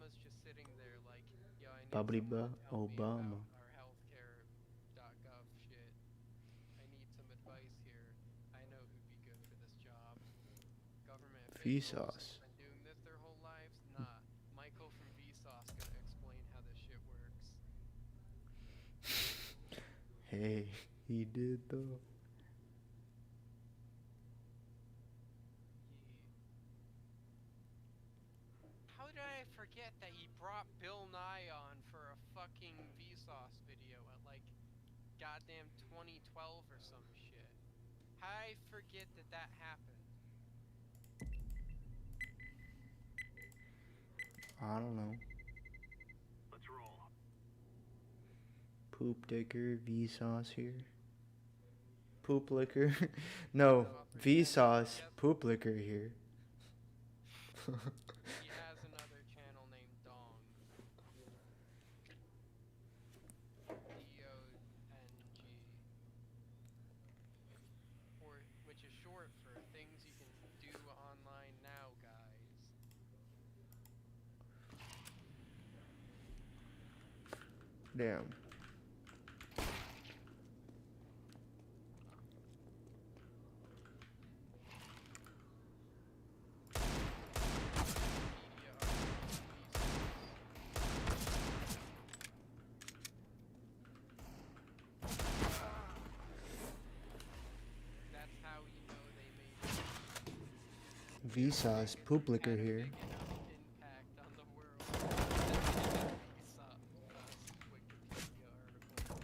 Obama's just sitting there like, yo, I need Bubbly someone to tell me Obama. about our healthcare.gov shit. I need some advice here. I know who'd be good for this job. Government officials Vsauce. been doing this their whole lives? Nah. Michael from Vsauce gonna explain how this shit works. Hey, he did though. Ye How did I forget that he brought Bill Nye on for a fucking Vsauce video at like goddamn 2012 or some shit? How did I forget that that happened? I don't know. Poop Dicker Vsauce here. Poop Liquor. No, Vsauce Yes, Poop Liquor here. he has another channel named Dong. DONG. Or, which is short for things you can do online now, guys. Damn. Wikipedia article on Vsauce. That's how you know they made it. Vsauce Poop Liquor Had a here. big enough impact on the world that they made a Wikipedia article.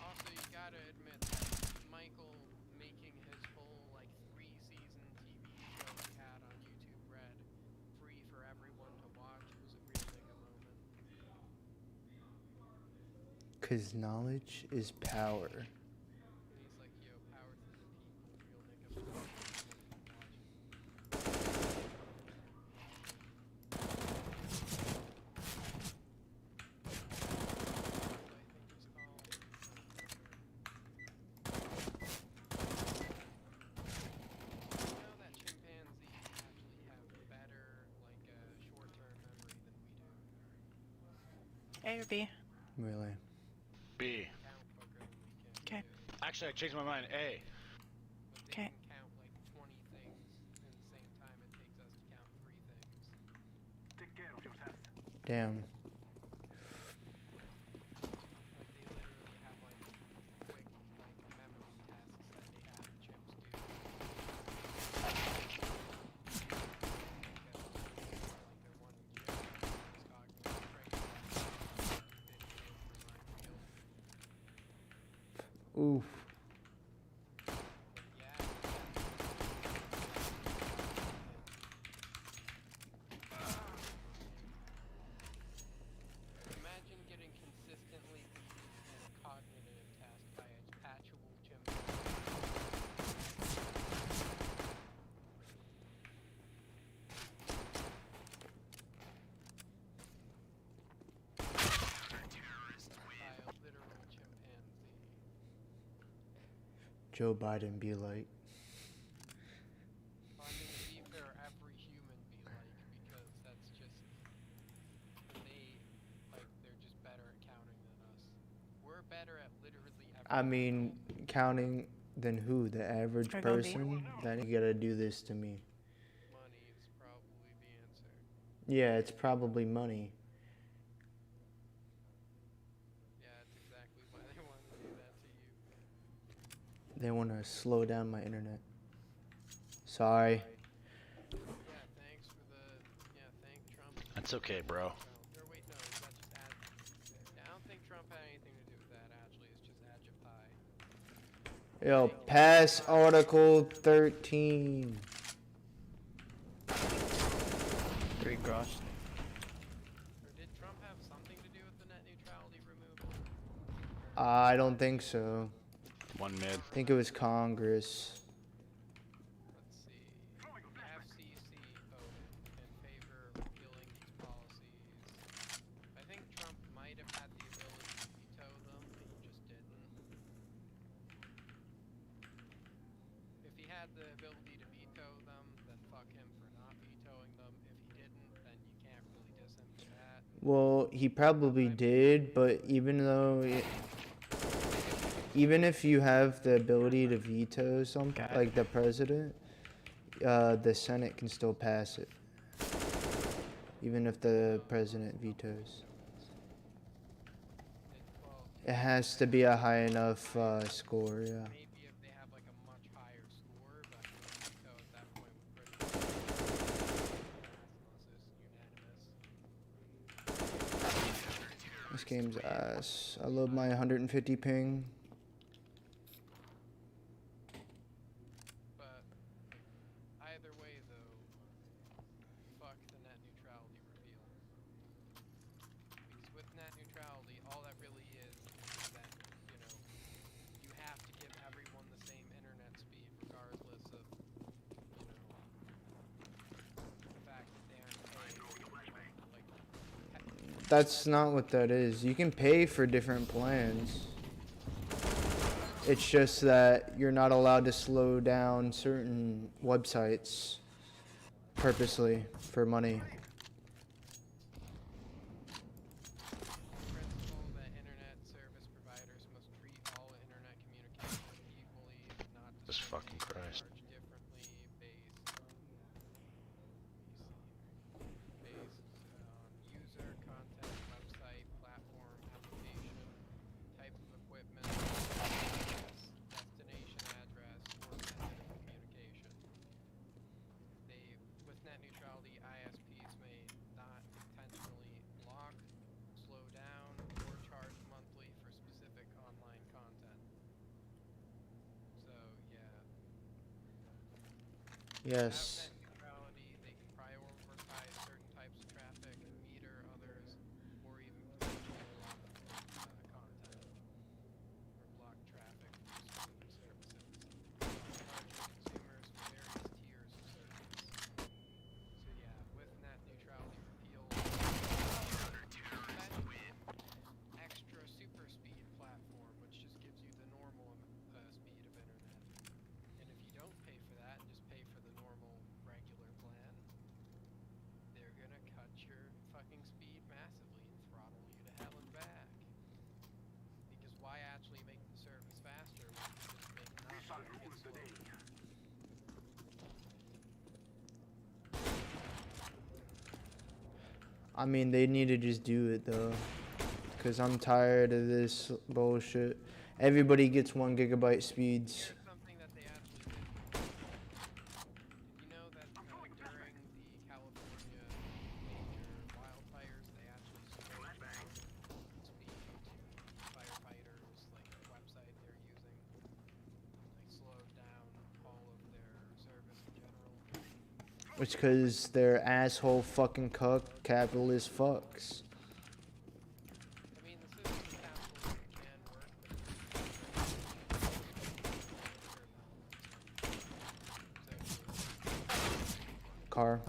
Also, you gotta admit that Michael making his whole like 3-season TV show he had on YouTube Red free for everyone to watch was a real nigga moment. 'Cause knowledge is power. And he's like, yo, power to the people, real nigga moment. Everyone come watch it. I think it's called. I don't remember. Did you know that chimpanzees actually have better, like, short-term memory than we do? A or B? Really. They B. can count quicker than we can, Okay. too. Actually, I changed my mind. A. But they Okay. can count, like, 20 things in the same time it takes us to count 3 things. Damn. Like, they literally have, like, quick, like, memory tasks that they have chimps do. Because, like, their one chip is cognitive trait video for Minefield. Oof. But yeah, imagine getting consistently beaten in a cognitive task by an actual chimpanzee. By a literal chimpanzee. Joe Biden be like. Well, I mean, to be fair, every human be like, because that's just, they're just better at counting than us. We're better at literally I everything else. mean, counting than who? The average Or go B. person? Then you gotta do this to me. Money is probably the answer. Yeah, it's probably money. Yeah, that's exactly why they want to do that to you. They wanna slow down my internet. Sorry. Yeah, thanks for the, thank Trump. That's okay, bro. Or wait, no, that's just yeah, I don't think Trump had anything to do with that, actually. It's just Adjapai. Yo, pass Article 13. 3 gross. Or did Trump have something to do with the net neutrality removal? I don't think so. One mid. I think it was Congress. Let's see. The FCC voted in favor of repealing these policies. I think Trump might have had the ability to veto them, but he just didn't. had the ability to veto them, then fuck him for not vetoing them. If he didn't, then you can't really diss him for that. Well, he probably did, but even if you have the ability to veto something, Got it. like the president, the Senate can still pass it. Even if the president vetoes. Well, It has to be a high enough score, yeah. maybe if they have like a much higher score, but veto at that point would pretty much pass unless it's unanimous. This game's ass. I love my 150 ping. But either way, though, fuck the net neutrality repeal. Because with net neutrality, all that really is that, you know, you have to give everyone the same internet speed regardless of, you know, the fact that they aren't paying. Like, That's not what that is. You can pay for different plans. It's just that you're not allowed to slow down certain websites purposely for money. principle that internet service providers must treat all internet communications equally, not Jesus fucking discriminate or Christ. charge differently based on user, content, website, platform, application, type of equipment, destination address, or method of communication. With net neutrality, ISPs may not intentionally block, slow down, or charge monthly for specific online content. So, yeah. Without Yes. net neutrality, they can prioritize certain types of traffic, meter others, or even potentially block content, or block traffic from specific services, charging consumers for various tiers of service. So yeah, with net neutrality repealed, extra super speed platform, which just gives you the normal speed of internet. And if you don't pay for that and just pay for the normal regular plan, they're gonna cut your fucking speed massively and throttle you to hell and back. Because why actually make the service faster when you just make not make it slower? I mean, they need to just do it though. Because I'm tired of this bullshit. Everybody gets 1 gigabyte speeds. Here's something that they actually did. Did you know that during the California major wildfires, they actually slowed down speed to firefighters, like the website they're using? They slowed down all of their service in general. It's because they're asshole fucking cuck capitalist fucks. I mean, the system absolutely can work, but Car.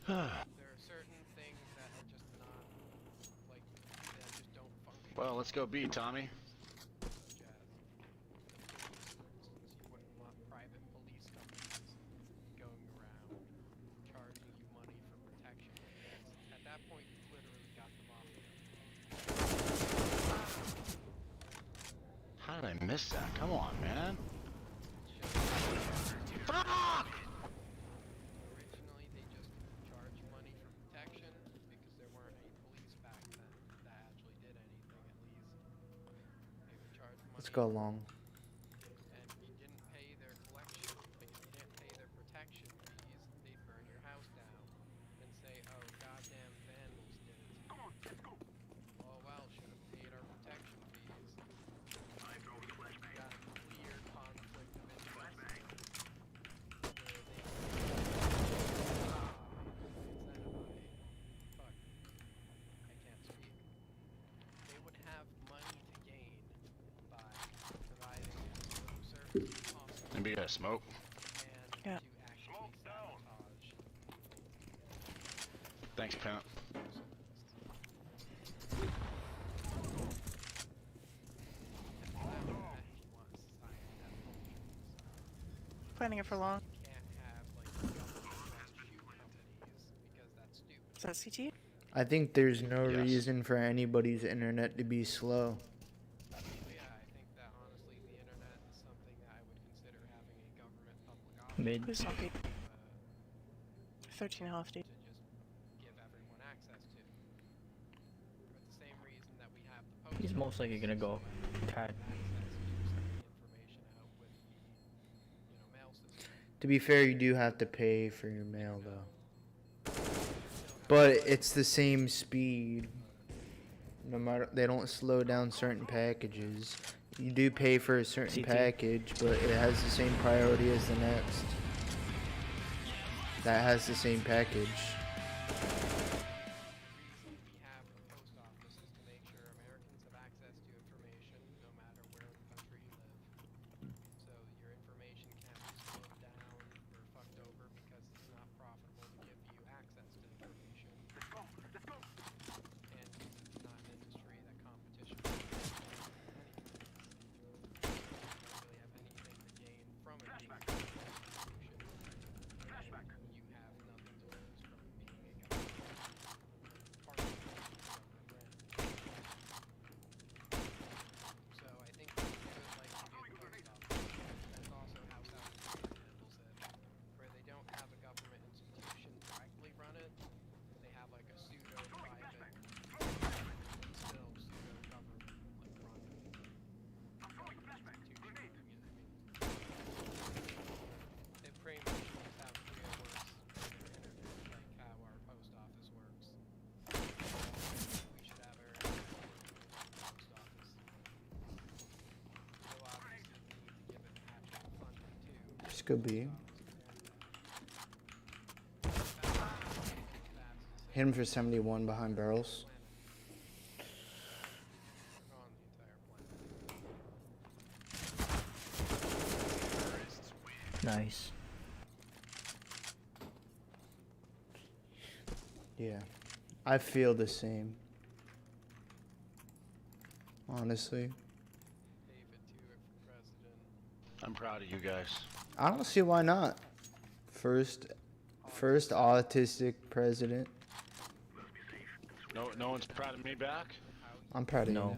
there are certain things that are just not, like, that just don't function. Well, let's go B, Tommy. Such as, for instance, you wouldn't want private police companies going around charging you money for protection. Because at that point, you've literally got them off the hook. How did I miss that? Come on, man. It's just, Fuck! originally, they just charged money for protection because there weren't any police back then that actually did anything, at least. They would charge money. Let's go long. And you didn't pay their collection, like you didn't pay their protection fees, they'd burn your house down and say, oh, goddamn vandals did it to you. Oh, well, should have paid our protection fees. Got clear conflict of interest. Where they fuck, I can't speak. They would have money to gain by providing as little service as possible Maybe you got smoke. and Yeah. to actually sabotage Thanks, pimp. and allow that if you want society to have full planning it for long. can't have like government-run shoe companies because that's stupid. Is that CT? I think there's no Yes. reason for anybody's internet to be slow. But yeah, I think that honestly, the internet is something that I would consider having a government public option Mid. Who's on P? to 13.5, dude. just give everyone access to. For the same reason that we have the post He's most likely gonna go cat. access to send the information out with the mail system. To be fair, you do have to pay for your mail though. Still have But it's the same speed. No matter, they don't slow down certain packages. You do pay for a certain CT. package, but it has the same priority as the next. That has the same package. the reason we have the post office is to make sure Americans have access to information no matter where in the country you live. So your information can't be slowed down or fucked over because it's not profitable to give you access to information. And it's not an industry that competition is anyway. You don't really have anything to gain from it being a government institution. And you have nothing to lose from being a government part of the government branch. So I think we would like to do the post office. That's also how South Korea handles it, where they don't have a government institution directly run it. They have like a pseudo-private, still pseudo-government like run institution running it. I mean, it pretty much is how Korea works on their internet, like how our post office works. We should have our post office. Though obviously we need to give it actual funding too. This could be. Hit him for 71 behind barrels. On the entire planet. Nice. Yeah. I feel the same. Honestly. David Tuick for president. I'm proud of you guys. I don't see why not. First autistic president. No one's proud of me back. I'm proud of No. you. Yo,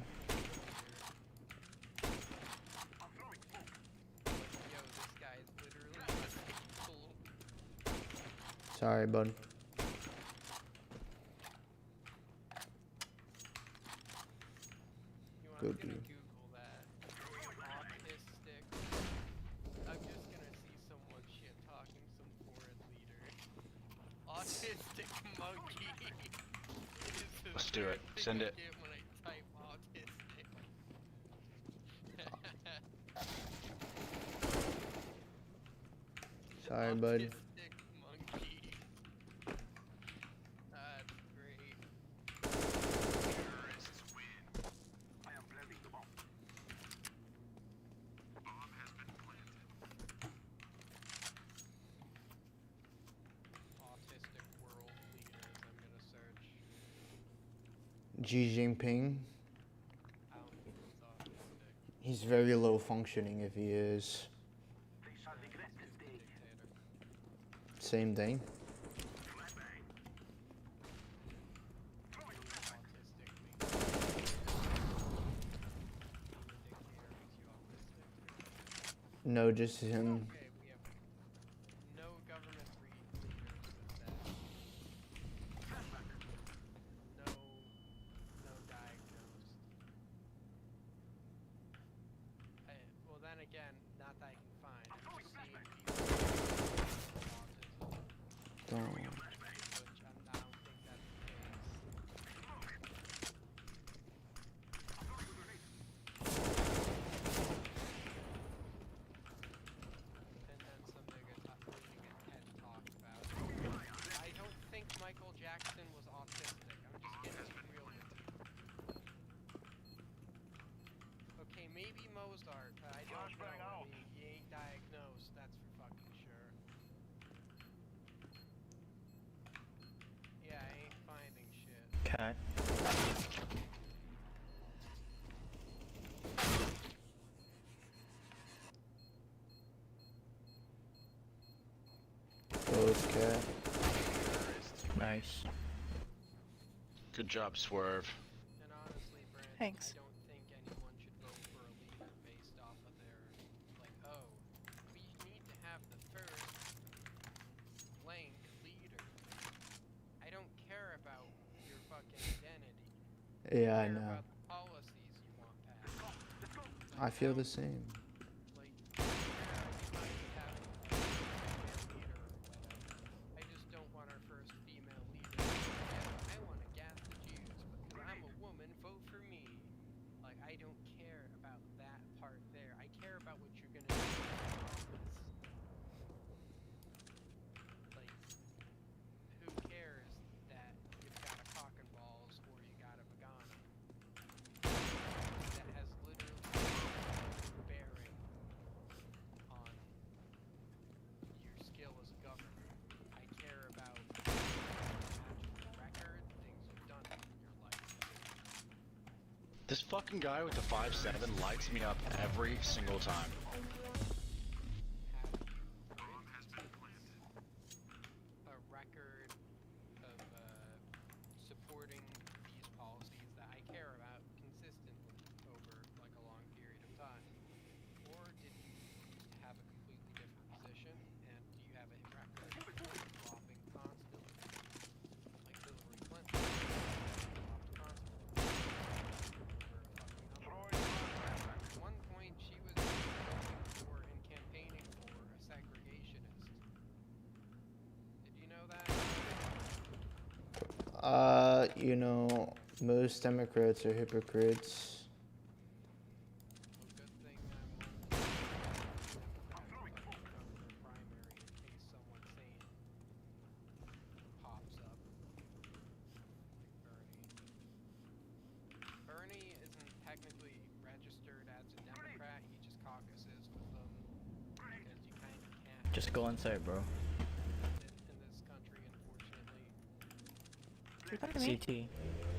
this guy is literally cool. Sorry, bud. I'm Good gonna dude. Google that. Autistic. I'm just gonna see someone shit talking some foreign leader. Autistic monkey. Is the Let's do it. thing Send I it. get when I type autistic. Sorry, bud. Autistic monkey. That's great. Autistic world leaders. I'm gonna search. Xi Jinping. I don't think he's autistic. He's very low functioning if he is. Dictator. Same thing. No, just him. Okay, we have no government leaders with that. No diagnosed. Well, then again, not that I can find. I'm just seeing people with autism, Don't. which I don't think that's the case. And then some nigga leading a TED talk about it. I don't think Michael Jackson was autistic. I'm just getting real with you. Okay, maybe Mozart, but I don't know. I mean, he ain't diagnosed, that's for fucking sure. Yeah, I ain't finding shit. Cat. both, Cat. Nice. Good job, Swerve. And honestly, Brandon, Thanks. I don't think anyone should vote for a leader based off of their, like, oh, we need to have the first blank leader. I don't care about your fucking identity. Yeah, I care know. about the policies you want passed. I feel the same. Like, yeah, we might have a female leader or whatever. I just don't want our first female leader. Yeah, I want to gas the Jews, but because I'm a woman, vote for me. Like, I don't care about that part there. I care about what you're gonna do in office. Like, who cares that you've got a cock and balls or you got a vagina? That has literally no bearing on your skill as a governor. I care about actual record, things you've done in your life. This fucking guy with the 5'7" lights me up every single time. A record of supporting these policies that I care about consistently over like a long period of time? Or did you have a completely different position and do you have a record of flopping constantly? Like Hillary Clinton flopped constantly over a fucking number. At one point she was voting for and campaigning for a segregationist. Did you know that? You know, most Democrats are hypocrites. Well, good thing I'm one of the Democrats who cover their primary in case someone sane pops up. Like Bernie isn't technically registered as a Democrat, he just caucuses with them because you kind of can't Just go inside, bro. in this country, unfortunately. You talking to me? CT.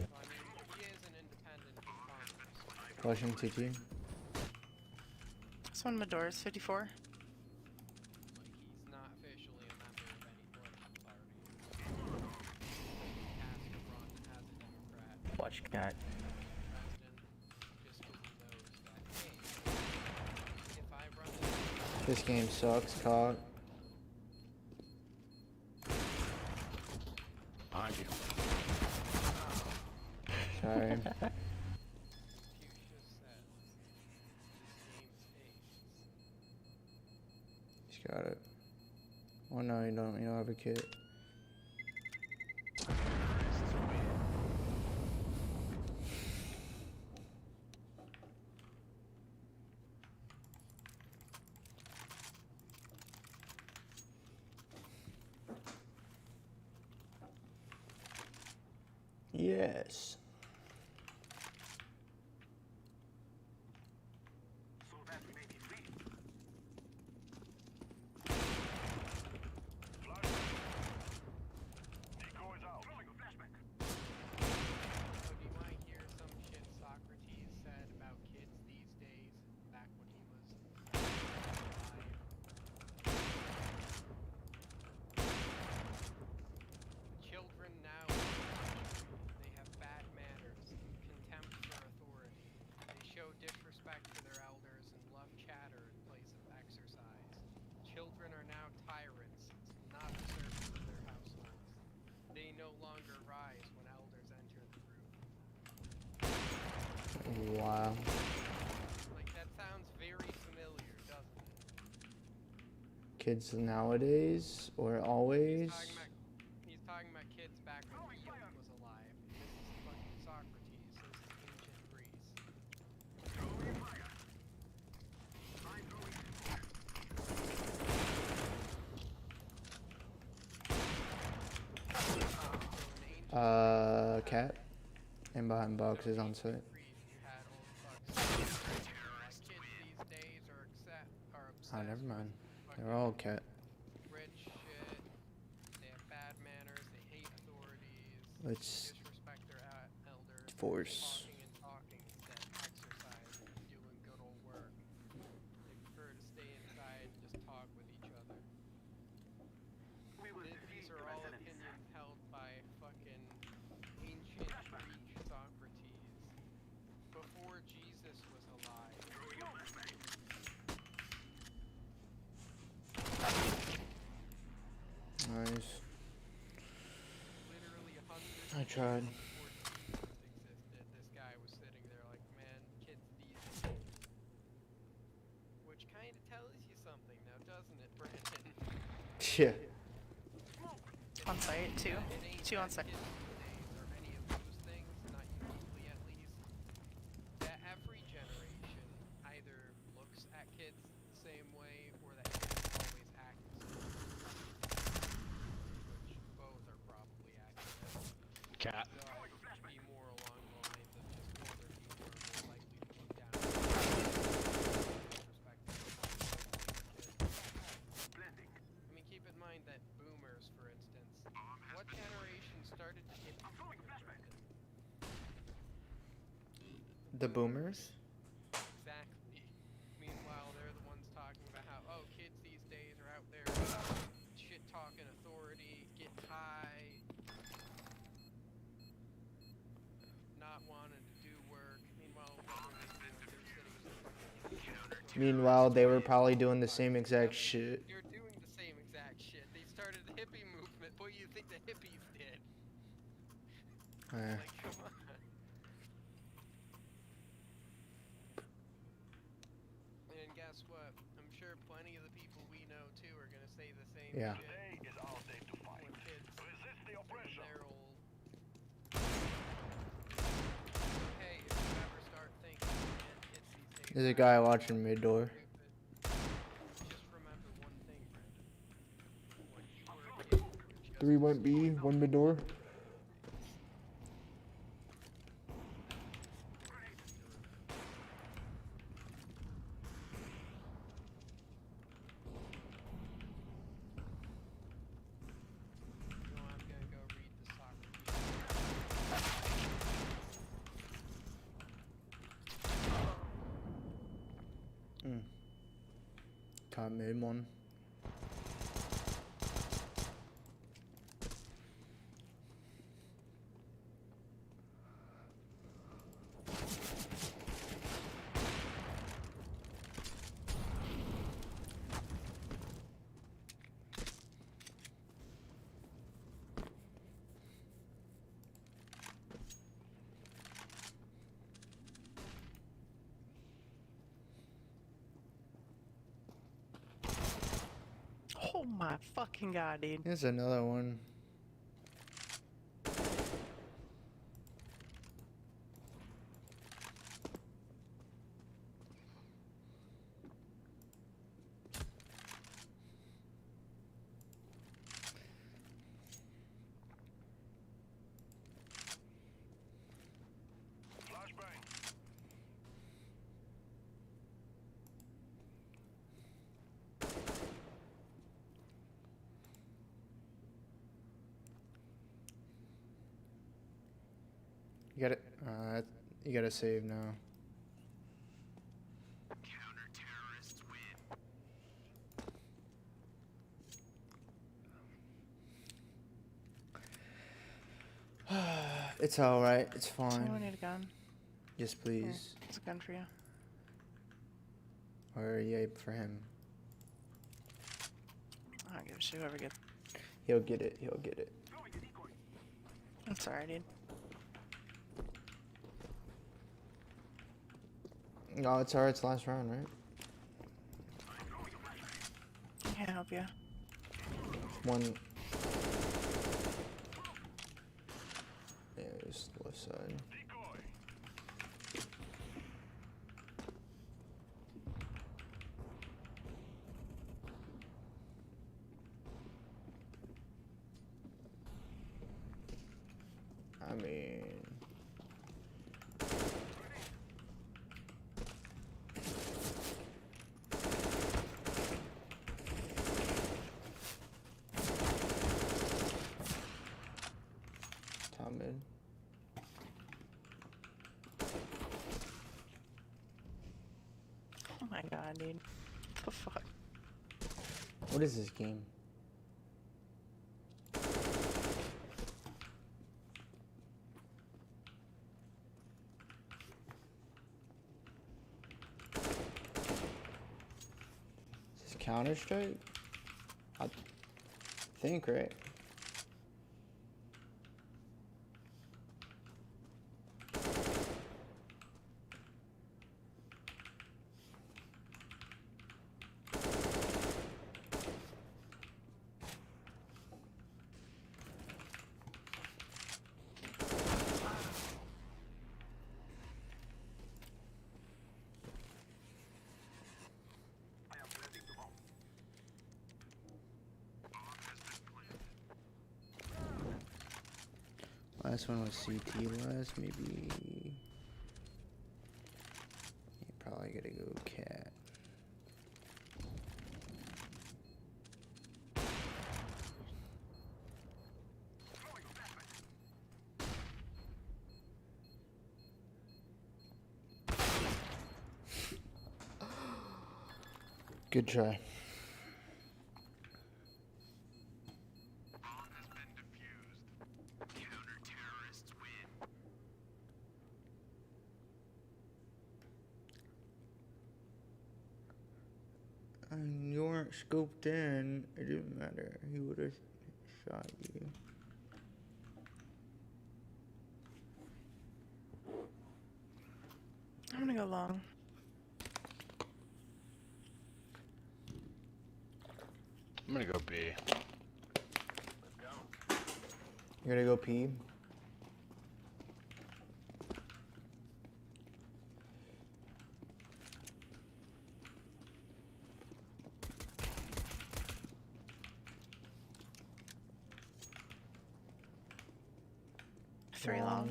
Well, I mean, he is an independent in Congress. Flushing TT. This one Medora's 54. Like, he's not officially a member of any political party. He has to run as a Democrat. Watch Cat. President, just because he knows that, hey, if I run this, This game sucks, cock. Behind you. Sorry. Fuchsia says, this game is He's got it. Oh no, you don't. You don't have a kit. Yes. So do you want to hear some shit Socrates said about kids these days, back when he was alive? Children now in this country, they have bad manners, contempt for authority. They show disrespect for their elders and love chatter in place of exercise. Children are now tyrants, not the servants of their households. They no longer rise when elders enter the room. Wow. Like, that sounds very familiar, doesn't it? Kids nowadays or always? He's talking about kids back when Ian was alive. This is fucking Socrates. This is ancient Greece. Cat. And behind boxes on site. You had old fucks. Kids these days are obsessed Oh, never mind. with They're all cat. rich shit. They have bad manners. They hate authorities. Let's Disrespect their elders. force. Talking and talking instead of exercise and doing good old work. They prefer to stay inside and just talk with each other. This nice. Literally hundreds I of tried. years before TVs existed, this guy was sitting there like, man, kids these days. Which kind of tells you something now, doesn't it, Brandon? Yeah. On site, two. It ain't Two on that site. kids these days or any of those things, not uniquely at least, that every generation either looks at kids the same way or that kids always act the same way. Which both are probably accurate. Cat. Though it'd be more along the lines of just older people are more likely to look down on perspective of kids. I mean, keep in mind that boomers, for instance, what generation started the hippie movement, Brandon? The boomers? Exactly. Meanwhile, they're the ones talking about how, oh, kids these days are out there shit talking authority, getting high, not wanting to do work. Meanwhile, what were they doing? They're sitting in the fucking Meanwhile, they were probably doing the same exact shit. You're doing the same exact shit. They started the hippie movement. What do you think the hippies did? Eh. Like, come on. And guess what? I'm sure plenty of the people we know too are gonna say the same Yeah. shit. When kids in their old. Hey, if you ever start thinking, man, kids these days There's a are guy acting watching mid door. stupid, just remember one thing, Brandon. When you were a kid, you were just 3 went B, 1 mid door. No, I'm gonna go read the soccer. Top mid one. Oh my fucking god, dude. There's another one. You gotta, you gotta save now. It's alright, it's Someone fine. need a gun. Yes, Here, please. it's a gun for you. Or yeah, for him. I don't give a shit whoever gets. He'll get it, he'll get it. It's alright, dude. No, it's alright, it's last round, right? I can't help you. One. Yeah, just left side. I mean, top mid. Oh my god, dude. What the fuck? What is this game? Is this Counter Strike? think, right? Last one was CT last, maybe. You probably gotta go cat. Good try. You weren't scoped in. It didn't matter. He would have shot you. I'm gonna go long. I'm gonna go B. You're gonna go P. Three long.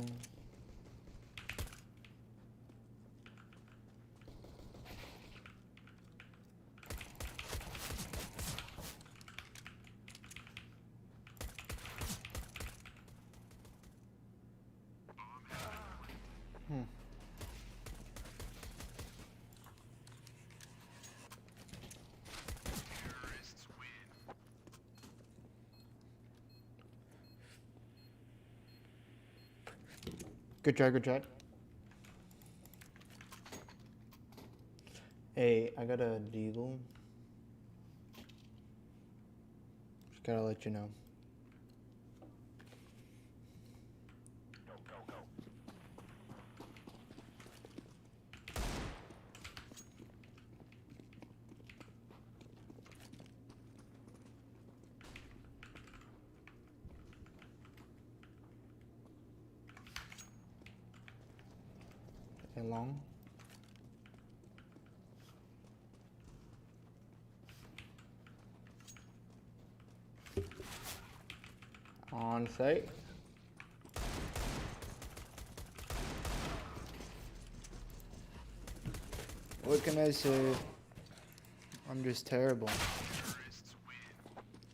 Good try, good try. Hey, I got a deagle. Just gotta let you know. Okay, long. On site. What can I say? I'm just terrible.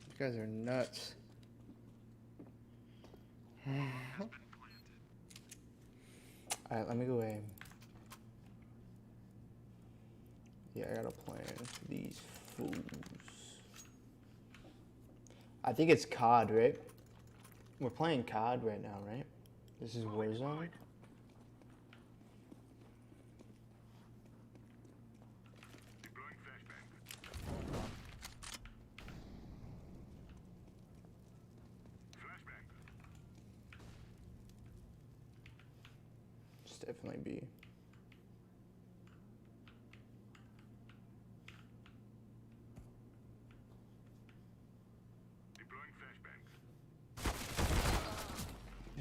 You guys are nuts. Alright, let me go aim. Yeah, I got a plan for these fools. I think it's COD, right? We're playing COD right now, right? This is Warzone. It's definitely B.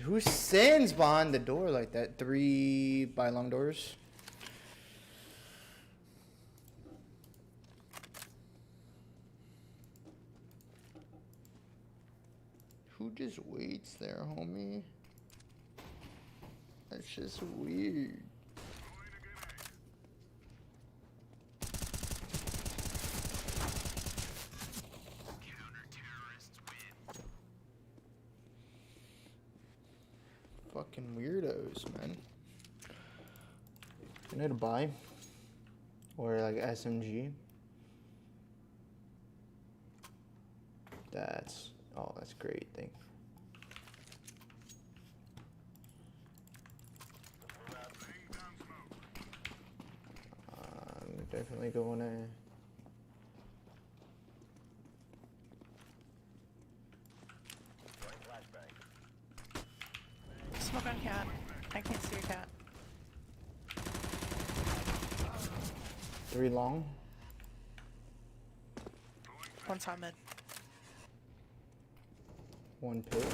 Who stands behind the door like that? 3 by long doors. Who just waits there, homie? That's just weird. Fucking weirdos, man. I need to buy. Or like SMG. That's, oh, that's great. Thank you. I'm definitely going to. 3 long. One time in. 1 pit.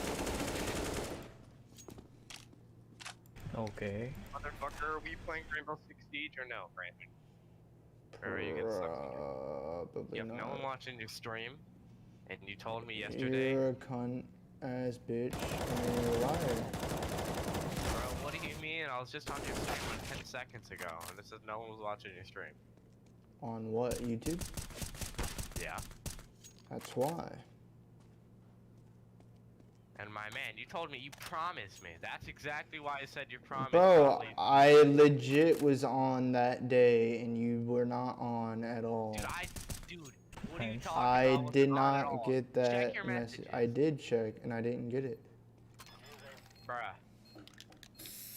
Okay. Motherfucker, are we playing Rainbow Six Siege or no, Brandon? Or are you gonna suck me? Probably You have no one not. watching your stream, and you told me yesterday. You're a cunt ass bitch and you're a liar. Bro, what do you mean? I was just on your stream like 10 seconds ago, and this says no one was watching your stream. On what? YouTube? Yeah. That's why. And my man, you told me you promised me. That's exactly why I said you promised. Bro, probably. I legit was on that day and you were not on at all. Dude, what are you Thanks. talking I about? did Wasn't on at not all. get Check that your message. messages. I did check and I didn't get it. Bruh.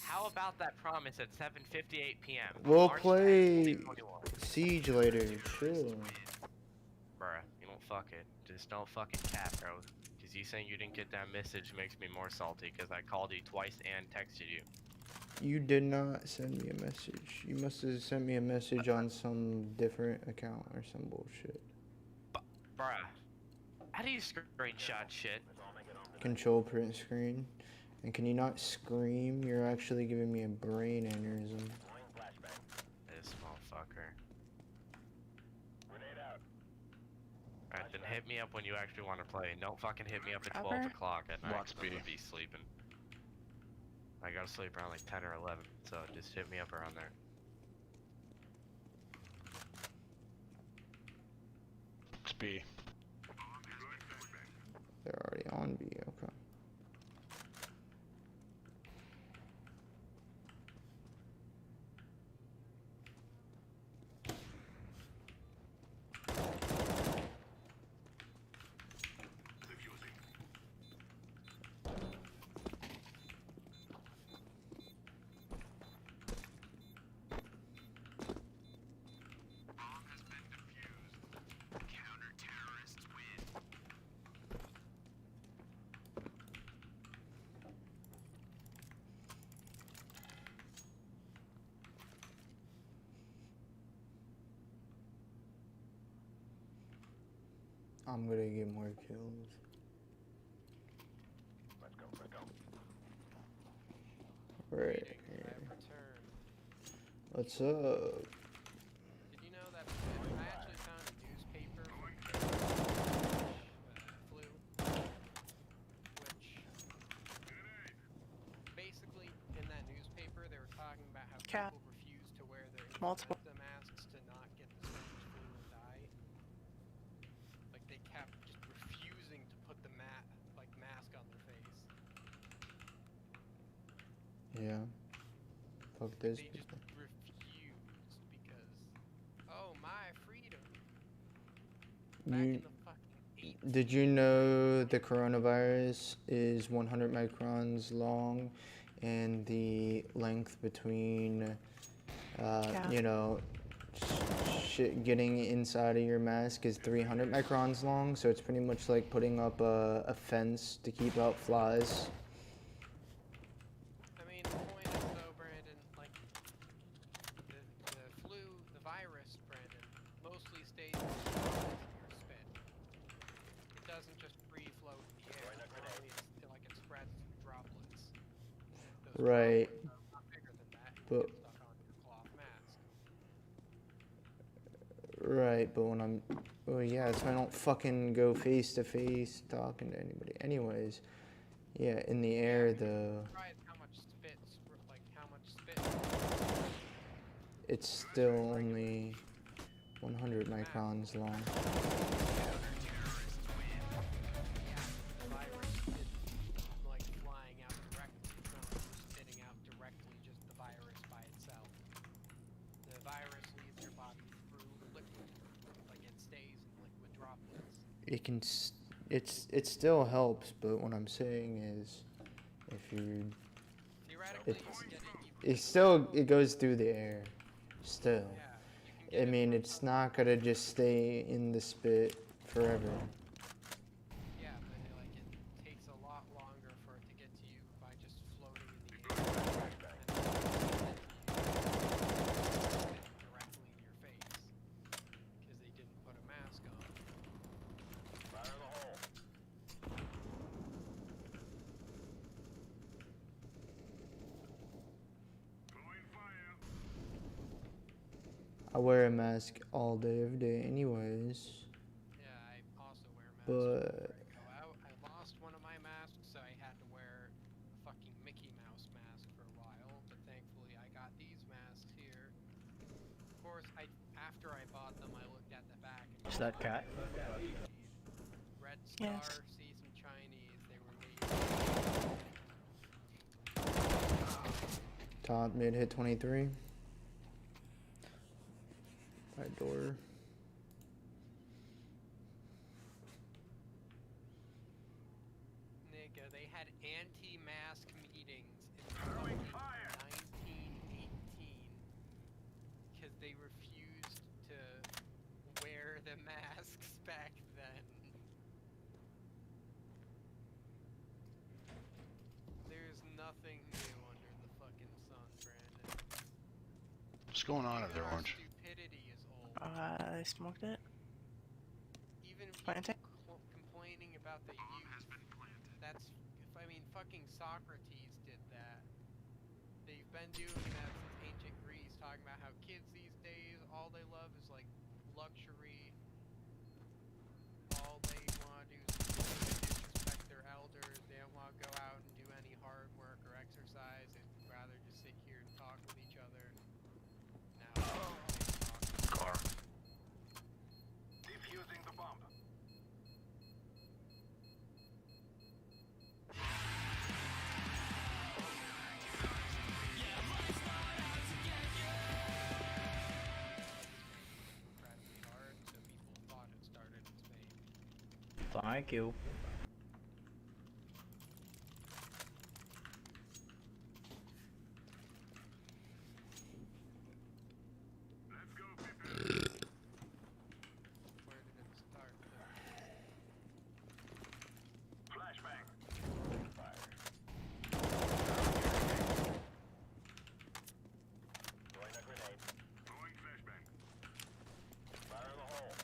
How about that promise at 7:58 p.m.? We'll March play 10th, 2021? Siege later, chill. Bruh, you don't fuck it. Just don't fucking cap, bro. Cause you saying you didn't get that message makes me more salty, cause I called you twice and texted you. You did not send me a message. You must have sent me a message on some different account or some bullshit. Bruh. How do you screenshot shit? Control print screen. And can you not scream? You're actually giving me a brain aneurysm. This motherfucker. Alright, then hit me up when you actually want to play. Don't fucking hit me up at 12 Cover. o'clock at night. Watch 'Cause I'm B. gonna be sleeping. I gotta sleep around like 10 or 11, so just hit me up around there. It's B. They're already on B, okay. I'm gonna get more kills. Right Waiting for here. that return. What's up? Did you know that I actually found a newspaper from flu, which basically in that newspaper they were talking about how Cat. people refuse to wear their Multiple. influenza masks to not get the Spanish flu and die. Like they kept just refusing to put the mask on their face. Yeah. Fuck this. They just refused because, oh my freedom. Back in You, the fucking 80s. did you know the coronavirus is 100 microns long and the length between, Yeah. you know, shit getting inside of your mask is 300 microns long, so it's pretty much like putting up a fence to keep out flies. I mean, the point is though, Brandon, like, the flu, the virus, Brandon, mostly stays in your spit. It doesn't just free float in the air. Normally it spreads through droplets. Those Right. droplets are a lot bigger than that and But- get stuck on your cloth mask. Right, but when I'm, well, yeah, so I don't fucking go face to face talking to anybody. Anyways, yeah, in the air, the Surprised how much spit, it's still only 100 microns long. the virus isn't like flying out directly. It's not like you're spitting out directly just the virus by itself. The virus leaves your body through liquid, like it stays in liquid droplets. It can, it still helps, but what I'm saying is, if you, Theoretically, It's- you can get it it goes through the air, still. yeah, you can get I it mean, from it's not gonna just stay in the spit forever. Yeah, but it takes a lot longer for it to get to you by just floating in the air and then directly in your face. I wear a mask all day, every day, anyways. Yeah, I also wear masks But whenever I go out. I lost one of my masks, so I had to wear a fucking Mickey Mouse mask for a while. But thankfully, I got these masks here. Of course, after I bought them, I looked at the back and Is that cat? Red Star, Yes. see some Chinese. They were made. top mid hit 23. Right door. Nigga, they had anti-mask meetings in fucking 1918 because they refused to wear the masks back then. There's nothing new under the fucking sun, Brandon. What's going on over there, Even our Orange? stupidity is old. They smoked it. Even people Planting? complaining about the youth. That's, I mean, fucking Socrates did that. They've been doing that since ancient Greece, talking about how kids these days, all they love is like luxury. All they want to do is disrespect their elders. They don't want to go out and do any hard work or exercise. They'd rather just sit here and talk with each other. Now, Car. Defusing the bomb. incredibly hard, so people thought it started in Spain. Thank you. Let's go, people. Where did it start? Flashbang. Throwing a grenade. Throwing flashbang. Fire in the hole.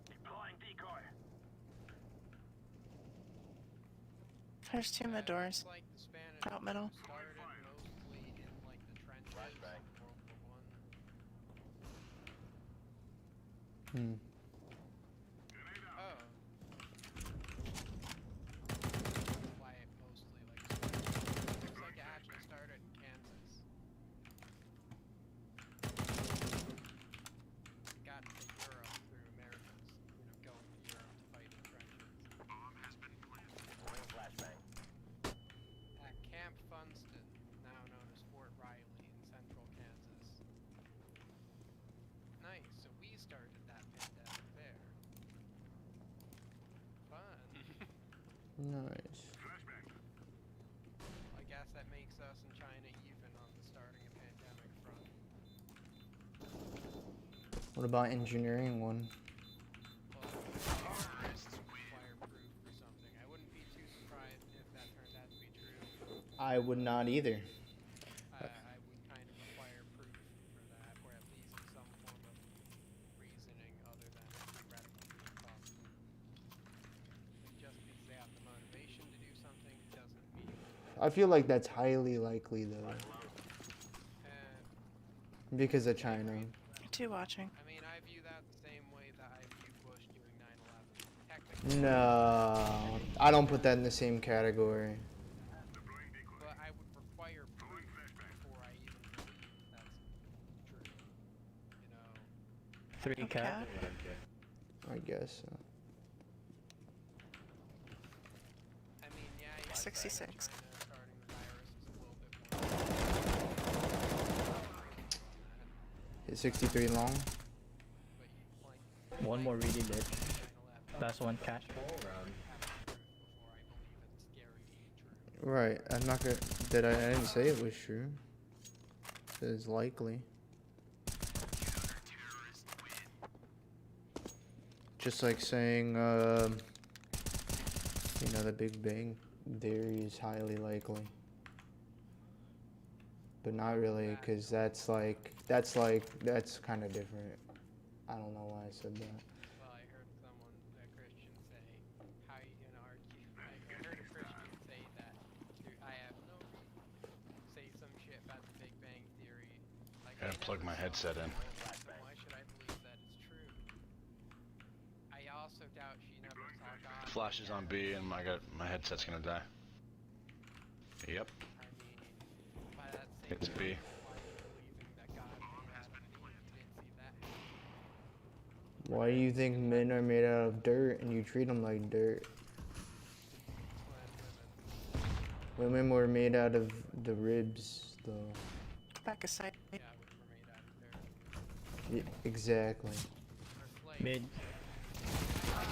Deploying decoy. There's two mid doors. It's like the Spanish Out middle. started mostly in like the trenches Flashbang. of World War One. Hmm. Grenade out. Oh. Why it mostly like started. Looks like it actually started in Kansas. Got to Europe through Americans, going to Europe to fight in trenches. Bomb has been planted. Throwing flashbang. At Camp Funston, now known as Fort Riley in central Kansas. Nice, so we started that pandemic there. Fun. Nice. Flashbang. I guess that makes us and China even on the starting a pandemic front. What about engineering one? Well, fireproof or something. I wouldn't be too surprised if that turned out to be true. I would not either. I would kind of require proof for that, or at least some form of reasoning other than theoretical being possible. And just because they have the motivation to do something doesn't mean. I feel like that's highly likely though, because of China. Two watching. I mean, I view that the same way that I view Bush doing 9/11. Technically, No, I don't put that in the same category. Deploying decoy. but I would require proof Throwing flashbang. before I even believe that's true. You know. 3 cat. I guess so. I mean, yeah, you 66. China starting the virus is a little bit more. Hit 63 long. But you like One more really lit. 9/11. That's one cat. Have proof before I believe it's scary and true. Right. I'm not gonna. I didn't say it was true. It is likely. Just like saying, the Big Bang Theory is highly likely. But not really, because that's kind of different. I don't know why I said that. Well, I heard a Christian say, how are you going to argue? I heard a Christian say that I have no say some shit about the Big Bang Theory, trying to plug my headset in. Why should I believe that it's true? I also doubt she never saw God. Flash is on B, and my headset's gonna die. Yep, I mean, by that same it's B. token, why are you believing that God made Adam and Eve? You didn't see that happen. Why do you think men are made out of dirt and you treat them like dirt? When Women were made out of the ribs, though. Back aside. yeah, which were made out of dirt. Exactly. Or slaves. Mid. About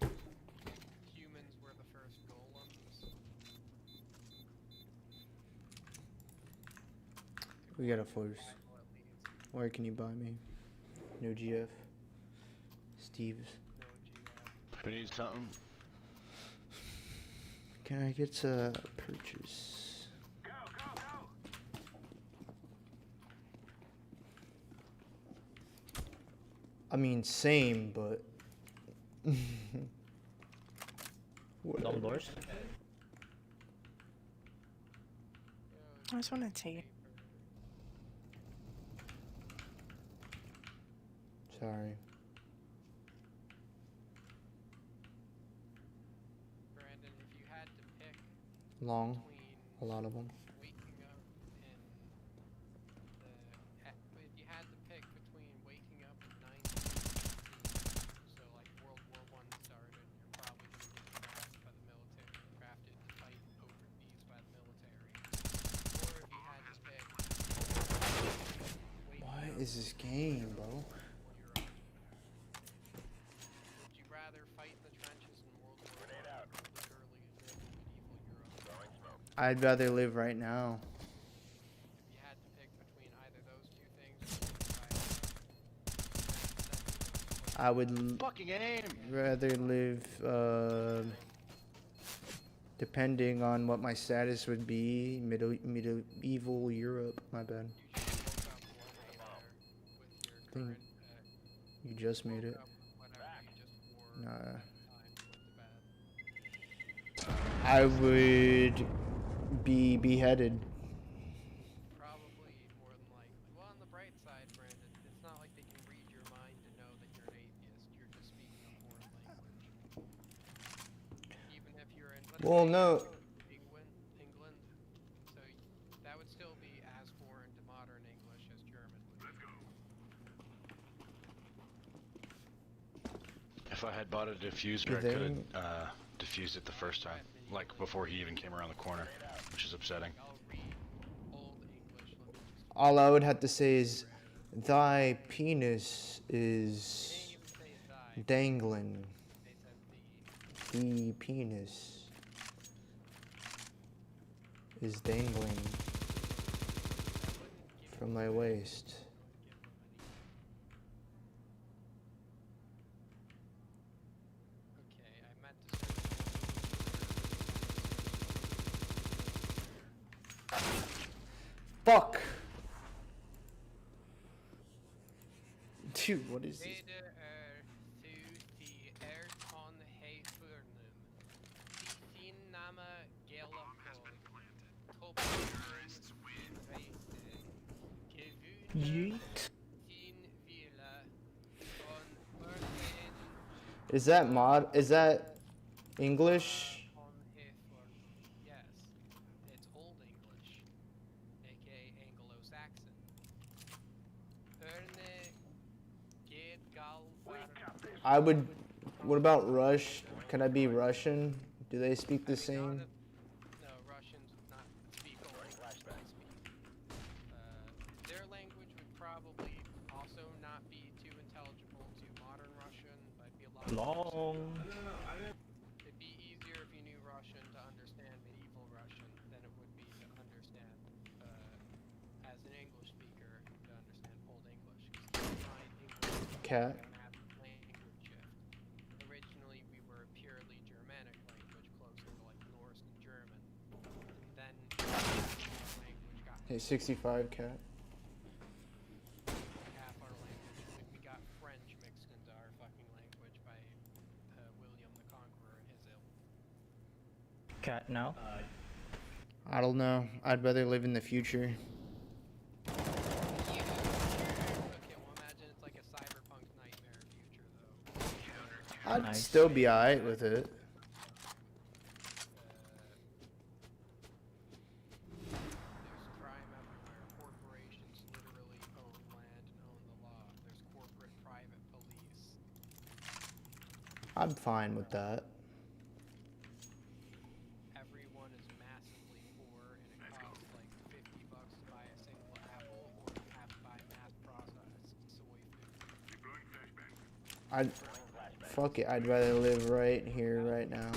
it, humans were the first golems. We got a force. Bible at least. Where can you buy me? No GF. Steve's. No GF. Who needs something? Can I get a purchase? Go, go, go! I mean, same, but. Double doors. I just want to take. Sorry. Brandon, if you had to pick Long. between A lot of them. waking up and if you had to pick between waking up in 1916, so like World War I started, you're probably going to get drafted by the military, drafted to fight overseas by the military. Or if you had to pick waking What up is this game, bro? in Europe. Would you rather fight in the trenches in World War I or literally live in medieval Europe? I'd rather live right now. If you had to pick between either those two things, what would you I would Fucking aim! rather live, depending on what my status would be, medieval Europe. My bad. you should woke up one day there with your Think- current, You just made it. woke up with whatever you just wore Nah. at the time you went to bed. I would be beheaded. Probably more than likely. Well, on the bright side, Brandon, it's not like they can read your mind to know that you're an atheist. You're just speaking a foreign language. Even if you're in, let's Well, say no. England, so that would still be as foreign to modern English as German would be. If I had bought a diffuser, I could have diffused it the first time. Like, before he even came around the corner, which is upsetting. I'll read Old English. Let me just. All I would have to say is, thy penis They is didn't even say die. dangling. They said the. The penis is dangling I wouldn't give from my waist. Okay, I meant to Fuck! Dude, what is this? Rede thu die on hefurnum. Die Name Gelapol. Yeet. Is that English? Yes, it's Old English, aka Anglo-Saxon. I would. What about Rush? Can I be Russian? Do they speak the same? No, Russians would not speak Old English, but they speak. Their language would probably also not be too intelligible to modern Russian, but be a lot Long. It'd be easier if you knew Russian to understand medieval Russian than it would be to understand, as an English speaker, to understand Old English. 'Cause keep in mind, English is Cat. a massive language shift. Originally, we were a purely Germanic language, closer to like Norse and German. Then our language got Hey, 65 cat. half our language. We got French mixed into our fucking language by William the Conqueror and his ilk. Cat now. I don't know. I'd rather live in the future. I'd Nice. still be alright with it. There's crime everywhere. Corporations literally own land and own the law. There's corporate private police. I'm fine with that. Everyone is massively poor and it costs like $50 to buy a single apple, or you have to buy mass processed soy food. Deploying flashbang. I'd fuck it. I'd rather live right here, right now.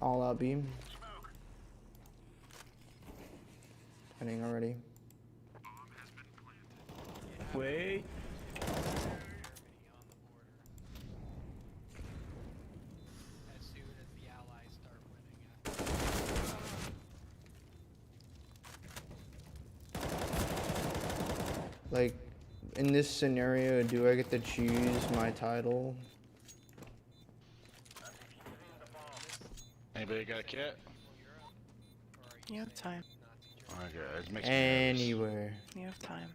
All out beam. Smoke. Running already. Bomb has been planted. Wait. Germany on the border. As soon as the Allies start winning it. Like, in this scenario, do I get to choose my title? Anybody got a kit? You have time. Okay, it makes me nervous. Anywhere. You have time.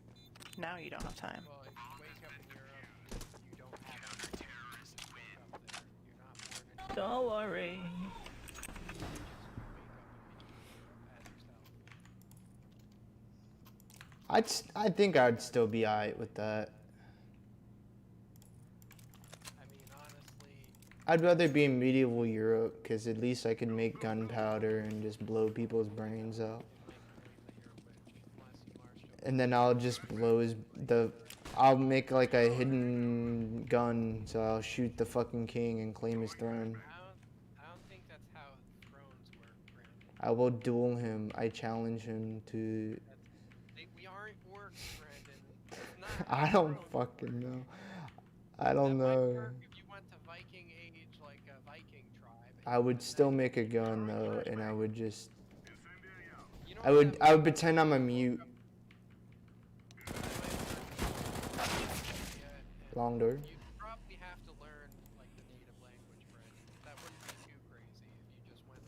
Now you don't have time. Well, if you wake up in Europe, you don't have any terrorists up there. You're not born in Don't worry. you just wake up and be as yourself. I think I'd still be alright with that. I mean, honestly, I'd rather be in medieval Europe, because at least I can make gunpowder and just blow people's brains out. it might prove that you're a witch unless you march over. And then I'll just blow I'll make like a hidden gun, so I'll shoot the fucking king and claim his throne. I don't think that's how thrones work, Brandon. I will duel him. I challenge him to... We aren't orcs, Brandon. It's not how I don't thrones fucking work. know. I don't That might know. work if you went to Viking age like a Viking tribe. and I you would went still back- make a gun though, and I would just... Incendiary out. You know I what would that pretend I'm a mute. Long door. You'd probably have to learn like the native language, Brandon. That wouldn't be too crazy if you just went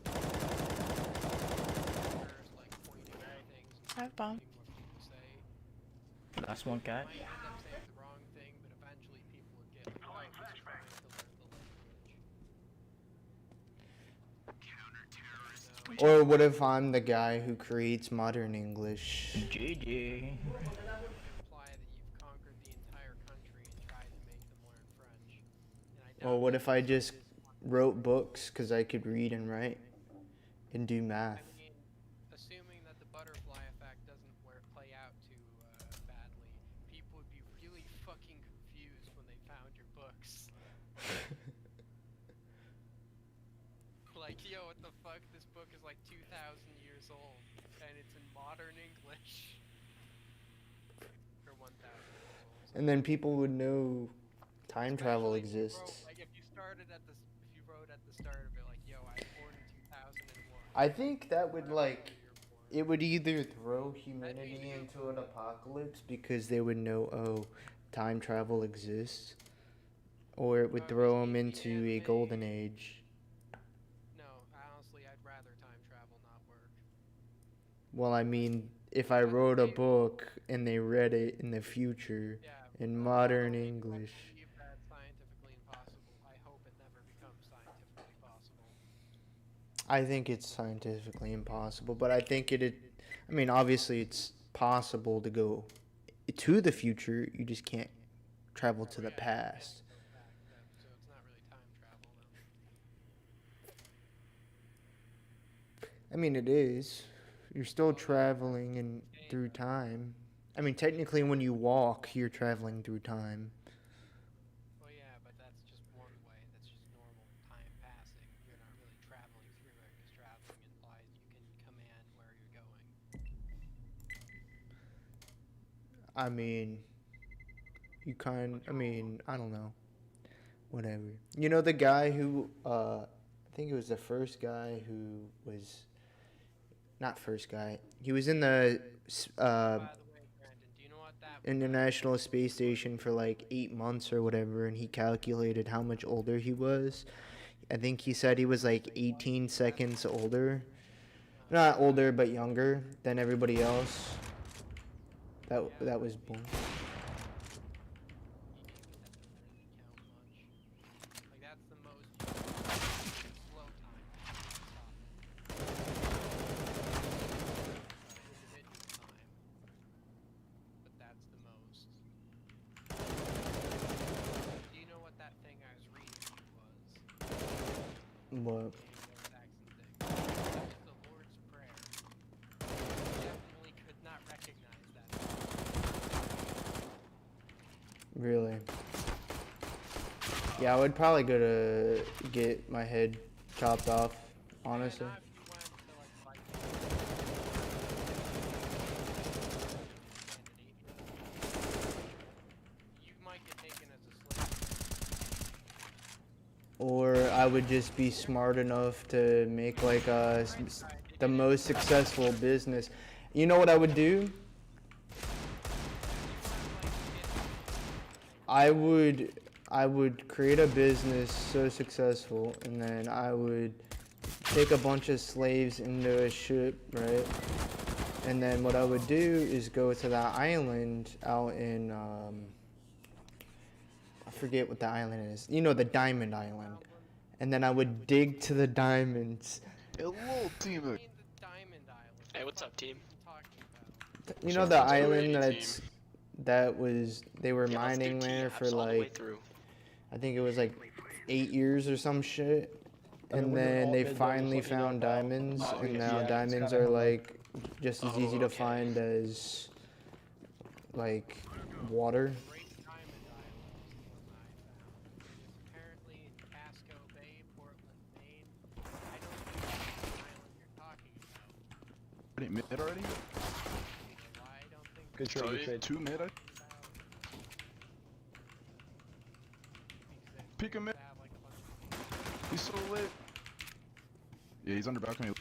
like pointing at things and I have bomb. repeating what people say. Last one, cat. You might end up saying the wrong thing, but eventually people would get like, oh, he's trying to learn the language. Or what if I'm the guy who creates modern English? GG. Imply that you've conquered the entire country and tried to make them learn French. And I Or doubt what that if I this just is one- wrote books because I could read and write and do math? I mean, assuming that the butterfly effect doesn't play out too badly, people would be really fucking confused when they found your books. Like, yo, what the fuck? This book is like 2,000 years old, and it's in modern English. Or 1,000 years old. And then people would know time travel Especially if you wrote- exists. Like, if you started at if you wrote at the start of it, like, yo, I was born in 2001. I think that would like... You're born. It would either throw humanity into an apocalypse because they would know, oh, time travel exists, or it would throw them into a golden age. No, honestly, I'd rather time travel not work. Well, I mean, if I wrote a book and they read it in the future Yeah. in but modern I don't English, believe that's scientifically impossible. I hope it never becomes scientifically possible. I think it's scientifically impossible, but I think I mean, obviously it's possible to go to the future, you just can't travel to the past. So it's not really time travel then. I mean, it is. You're still traveling and through time. I mean, technically, when you walk, you're traveling through time. Well, yeah, but that's just one way. That's just normal time passing. You're not really traveling through it, because traveling implies you can command where you're going. I mean, I mean, I don't know. Whatever. You know the guy who, I think it was the first guy who was, not first guy, he was in the, By the way, Brandon, do you know what that International Space Station for like 8 months or whatever, and he calculated how much older he was. I think he said he was like 18 seconds older. Not older, but younger than everybody else. That was born. What? That was the Lord's Prayer. Definitely could not recognize that. Really? Yeah, I would probably go to get my head chopped off, honestly. Not if you went to like fight you might get taken as a slave. Or I would just be smart enough to make like the most successful business. You know what I would do? I would create a business so successful, and then I would take a bunch of slaves into a ship, right? And then what I would do is go to that island out in I forget what the island is. You know, the Diamond Island. And then I would dig to the diamonds. A little team. The Diamond Island. Hey, what's up, team? You know the island they were Yeah, let's do mining there T-Abs for all the way like through. I think it was like 8 years or some shit. And when they're then all they good, they'll finally just let you know found about- diamonds, Oh, and yeah, now it's diamonds kinda are like- like just as Oh, easy to okay. find as like water. Great Diamond Island is the one I found. It is apparently in Casco Bay, Portland, Maine. I don't think that's the island you're talking about. Pretty mid already? Why I don't think Good trade, good trade. 2 mid? Peek him in. He's so lit. Yeah, he's under balcony.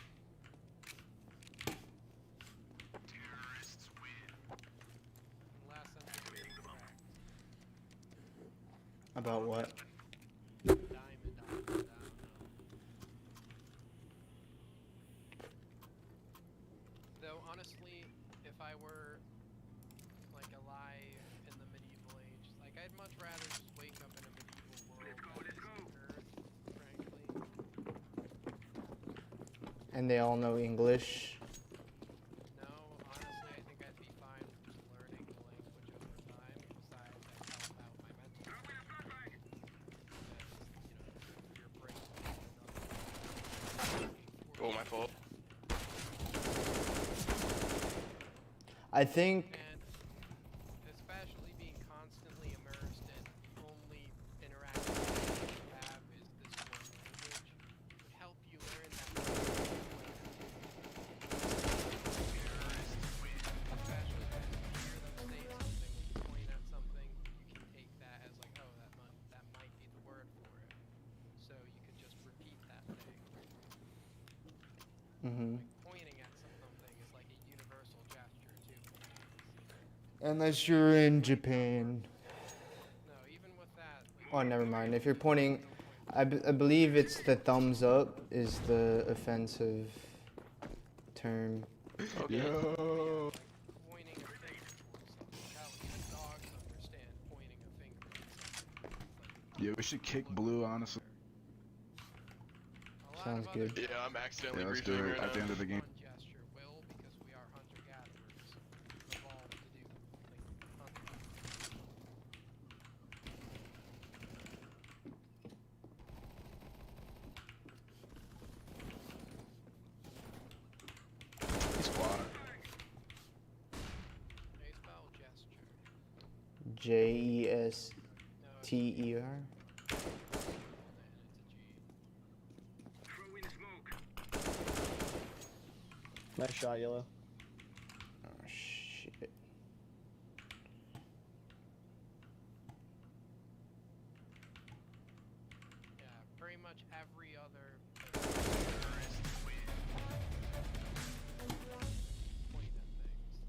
About what? Diamond Island, I don't know. Though honestly, if I were like alive in the medieval age, like I'd much rather just wake up in a medieval world than Earth, frankly. And they all know English. No, honestly, I think I'd be fine with just learning the language over time. Besides, I'd help out my mental health. Because, your brain Oh, my fault. I think And especially being constantly immersed in the only interaction you have is this one language would help you learn that. Especially when you hear them say something, when you point at something, you can take that as like, oh, that might be the word for it. So you could just repeat that thing. mhm. Pointing at something is like a universal gesture too. Unless you're in Japan. No, even with that. Like, Oh, never mind. If you're pointing, I believe it's the thumbs up is the offensive term. Okay. Yo. pointing a finger towards something. Hell, even dogs understand pointing a finger at something. Yeah, we should kick blue, honestly. A lot Sounds of good. other Yeah, I'm accidentally Yeah, let's do briefing it right at the now. end of the game. fun gesture will because we are hunter-gatherers. We've evolved to do like hunting. He's quad. They spell gesture. JESTER. No, it's and it's a G. Throw in smoke. Nice shot, Yellow. Oh shit. Yeah, pretty much every other. Point at things.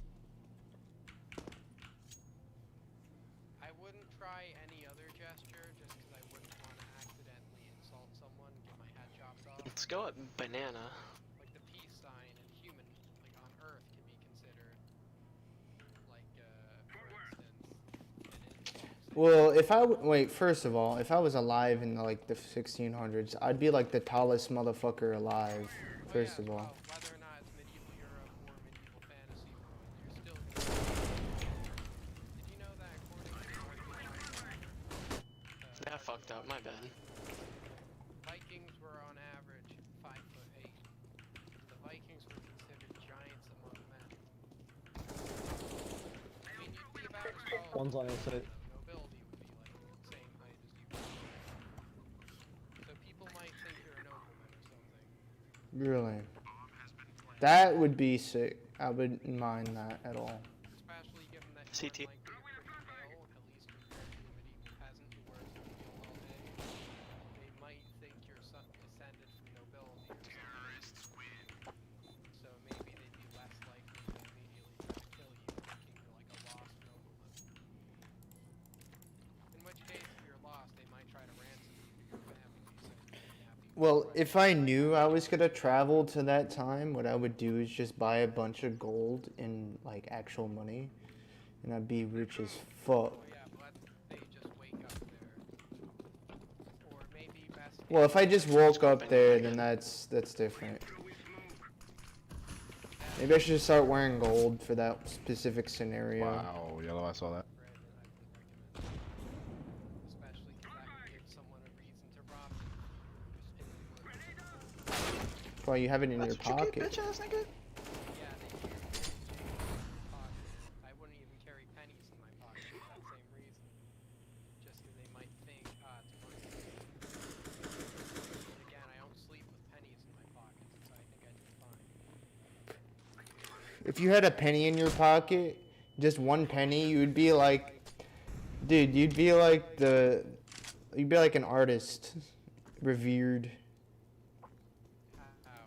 I wouldn't try any other gesture just because I wouldn't want to accidentally insult someone, get my head chopped off. Let's go at banana. Like the peace sign in human, like on Earth, can be considered like, for instance, an insult. Well, if I wait, first of all, if I was alive in like the 1600s, I'd be like the tallest motherfucker alive. First of all. Well, whether or not it's medieval Europe or medieval fantasy world, you're still gonna. Did you know that according to archaeology, That fucked up, my bad. Vikings were on average One's on the side. Nobility would be like the same height as you. So people might think you're a nobleman or something. Really? That would be sick. I wouldn't mind that at all. Especially given that you're CT. likely pretty pale, at least compared to a medieval peasant who wears a field all day. They might think you're descended from nobility or something. So maybe they'd be less likely to immediately try to kill you, thinking you're like a lost nobleman. In which case, if you're lost, they might try to ransom you to your family, so you'd be happy. Well, if I knew I was gonna travel to that time, what I would do is just buy a bunch of gold in like actual money, and I'd be rich as fuck. Oh yeah, but they just wake up there. Or maybe best Well, if I just woke up there, then that's different. Maybe I should start wearing gold for that specific scenario. Wow, Yellow, I saw that. bread, and I would recommend. Especially because that would give someone a reason to rob you. Just in the woods. Well, you have it in your That's what you pocket. get, bitch ass nigga. Yeah, they do. Pocket. I wouldn't even carry pennies in my pocket for that same reason. Just because they might think, it's money. And again, I don't sleep with pennies in my pockets, so I think I'd be fine. If you had a penny in your pocket, just one penny, you would be like, dude, you'd be like an artist, revered, How?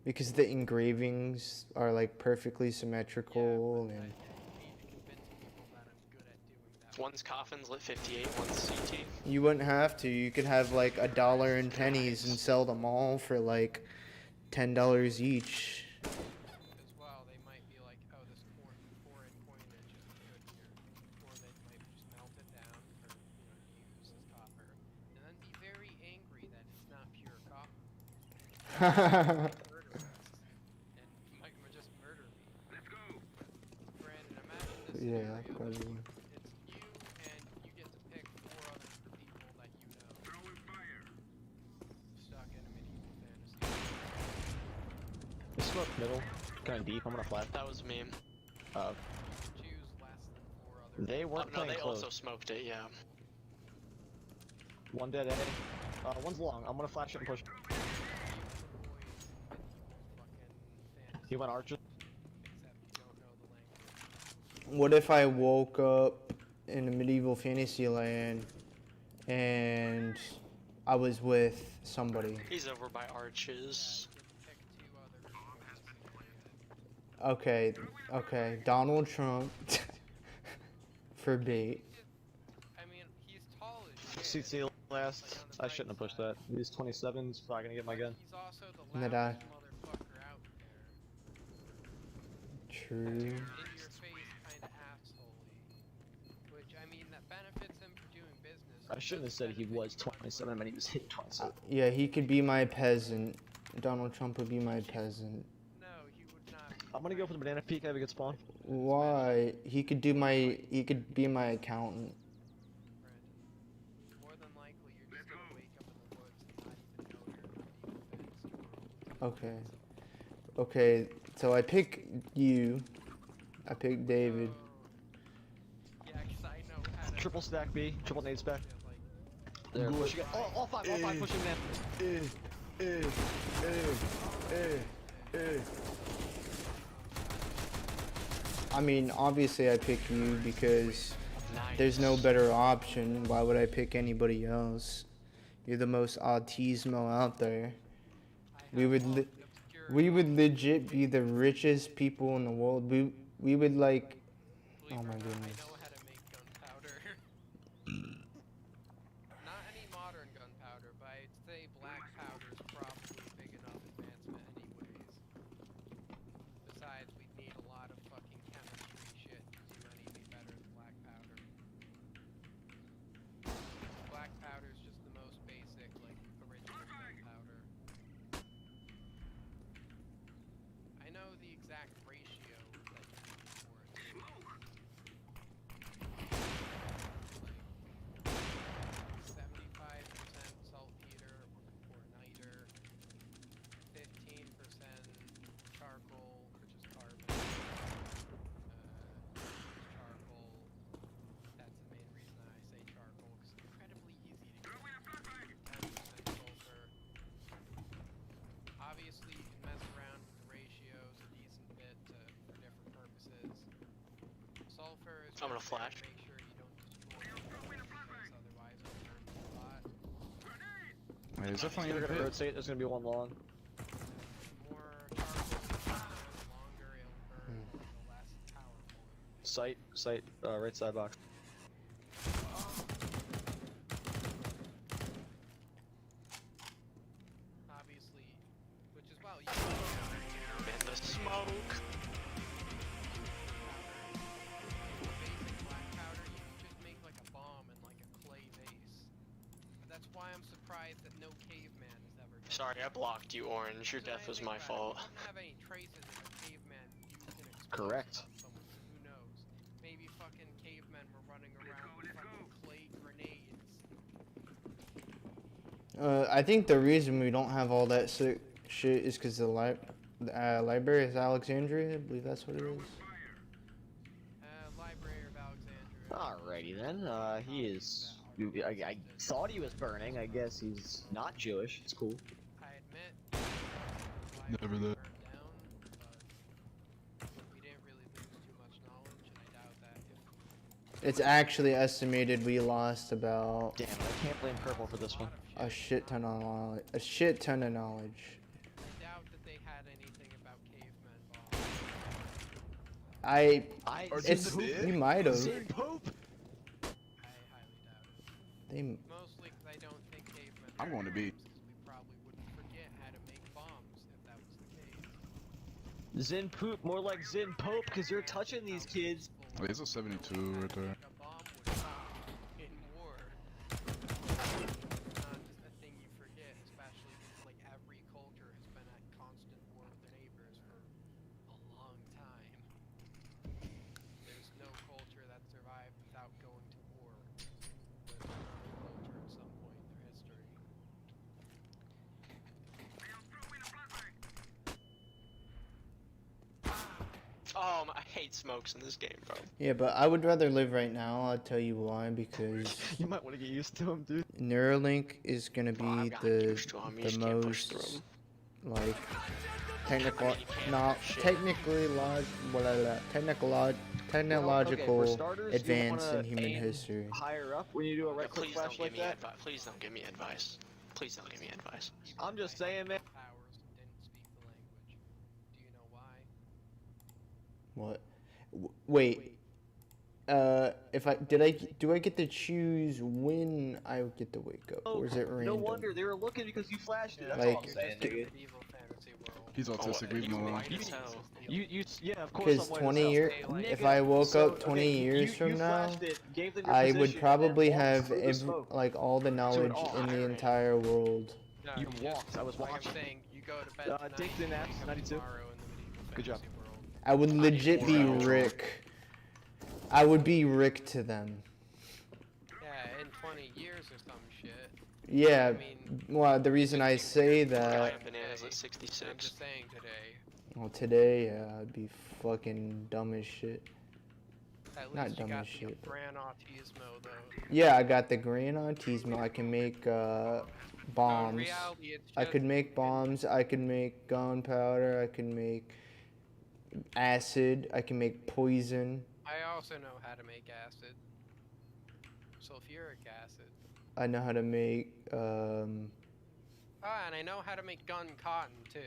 because the engravings are like perfectly symmetrical Yeah, and. but I need to convince people that I'm good at doing that. One's coffin's lit 58, one's CT. You wouldn't have to. You could have like $1 in pennies and sell them all for like $10 each. As well, they might be like, oh, this foreign coinage isn't good here. Or they might just melt it down or, use as copper. And then be very angry that it's not pure copper. Murder us. And you might just murder me. Let's go. Brandon, imagine this Yeah, scenario. probably. It's you and you get to pick 4 other people that you know. Throwing fire. Stuck in a medieval fantasy. They smoke middle, kind of deep. I'm gonna flash. That was me. Choose less than 4 other They Oh, weren't no, playing they close. also smoked it, yeah. One dead A. One's long. I'm gonna flash it and push. He went archer. What if I woke up in a medieval fantasy land and I was with somebody? He's over by arches. Okay, Donald Trump for bait. I mean, he's tall as shit. CC last. I shouldn't have pushed that. He's 27's probably gonna get my gun. He's also the And that loudest motherfucker out there. True. In your face, kind of assholey. Which, I mean, that benefits him for doing business. I shouldn't have said he was 27 when he was hit 27. Yeah, he could be my peasant. Donald Trump would be my peasant. No, he would not. I'm gonna go for the banana peak. I have a good spawn. Why? He could be my accountant. Brandon. More than likely, you're just gonna wake up in the woods and not even know you're a medieval fantasy world. Okay, so I pick you. I pick David. Yeah, 'cause I know how to. Triple stack B. Triple nades back. Like, There. Pushing it. All five pushing man. I mean, obviously I pick you because Nice. there's no better option. Why would I pick anybody else? You're the most autismo out there. We would legit be the richest people in the world. We would like. Oh my goodness. I know how to make gunpowder. Not any modern gunpowder, but I'd say black powder's probably big enough advancement anyways. Besides, we'd need a lot of fucking chemistry shit to do anything better than black powder. Black powder's just the most basic, like, original gunpowder. I know the exact ratio that you need for it. I'm gonna flash. Make sure you don't destroy it, because otherwise it'll turn to a bot. Wait, there's definitely They're a gonna bit. rotate. There's gonna be one long. The more charcoal you burn, the longer it'll burn, and the less powerful. Sight, right side box. Obviously, which is well, you Man, the smoke. basic black powder, you can just make like a bomb and like a clay base. That's why I'm surprised that no caveman has ever done Sorry, I that. blocked you, Orange. Your So death was think my about it, fault. We don't have any traces of a caveman using explosives Correct. on someone, so who knows? Maybe fucking cavemen were running around with fucking clay grenades. I think the reason we don't have all that sick shit is because the library is Alexandria. I believe that's what it is. Library of Alexandria. Alrighty then. He is. I thought he was burning. I guess he's not Jewish. It's cool. I admit, the Never library that. burned down, but we didn't really lose too much knowledge, and I doubt that if It's actually estimated we lost about Damn it! I can't blame purple for this one. a shit ton of knowledge. A shit ton of knowledge. I doubt that they had anything about cavemen bombs. It's we might have. Sid Pope. I highly doubt it. They Mostly because I don't think cavemen. I'm going to be. Because we probably wouldn't forget how to make bombs if that was the case. Zin Poop, more like Zin Pope, because you're touching these kids. Wait, there's a 72 right there. A bomb would stop in war. It's not just a thing you forget, especially because like every culture has been at constant war with their neighbors for a long time. There's no culture that survived without going to war with another culture at some point in their history. I hate smokes in this game, bro. Yeah, but I would rather live right now. I'll tell you why. Because You might want to get used to him, dude. Neuralink is gonna Oh, I've be gotten used to 'em, you the just can't push through most 'em. like technical, You can't not push shit. technically technological for starters, you advance wanna in human aim history. Higher up when you do a Yeah, right click please flash don't give like me that. advice. Please don't give me advice. Please don't give me advice. I'm just saying, man. Powers didn't speak the language. Do you know why? What? Wait. If do I get to choose when I get to wake up, or is it random? No wonder they were looking because you flashed it. That's Like, all I'm saying, Just a nigga. medieval fantasy world. He's autistic, leave him you alone. white as hell. Yeah, of course. Because I'm white 20 as years, hell. if Nigga, I woke so, up 20 okay, years you from now, flashed it, gave them your I would position, probably and walked have through the smoke. like all the knowledge all in the irony. entire world. No, You just- walked, I was like watching. I'm saying, you go to bed tonight, Dinked in you apps, wake up 92. tomorrow in the medieval Good job. fantasy world. I would legit be 94 hours. Rick. I would be Rick to them. Yeah, in 20 years or some shit. Yeah. I mean, Well, the reason I say I that, have bananas at I'm 66. just saying today. well, today, yeah, I'd be fucking dumb as shit. At Not least you dumb got as the shit, but- Gran Autismo though. Yeah, I got the Gran Autismo. I can make No, in bombs. reality, it's I just could make bombs. I could make gunpowder. I can make acid. I can make poison. I also know how to make acid. Sulfuric acid. I know how to make Ah, and I know how to make gun cotton too.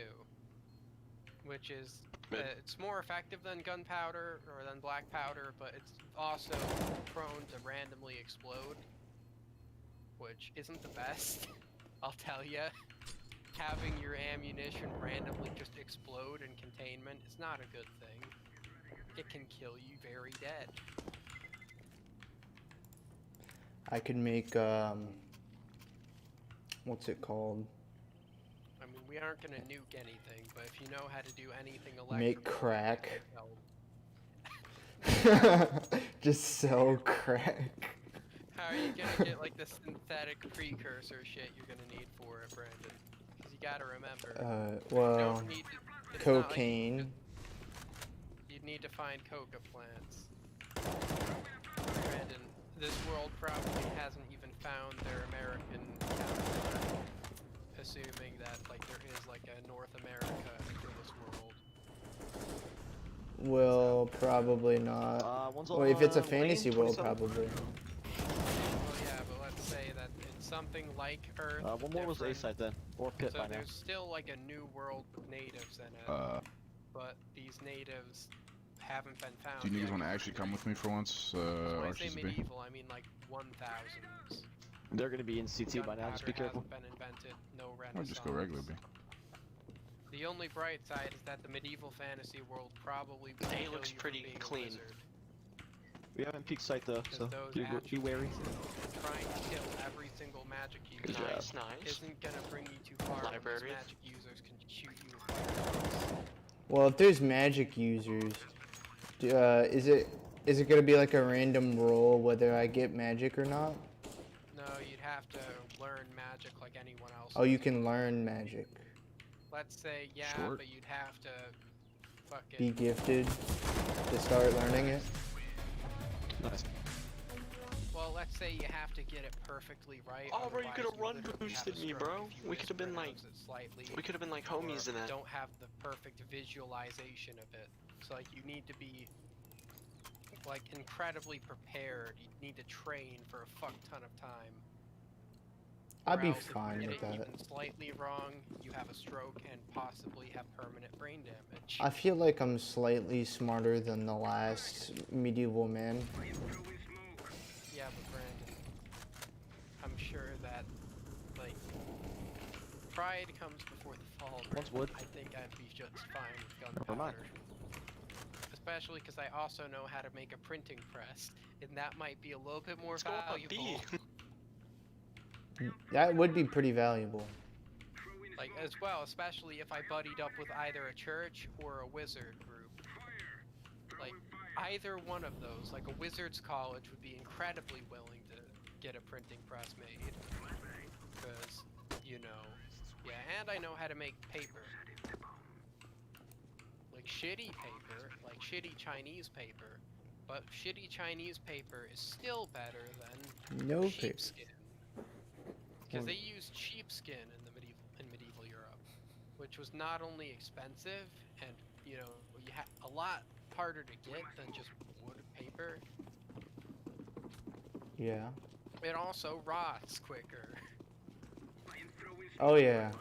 Which is, it's more effective than gunpowder or than black powder, but it's also prone to randomly explode. Which isn't the best, I'll tell ya. Having your ammunition randomly just explode in containment is not a good thing. It can kill you very dead. I could make what's it called? I mean, we aren't gonna nuke anything, but if you know how to do anything electrical, Make crack. it'll help. Just sell crack. How are you gonna get like the synthetic precursor shit you're gonna need for it, Brandon? Because you gotta remember. you Well, don't need to, it's not like cocaine. you'd need to find coca plants. Brandon, this world probably hasn't even found their American counterpart, assuming that like there is like a North America for this world. Well, world, probably not. One's Well, if it's a on fantasy lane, world, 27. probably. Well, yeah, but let's say that it's something like Earth. One more was A different. side then, or pit So by now. there's still like a new world with natives in it, but these natives haven't been found. Do you niggas yet. want to actually come with me for once? So when I say RCSB? medieval, I mean like 1000s. They're gonna be in CT by now. Just be Gunpowder careful. hasn't been invented. No I'll Renaissance. just go regular, B. The only bright side is that the medieval fantasy world probably will A kill looks you pretty for being a clean. wizard. We haven't peaked sight though, so those be wary. Trying to kill every single magic user Nice, nice. isn't gonna bring you too far. when those Library. magic users can shoot you with fireballs. Well, if there's magic users, is it gonna be like a random roll whether I get magic or not? No, you'd have to learn magic like anyone else. Oh, you can learn magic. Let's say, yeah, Short. but you'd have to Be fucking. gifted to start learning it. Nice. Well, let's say you have to get it perfectly right. Oh, bro, you otherwise could've run literally have boosted a me, stroke bro. if you We could've been like- mispronounce it slightly. We could have been like or homies in that. Don't have the perfect visualization of it. So like you need to be like incredibly prepared. You need to train for a fuck ton of time. I'd Or be else if you fine get with it that. Even slightly wrong, you have a stroke and possibly have permanent brain damage. I feel like I'm slightly smarter than the last medieval man. Yeah, but Brandon, I'm sure that like pride comes before the fall. One's Brandon. wood. I think I'd be just fine with Never mind. gunpowder. Especially because I also know how to make a printing press, and that might be a little bit more Let's go up valuable. B. That would be pretty valuable. Like as well, especially if I buddied up with either a church or a wizard group. Like either one of those, like a wizard's college would be incredibly willing to get a printing press made. Because, you know, yeah, and I know how to make paper. Like shitty paper, like shitty Chinese paper. But shitty Chinese paper is still better than No paper. sheepskin. Because they used sheepskin in medieval Europe, which was not only expensive and you know a lot harder to get than just wood paper. Yeah. It also rots quicker Oh yeah.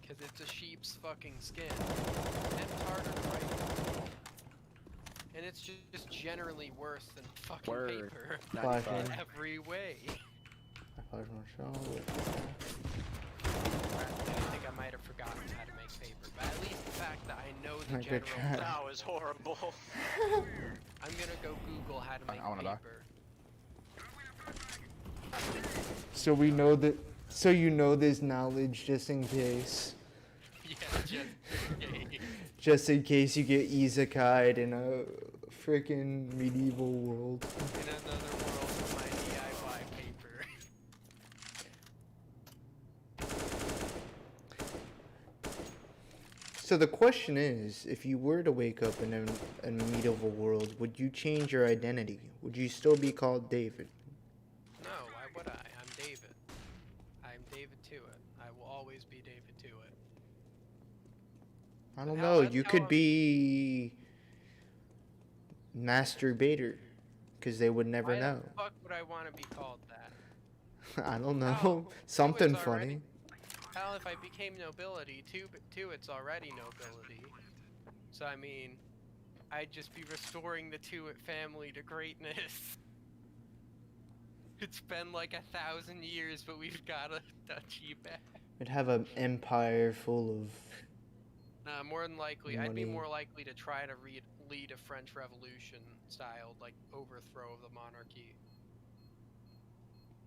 because it's a sheep's fucking skin. And it's harder to write, and it's just generally worse than fucking Word. paper 95. in every way. I think I might have forgotten how to make paper, but at least the fact that I know the Good general. try. That was horrible. I'm gonna go Google how to make I wanna die. paper. So we know that. So you know there's knowledge just in case. Yeah, just Just in case you get isekai'd in a freaking medieval world. in another world of my DIY paper. So the question is, if you were to wake up in a medieval world, would you change your identity? Would you still be called David? No, why would I? I'm David. I'm David Tuitt. I will always be David Tuitt. I don't How- know. that's You how could I'm- be Master Bader, because they would never Why know. the fuck would I want to be called that? I don't know. Oh, Something Tuitt's already- funny. Hell, if I became nobility, Tuitt's already nobility. So I mean, I'd just be restoring the Tuitt family to greatness. It's been like 1,000 years, but we've got a duchy back. We'd have an empire full of. More than likely, I'd be Money. more likely to try to lead a French Revolution style, like overthrow of the monarchy.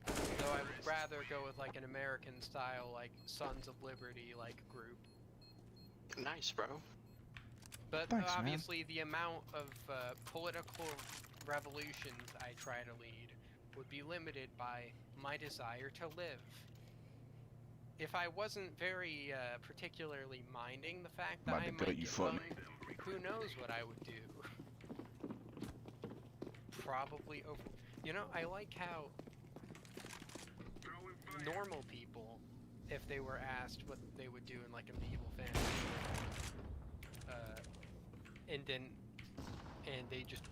Though I would rather go with like an American style, like Sons of Liberty, like group. Nice, bro. But Thanks, man. obviously, the amount of political revolutions I try to lead would be limited by my desire to live. If I wasn't very particularly minding the fact that About I to might gut you get for bummed, me. who knows what I would do? Probably over. You know, I like how normal people, if they were asked what they would do in like a medieval fantasy, and didn't and they just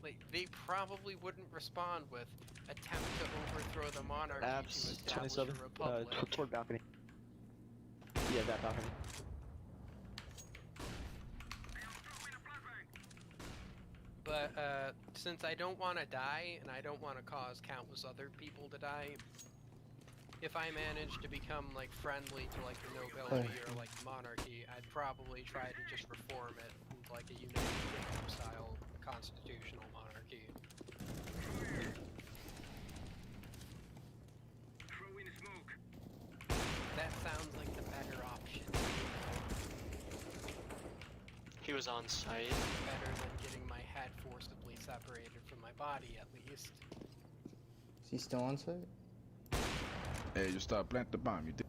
like they probably wouldn't respond with attempt to overthrow the monarchy to Abs establish 27. a republic. Toward balcony. Yeah, that balcony. But since I don't want to die and I don't want to cause countless other people to die, if I manage to become like friendly to like the nobility or like the monarchy, I'd probably try to just reform it into like a United Kingdom style constitutional monarchy. That sounds like the better option. He was on site. Better than getting my head forcibly separated from my body, at least. Is he still on site? Hey, you stop plant the bomb, you did.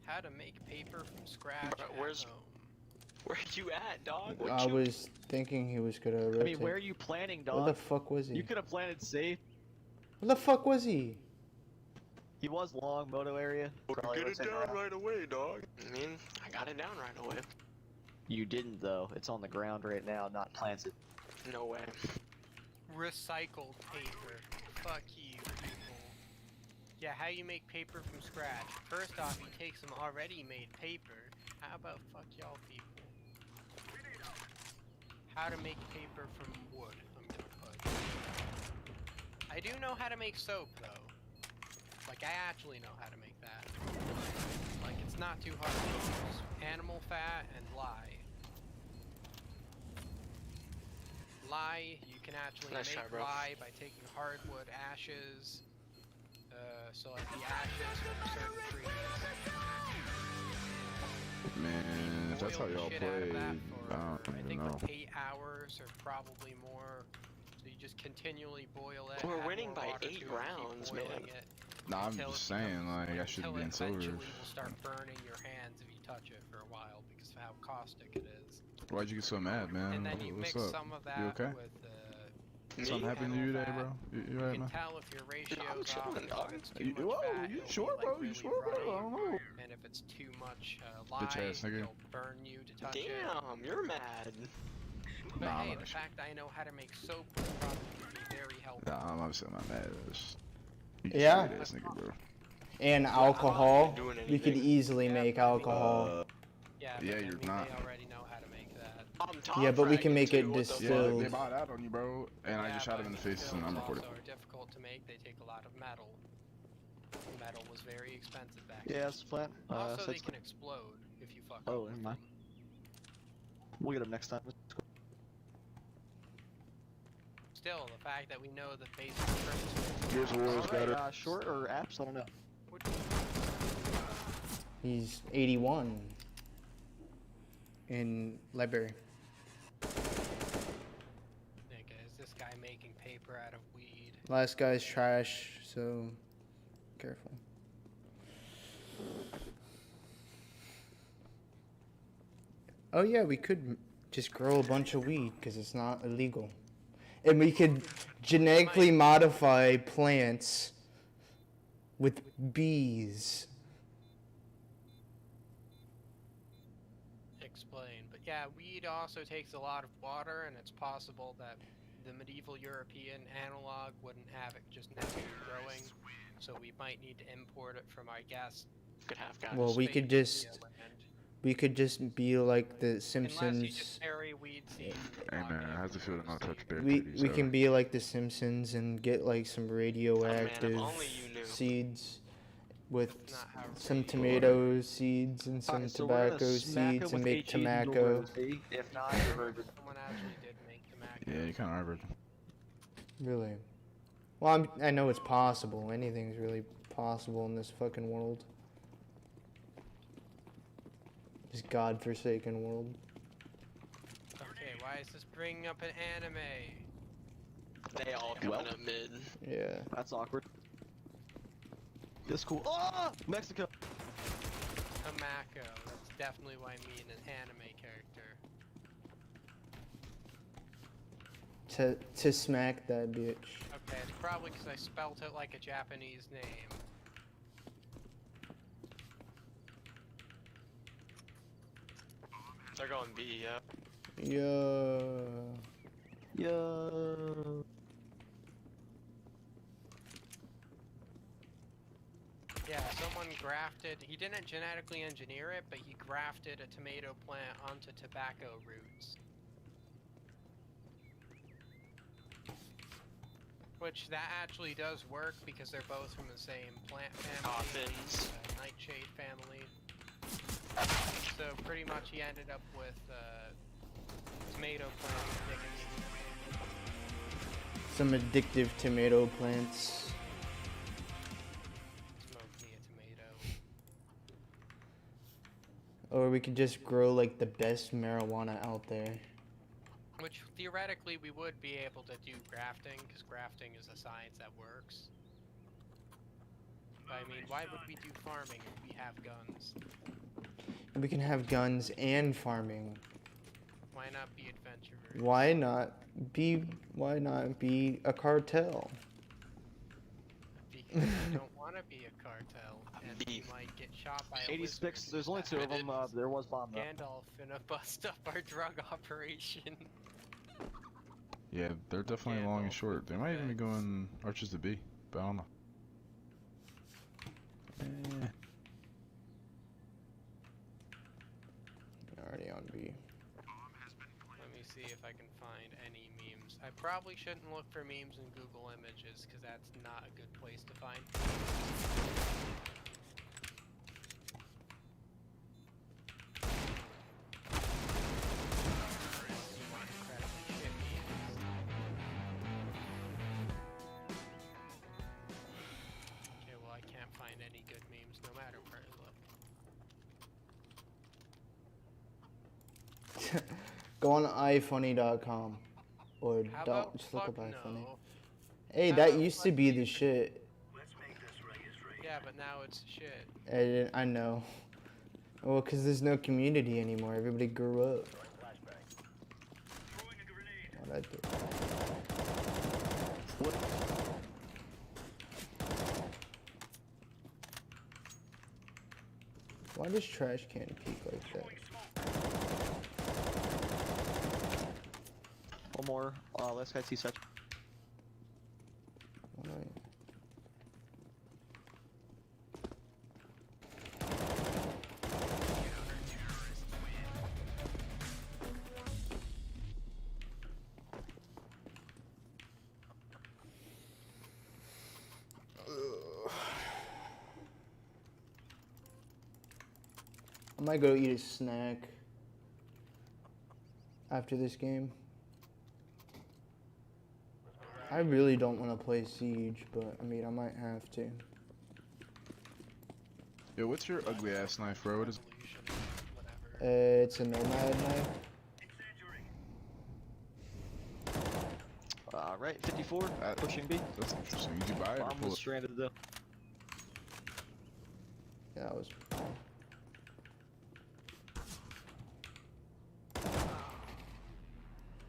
How to make paper from scratch Bro, at where's- home. Where you at, dog? I was thinking he was gonna rotate. I mean, where are you planning, dog? Where the fuck was he? You could have planted safe. Where the fuck was he? He was long moto area. Probably Get it rotating down around. right away, dog. I mean, I got it down right away. You didn't though. It's on the ground right now, not planted. No way. Recycled paper. Fuck you, people. Yeah, how you make paper from scratch? First off, you take some already made paper. How about fuck y'all people? How to make paper from wood, I'm gonna put. I do know how to make soap, though. Like, I actually know how to make that. Like, it's not too hard to use. Animal fat and lye. Lye, you can actually Nice make try, bro. lye by taking hardwood ashes. So like the ashes from certain trees. Man, if that's how Boil the y'all shit out of play, that I for, don't I even think know. like 8 hours or probably more. So you just continually boil it. We're add winning more by water 8 to it, keep rounds, boiling man. it Nah, I'm until just it saying, becomes- like, I should until be it in silver. eventually will start burning your hands if you touch it for a while because of how caustic it is. Why'd you get so mad, man? And then you What's mix up? some of that You okay? with Something Me? happened to you today, animal bro? You you alright, can man? tell if your ratio's I'm off, chilling, if dog. it's too You, much whoa, fat, you it'll be, sure, like, bro? You really sure, bro? I runny. don't know. And if it's too much Bitch lye, ass nigga. it'll burn you to touch it. Damn, you're mad. But Nah, hey, I'm the not. fact I know how to make soap will probably be very helpful. Nah, I'm obviously not mad at this. You Yeah. straight ass nigga, bro. And I'm not alcohol. doing We could anything. easily Yeah, make I mean- alcohol. Yeah, but Yeah, I you're mean, not. they already know how to make that. I'm top Yeah, but we can fragging, make it too, what the distilled. Yeah, Stills. they bought out on you, bro. And I Yeah, just shot him in but the face and I'm stills recording. also are difficult to make. They take a lot of metal. Metal was very expensive back Yeah, then. that's the plan. Also, they Six- can explode if you fuck Oh, up with never mind. them. We'll get him next time. Still, the fact that we know the basic principles. Gears of War is Alright, better. short or apps? I don't know. He's 81 in library. Nigga, is this guy making paper out of weed? Last guy's trash, so careful. Oh yeah, we could just grow a bunch of weed because it's not illegal. And we could genetically modify plants with bees. Explain. But yeah, weed also takes a lot of water, and it's possible that the medieval European analog wouldn't have it just naturally growing. So we might need to import it from, I guess, Could have guys. Well, we Spain, could just India land. we could just be like the Unless you Simpsons. just bury weed seeds. Hey man, how's it feel to not touch bare We titties, we so- can be like the Simpsons and get like some radioactive only you knew. seeds with That's not how some radio tomato seeds and some Alright, so we're gonna tobacco smack seeds him and with make HE and dual tobacco. rosé. If not, you're virgin. Someone actually did make tobacco. Yeah, you kind of are virgin. Really? Well, I know it's possible. Anything's really possible in this fucking world. This godforsaken world. Okay, why is this bringing up an anime? They all coming Well. up mid. Yeah. That's awkward. This cool. Oh, Mexico. A Mako. That's definitely what I mean, an anime character. To smack that bitch. Okay, it's probably because I spelt it like a Japanese name. They're going B, yeah. Yo. Yeah, someone grafted. He didn't genetically engineer it, but he grafted a tomato plant onto tobacco roots. Which that actually does work because they're both from the same plant family. Coffins. Nightshade family. So pretty much he ended up with tomato plant addiction. Some addictive tomato plants. Smoke me a tomato. Or we could just grow like the best marijuana out there. Which theoretically we would be able to do grafting, because grafting is a science that works. But I mean, why would we do farming if we have guns? We can have guns and farming. Why not be adventurers? Why not be a cartel? Because we don't want to be a cartel, and we might get shot by a 86. wizard There's only that 2 of them. There was bomb though. Gandalf finna bust up our drug operation. Yeah, they're definitely long and short. They might even be going archers to B, but I don't know. Already on B. Let me see if I can find any memes. I probably shouldn't look for memes in Google Images, because that's not a good place to find. Okay, well I can't find any good memes no matter where I look. Go on ifunny.com or How don't about just look fuck up ifunny. no? Hey, How that about used to fuck be you? the shit. Yeah, but now it's shit. I know. Well, cause there's no community anymore. Everybody grew up. What'd I do? What? Why does trash can peek like that? One more. Last guy C-section. Why? I might go eat a snack after this game. I really don't want to play Siege, but I mean, I might have to. Yo, what's your ugly ass knife, bro? What is? Whatever. It's a Nomad knife. Right, 54. Pushing B. That's interesting. Did you buy it or Bomb pull was it? stranded though. Yeah, that was.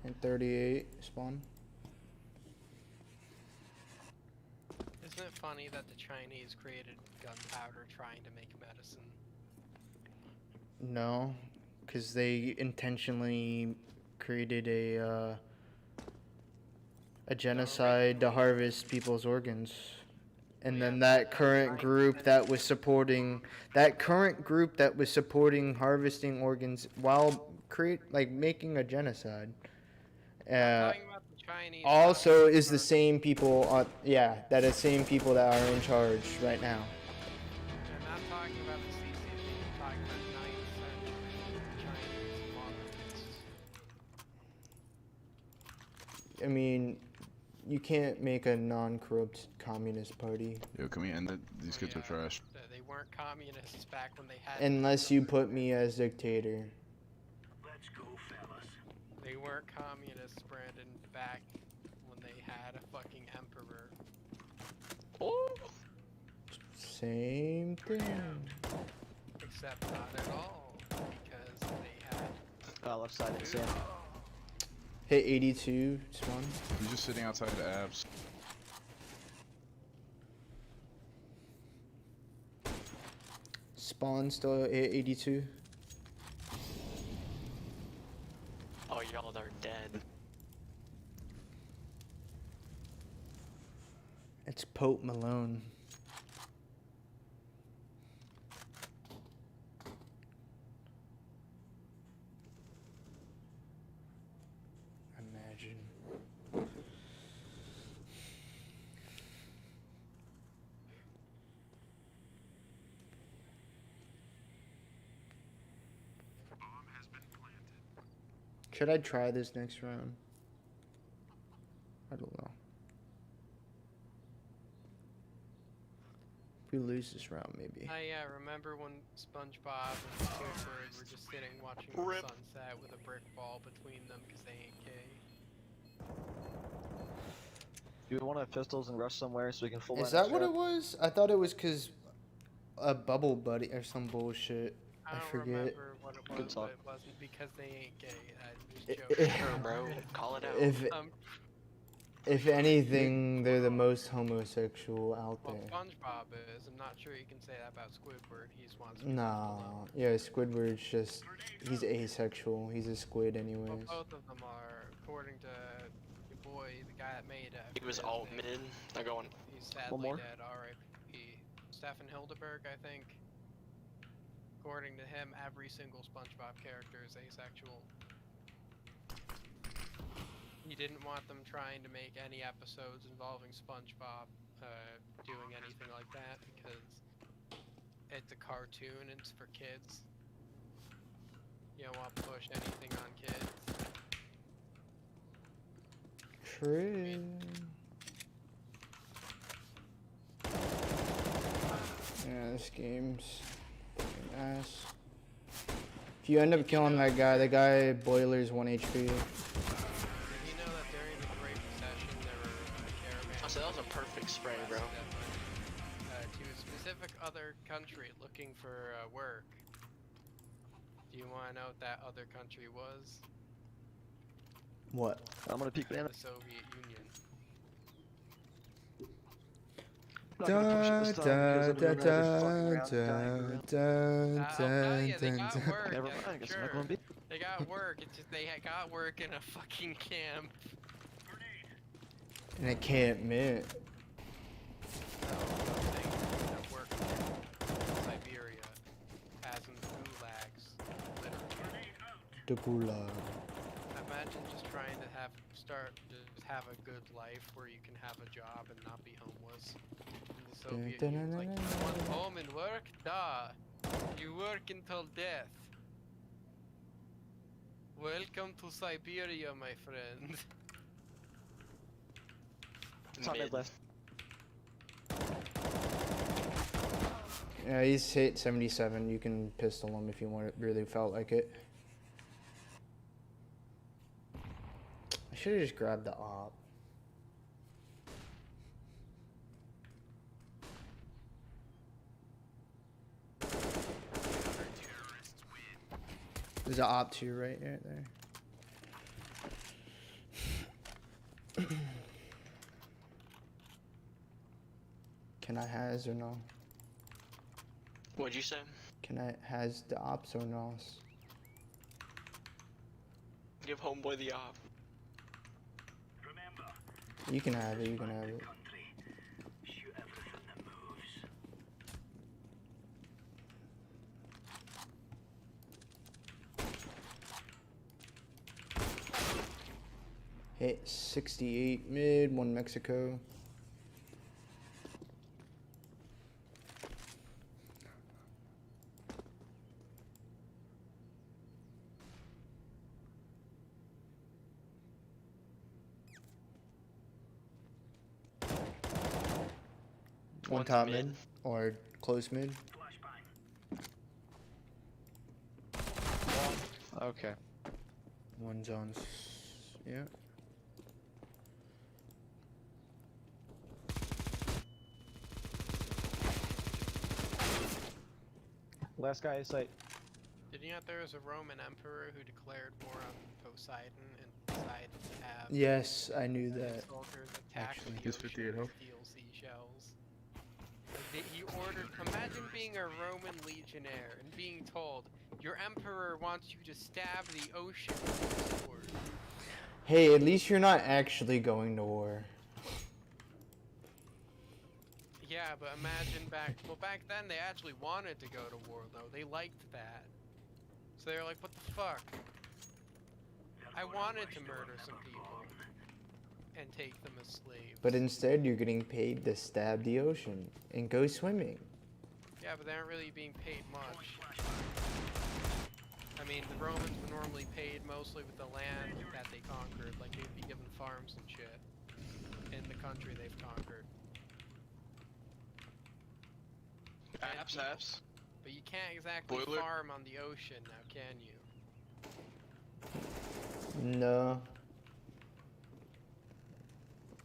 And 38 spawn. Isn't it funny that the Chinese created gunpowder trying to make medicine? No, because they intentionally created a genocide to harvest people's organs. And then that current group that was supporting harvesting organs while making a genocide. Talking about the Chinese Also is the same people that is same people that are in charge right now. I'm not talking about the CCP, I'm talking about 9th century Chinese monarchists. I mean, you can't make a non-corrupt communist party Yo, can we end it? These kids are trash. They weren't communists back when they had. unless you put me as dictator. Let's go, fellas. They weren't communists, Brandon, back when they had a fucking emperor. Oh! Same thing. Except not at all, because they had. Left side at Sam. Hit 82 spawn. He's just sitting outside the abs. Spawn still hit 82. are dead. It's Pope Malone. Imagine. Should I try this next round? I don't know. If we lose this round, maybe. I remember when SpongeBob and Squidward were just sitting watching the Rip. sunset with a brick ball between them because they ain't gay. Do we want to have pistols and rush somewhere so we can full Is that what it was? I thought it was because a bubble buddy or some bullshit. I don't forget. remember what it Good was, talk. but it wasn't because they ain't gay. I'm It- just joking. Sure, bro. Call it out. If anything, they're the most homosexual out Well, there. SpongeBob is. I'm not sure you can say that about Squidward. He's wants. Nah, yeah, Squidward's just, he's asexual. He's a squid Well, anyways. both of them are, according to your boy, the guy that made it. He was alt mid. They're going. He's sadly more? dead. R.I.P. Stefan Hildeberg, I think. According to him, every single SpongeBob character is asexual. He didn't want them trying to make any episodes involving SpongeBob doing anything like that because it's a cartoon and it's for kids. You don't want to push anything on kids. True. Yeah, this game's fucking ass. If you end up killing that guy Boiler's 1 HP. Did you know that during the Great Recession there were caravans? Oh, so that was a perfect spray, bro. To a specific other country looking for work. Do you want to know what that other country was? What? I'm gonna peek banana. The Soviet Union. I'm not gonna push it this time because I'm gonna fucking round dying. I'll tell you, they got work. Never yeah, mind, I guess I'm sure. not gonna be. They got work. It's just they got work in a fucking camp. And it can't mint. No, they work in Siberia, as in gulags, literally. The gulag. Imagine just trying to just have a good life where you can have a job and not be homeless. In the Soviet Union, like, you want home and work? Duh. You work until death. Welcome to Siberia, my friend. Top mid left. Yeah, he's hit 77. You can pistol him if you really felt like it. I should have just grabbed the op. There's an op to your right there. Can I has or no? What'd you say? Can I has the ops or nos? Give homeboy the op. Remember, You can have it, you can have it. country, shoot everything that moves. Hit 68 mid, 1 Mexico. One One's top mid. mid or close mid. Okay. One's on. Yeah. Last guy in sight. Did you know there was a Roman emperor who declared war on Poseidon and decided to have Yes, I knew his that. soldiers attack actually. the He's ocean 58 with health. steel seashells? He ordered. Imagine being a Roman legionnaire and being told your emperor wants you to stab the ocean with a sword. Hey, at least you're not actually going to war. Yeah, but imagine back then they actually wanted to go to war though. They liked that. So they were like, what the fuck? I wanted to murder some people and take them as slaves. But instead, you're getting paid to stab the ocean and go swimming. Yeah, but they aren't really being paid much. I mean, the Romans were normally paid mostly with the land that they conquered. Like, they'd be given farms and shit in the country they've conquered. Apps. But you can't exactly Boiler. farm on the ocean now, can you? No.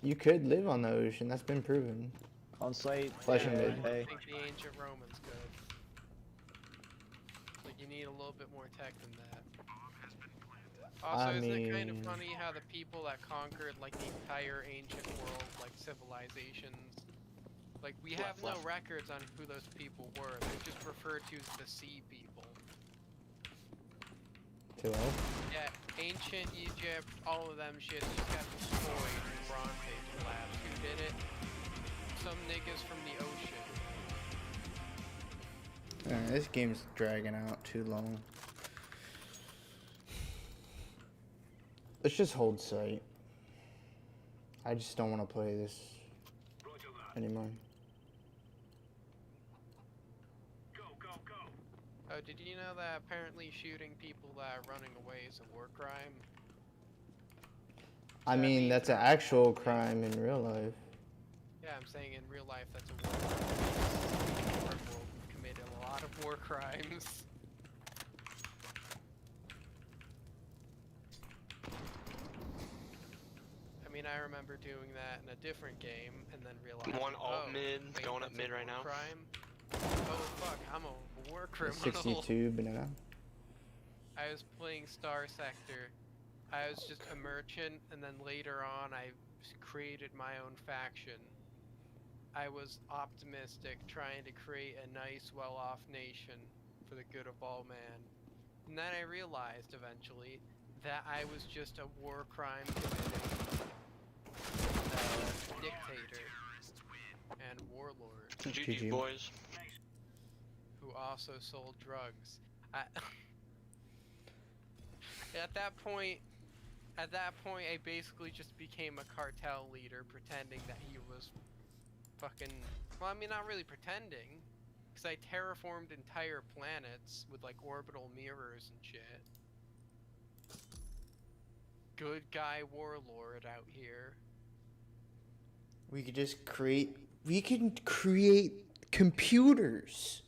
You could live on the ocean. That's been proven. On site. Flesh and I mid. don't Hey. think the ancient Romans could. Like, you need a little bit more tech than that. Also, isn't it kind of funny how the people that conquered, like, the entire ancient world, like, civilizations, like, we have no records on who those people were. They're just referred to as the sea people. Too low? Yeah, ancient Egypt, all of them shit just got destroyed in Bronze Age collapse. Who did it? Some niggas from the ocean. This game's dragging out too long. Let's just hold site. I just don't want to play this anymore. Oh, did you know that apparently shooting people that are running away is a war crime? I mean, that's an actual crime in real life. Yeah, I'm saying in real life that's a war crime. Our world committed a lot of war crimes. I mean, I remember doing that in a different game and then realizing, One alt mid, wait, going up that's a mid right war now. Crime? Oh fuck, I'm a war criminal. 62 banana. I was playing Star Sector. I was just a merchant, and then later on I created my own faction. I was optimistic, trying to create a nice, well-off nation for the good of all man. And then I realized eventually that I was just a war crime committing dictator and warlord GG boys. who also sold drugs. At that point, I basically just became a cartel leader, pretending that he was fucking. Well, I mean, not really pretending, because I terraformed entire planets with like orbital mirrors and shit. Good guy warlord out here. We could just create. We can create computers.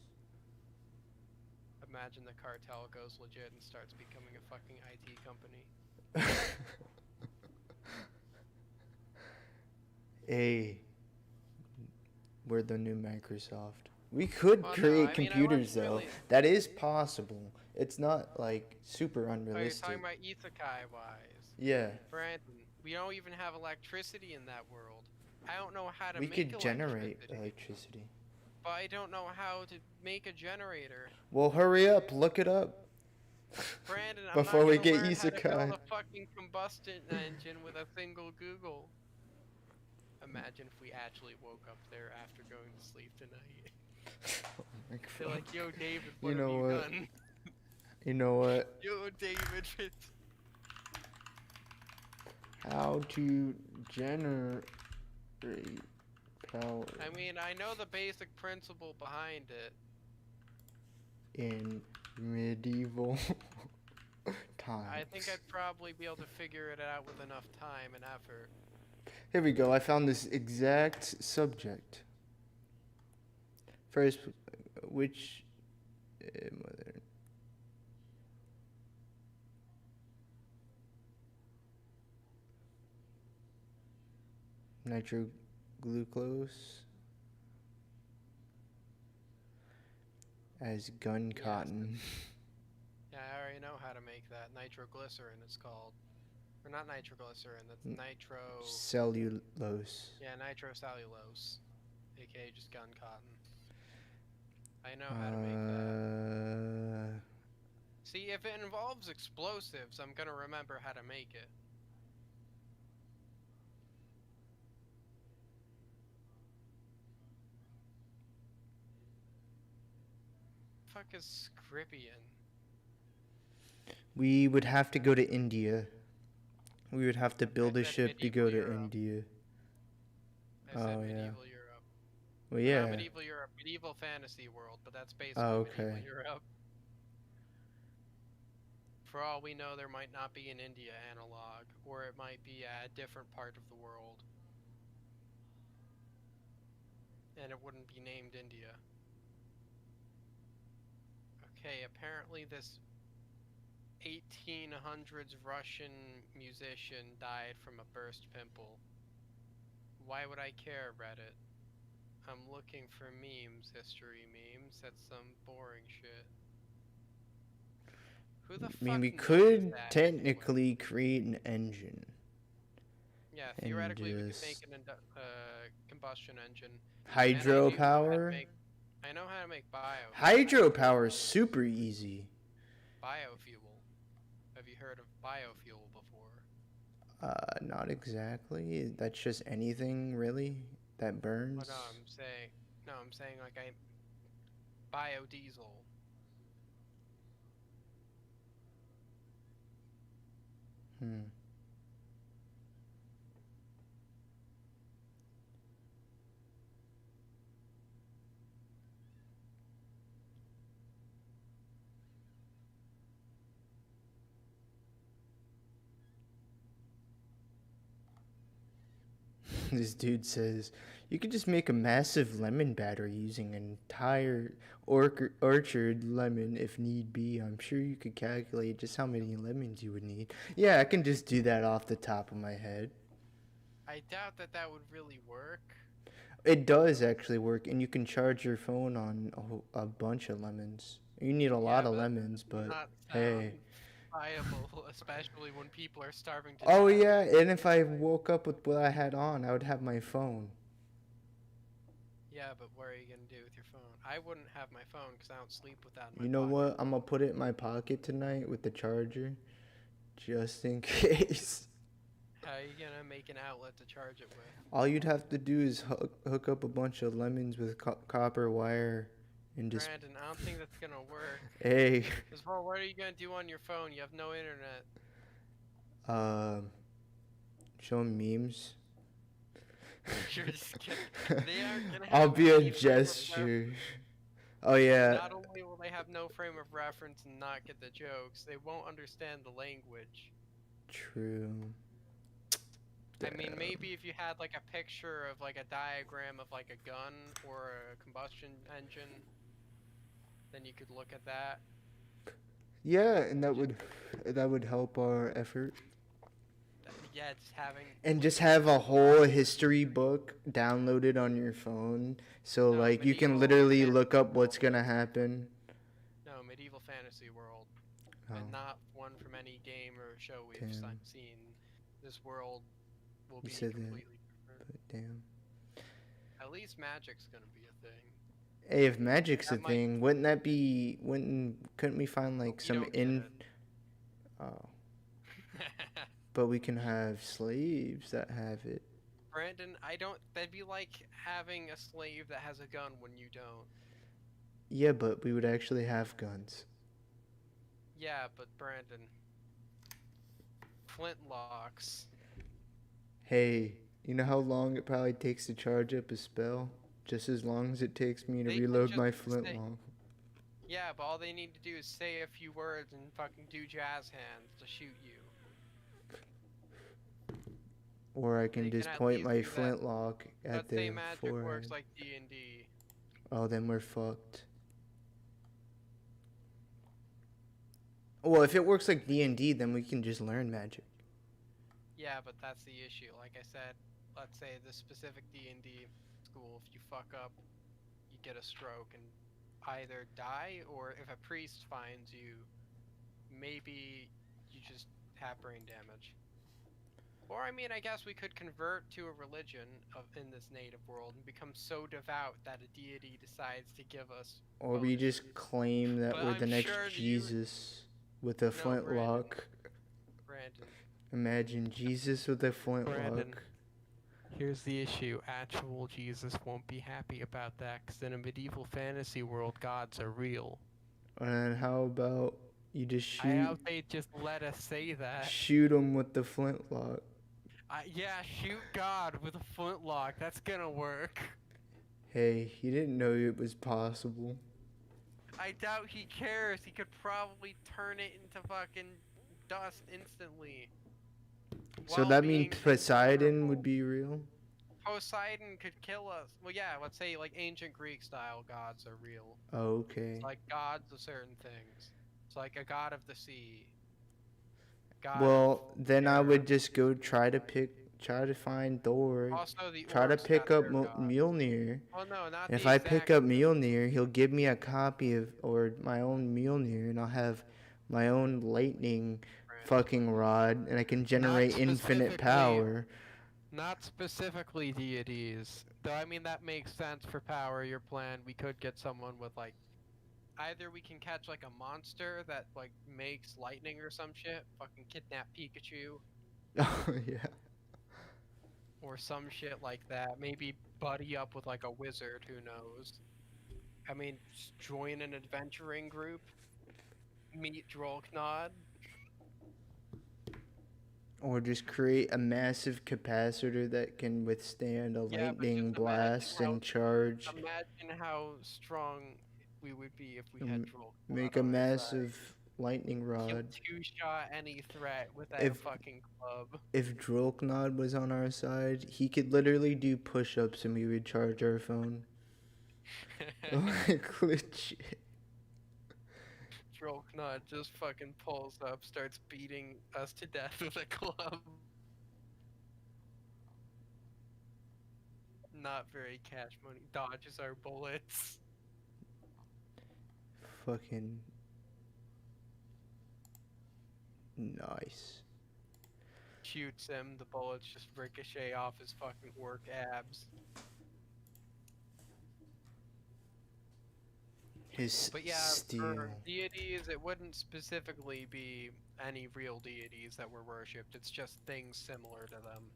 Imagine the cartel goes legit and starts becoming a fucking IT company. Hey, we're the new Microsoft. We could create computers though. That is possible. It's not like super Oh, you're unrealistic. talking about isekai wise. Yeah. Brandon, we don't even have electricity in that world. I don't know how to We make could generate electricity. electricity. But I don't know how to make a generator. Well, hurry up, look it up. Brandon, I'm Before not we gonna get learn how to isekai. build a fucking combustion engine with a single Google. Imagine if we actually woke up there after going to sleep tonight. Oh my They're God. like, yo, David, what You have know you what? done? You know what? Yo, David, How to generate power I mean, I know the basic principle behind it. in medieval times. I think I'd probably be able to figure it out with enough time and effort. Here we go. I found this exact subject. First, which mother? Nitroglucose as gun cotton. Yeah, I already know how to make that. Nitroglycerin, it's called. Or not nitroglycerin, that's nitro... Cellulose. Yeah, nitrocellulose. AKA just gun cotton. I know how to make that. See, if it involves explosives, I'm gonna remember how to make it. Fuck is Scribian? We would have to go to India. We would have to build I a said ship to medieval go to Europe. India. I said Oh, yeah. medieval Europe. Well, Not yeah. medieval Europe, medieval fantasy world, but that's basically Oh, medieval okay. Europe. For all we know, there might not be an India analog, or it might be a different part of the world. And it wouldn't be named India. Okay, apparently this 1800s Russian musician died from a burst pimple. Why would I care, Reddit? I'm looking for memes, history memes. That's some boring shit. Who the I mean, fuck we knows could that technically create an engine. Yeah, and theoretically we could just make an combustion engine. hydropower. I know how to make bio. Hydropower is super easy. Biofuel. Have you heard of biofuel before? Not exactly. That's just anything really that burns. Well, I'm saying like biodiesel. This dude says you could just make a massive lemon battery using an entire orchard lemon if need be. I'm sure you could calculate just how many lemons you would need. Yeah, I can just do that off the top of my head. I doubt that would really work. It does actually work, and you can charge your phone on a bunch of lemons. You need a lot of lemons, but not hey. Viable, especially when people are starving to Oh death. yeah, and if I woke up with what I had on, I would have my phone. Yeah, but what are you gonna do with your phone? I wouldn't have my phone because I don't sleep with that in my You know pocket. what? I'm gonna put it in my pocket tonight with the charger, just in case. How are you gonna make an outlet to charge it with? All you'd have to do is hook up a bunch of lemons with copper wire, and just. Brandon, I don't think that's gonna work. Hey. Because well, what are you gonna do on your phone? You have no internet. Showing memes. You're just kidding. They aren't gonna have I'll be a any frame of gesture. Oh yeah. Not only will they have no frame of reference and not get the jokes, they won't understand the language. True. I mean, maybe if you had like a picture of like a diagram of like a gun or a combustion engine, then you could look at that. Yeah, and that would help our effort. Yeah, just having. And just have a whole history book downloaded on your phone, so No, like you can medieval literally fantasy look up what's world. gonna happen. No, medieval fantasy world, Oh, and not one from any game or show we've damn. seen. This world will You be said that, completely different. but damn. At least magic's gonna be a thing. Hey, if magic's a That might- thing, couldn't we find like we some don't get it. Oh, but we can have slaves that have it. Brandon, that'd be like having a slave that has a gun when you don't. Yeah, but we would actually have guns. Yeah, but Brandon. Flintlocks. Hey, you know how long it probably takes to charge up a spell? Just as long as it takes me to They can reload just my say- flintlock. Yeah, but all they need to do is say a few words and fucking do jazz hands to shoot you. Or I can They just can at point least my do that. flintlock at Let's say their magic forehead. works like D&D. Oh, then we're fucked. Well, if it works like D&D, then we can just learn magic. Yeah, but that's the issue. Like I said, let's say this specific D&D school, if you fuck up, you get a stroke and either die, or if a priest finds you, maybe you just have brain damage. Or I mean, I guess we could convert to a religion in this native world and become so devout that a deity decides to give us. Or we just claim that But we're the I'm next sure you- Jesus with a No, flintlock. Brandon. Imagine Jesus with a flintlock. Brandon. Here's the issue. Actual Jesus won't be happy about that, because in a medieval fantasy world, gods are real. And how about you just I shoot hope they just let us say that. shoot him with the flintlock? Yeah, shoot God with a flintlock. That's gonna work. Hey, he didn't know it was possible. I doubt he cares. He could probably turn it into fucking dust instantly. So while that being means Poseidon invulnerable. would be real? Poseidon could kill us. Well, yeah, let's say like ancient Greek style gods are real. Oh, okay. It's like gods of certain things. It's like a god of the sea. God Well, of then I air. would just go try to find Thor. Also, the Try to orcs pick have up their gods. Mjolnir. Well, no, not If the I pick exact- up Mjolnir, he'll give me a copy of, or my own Mjolnir, and I'll have my own lightning fucking rod, and I can generate infinite specifically- power. Not specifically deities. Though, I mean, that makes sense for power, your plan. We could get someone with, like... Either we can catch, like, a monster that, like, makes lightning or some shit. Fucking kidnap Pikachu. Oh, yeah. Or some shit like that. Maybe buddy up with, like, a wizard, who knows. I mean, just join an adventuring group. Meet Drolknod. Or just create a massive capacitor that can withstand a Yeah, but lightning just imagine blast how- and charge. Imagine how strong we would be if we had Drolknod. Make a on our side. massive lightning He'll rod. two-shot any threat with that If- fucking club. If Drolknod was on our side, he could literally do push-ups and we would charge our phone. Like, legit. Drolknod just fucking pulls up, starts beating us to death with a club. Not very cash money. Dodges our bullets. Fucking nice. Shoots him, the bullets just ricochet off his fucking work abs. His But yeah, steel. for deities, it wouldn't specifically be any real deities that were worshipped. It's just things similar to them.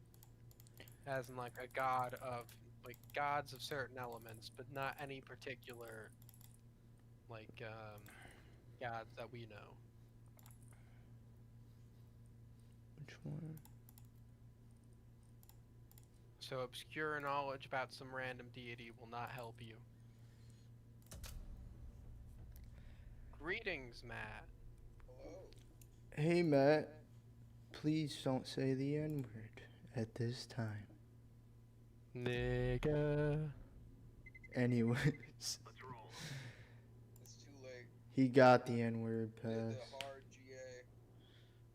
As in, like, a god of, like, gods of certain elements, but not any particular, like, gods that we know. Which one? So obscure knowledge about some random deity will not help you. Greetings, Matt. Hey, Matt. Please don't say the N-word at this time. Nigga. Anyways. Let's roll. It's too late. He got the N-word Did pass. the hard GA.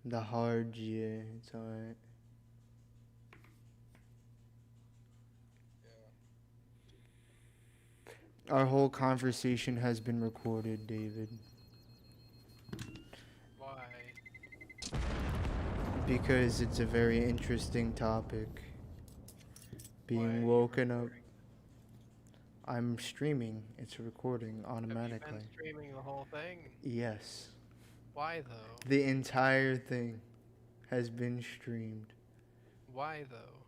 The hard GA. It's alright. Yeah. Our whole conversation has been recorded, David. Why? Because it's a very interesting topic. Why are Being you woken up. recording? I'm streaming. It's recording Have you automatically. been streaming the whole thing? Yes. Why though? The entire thing has been streamed. Why though?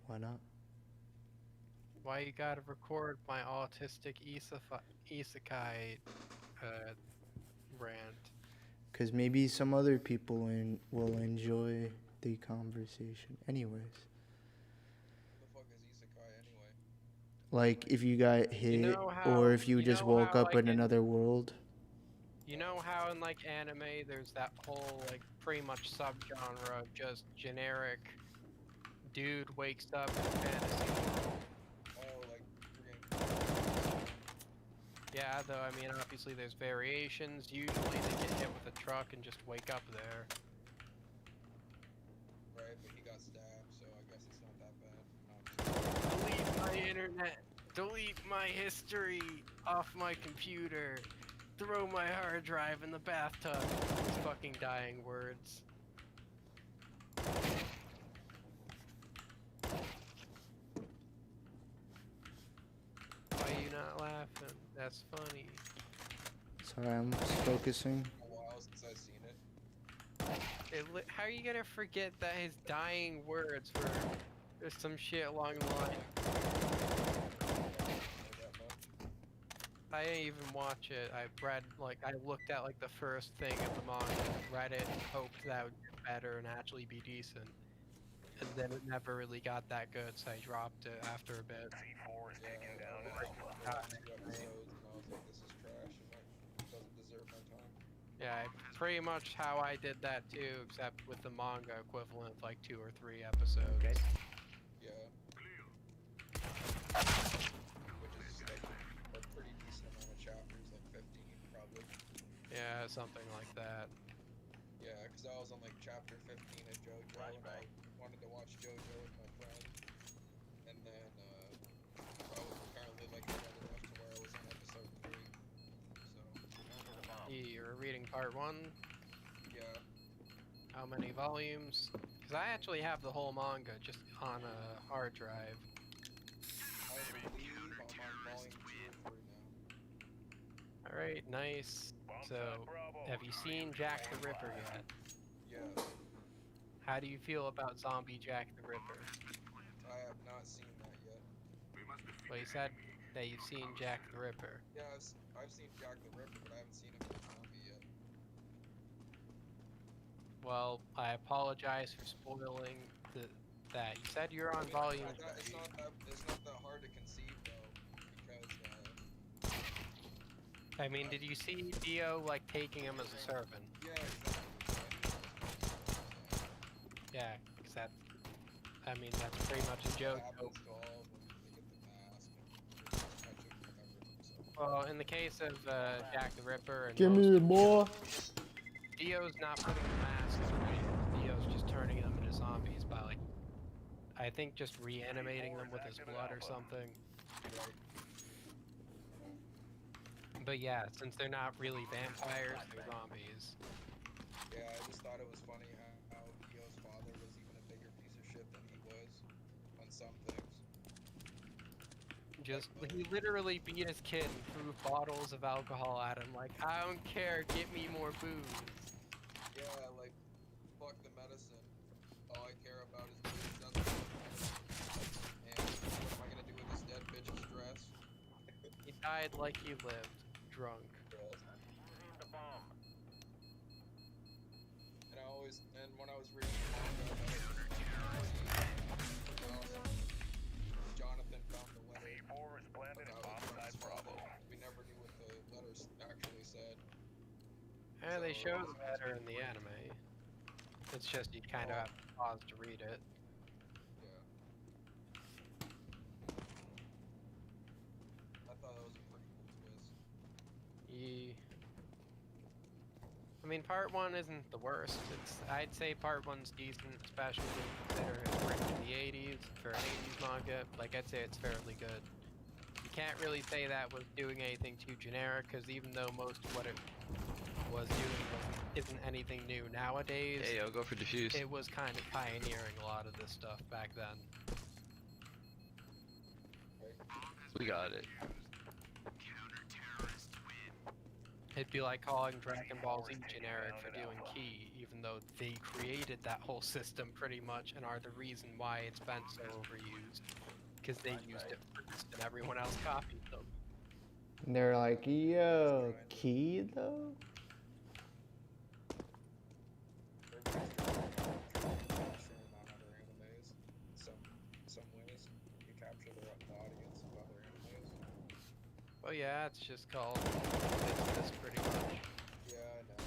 Why not? Why you gotta record my autistic isekai rant? Because maybe some other people will enjoy the conversation. Anyways. What the fuck is isekai anyway? Like, if you got hit, know how- or if you you just know woke how, up like, in another world. You know how in like anime there's that whole like pretty much subgenre of just generic dude wakes up in fantasy. Oh, like freaking. Yeah, though I mean obviously there's variations. Usually they get hit with a truck and just wake up there. Right, but he got stabbed, so I guess it's not that bad. Delete my internet. Delete my history off my computer. Throw my hard drive in the bathtub. These fucking dying words. Why are you not laughing? That's funny. Sorry, I'm just focusing. A while since I've seen it. How are you gonna forget that his dying words were some shit along the line? I didn't even watch it. I looked at like the first thing of the manga, read it, and hoped that would get better and actually be decent. And then it never really got that good, so I dropped it after a bit. C4 is taking Yeah, down I Alpha. watched 2 episodes and I was like, this is trash and it doesn't deserve my time. Yeah, pretty much how I did that too, except with the manga equivalent of like 2 or 3 episodes. Okay. Yeah. Which is like a pretty decent amount of chapters, like 15 probably. Yeah, something like that. Yeah, because I was on like chapter 15 of JoJo and I wanted to watch JoJo with my friend. And then I was apparently like read enough to where I was on episode 3. So, You're reading part 1? yeah. How many volumes? Because I actually have the whole manga just on a hard drive. I believe I'm on volume 2 or 3 now. Alright, nice. So, have you seen Jack the Ripper yet? Yeah. How do you feel about zombie Jack the Ripper? I have not seen that yet. Well, you said that you've seen Jack the Ripper. Yeah, I've seen Jack the Ripper, but I haven't seen him as a zombie yet. Well, I apologize for spoiling that. You said you're on volume 3. It's not that hard to conceive though, because I mean, did you see Dio like taking him as a servant? yeah, exactly. Yeah, because that's pretty much a joke. Happens to all of them. They get the mask and they just touch it and remember themselves. Well, in the case of Jack the Ripper and Give most me of more. Dio's not putting the mask on. Dio's just turning them into zombies by like, I think just reanimating them with his blood or something. But yeah, since they're not really vampires, they're zombies. Yeah, I just thought it was funny how Dio's father was even a bigger piece of shit than he was on some things. He literally beat his kid and threw bottles of alcohol at him. Like, I don't care, get me more booze. Yeah, like, fuck the medicine. All I care about is booze. That's what and what am I gonna do with this dead bitch's dress? He died like he lived, drunk. And when I was reading the manga, Jonathan found the letter C4 is planted at bombsite Bravo. We never knew what the letters actually said. And they show the letter in the anime. It's just you kind of have to pause to read it. Yeah. I thought that was a pretty cool twist. I mean, part 1 isn't the worst. I'd say part 1's decent, especially considering it's written in the 80s for an 80s manga. Like, I'd say it's fairly good. You can't really say that was doing anything too generic, because even though most of what it was doing isn't anything new nowadays, Hey, yo, go for defuse. it was kind of pioneering a lot of this stuff back then. We got it. It'd be like calling Dragon Ball Z generic for doing Ki, even though they created that whole system pretty much and are the reason why it's been so overused. Because they used it first and everyone else copied them. And they're like, yo, key though? Some ways you capture the audience of other animes. Well, yeah, it's just called this pretty much. Yeah, I know.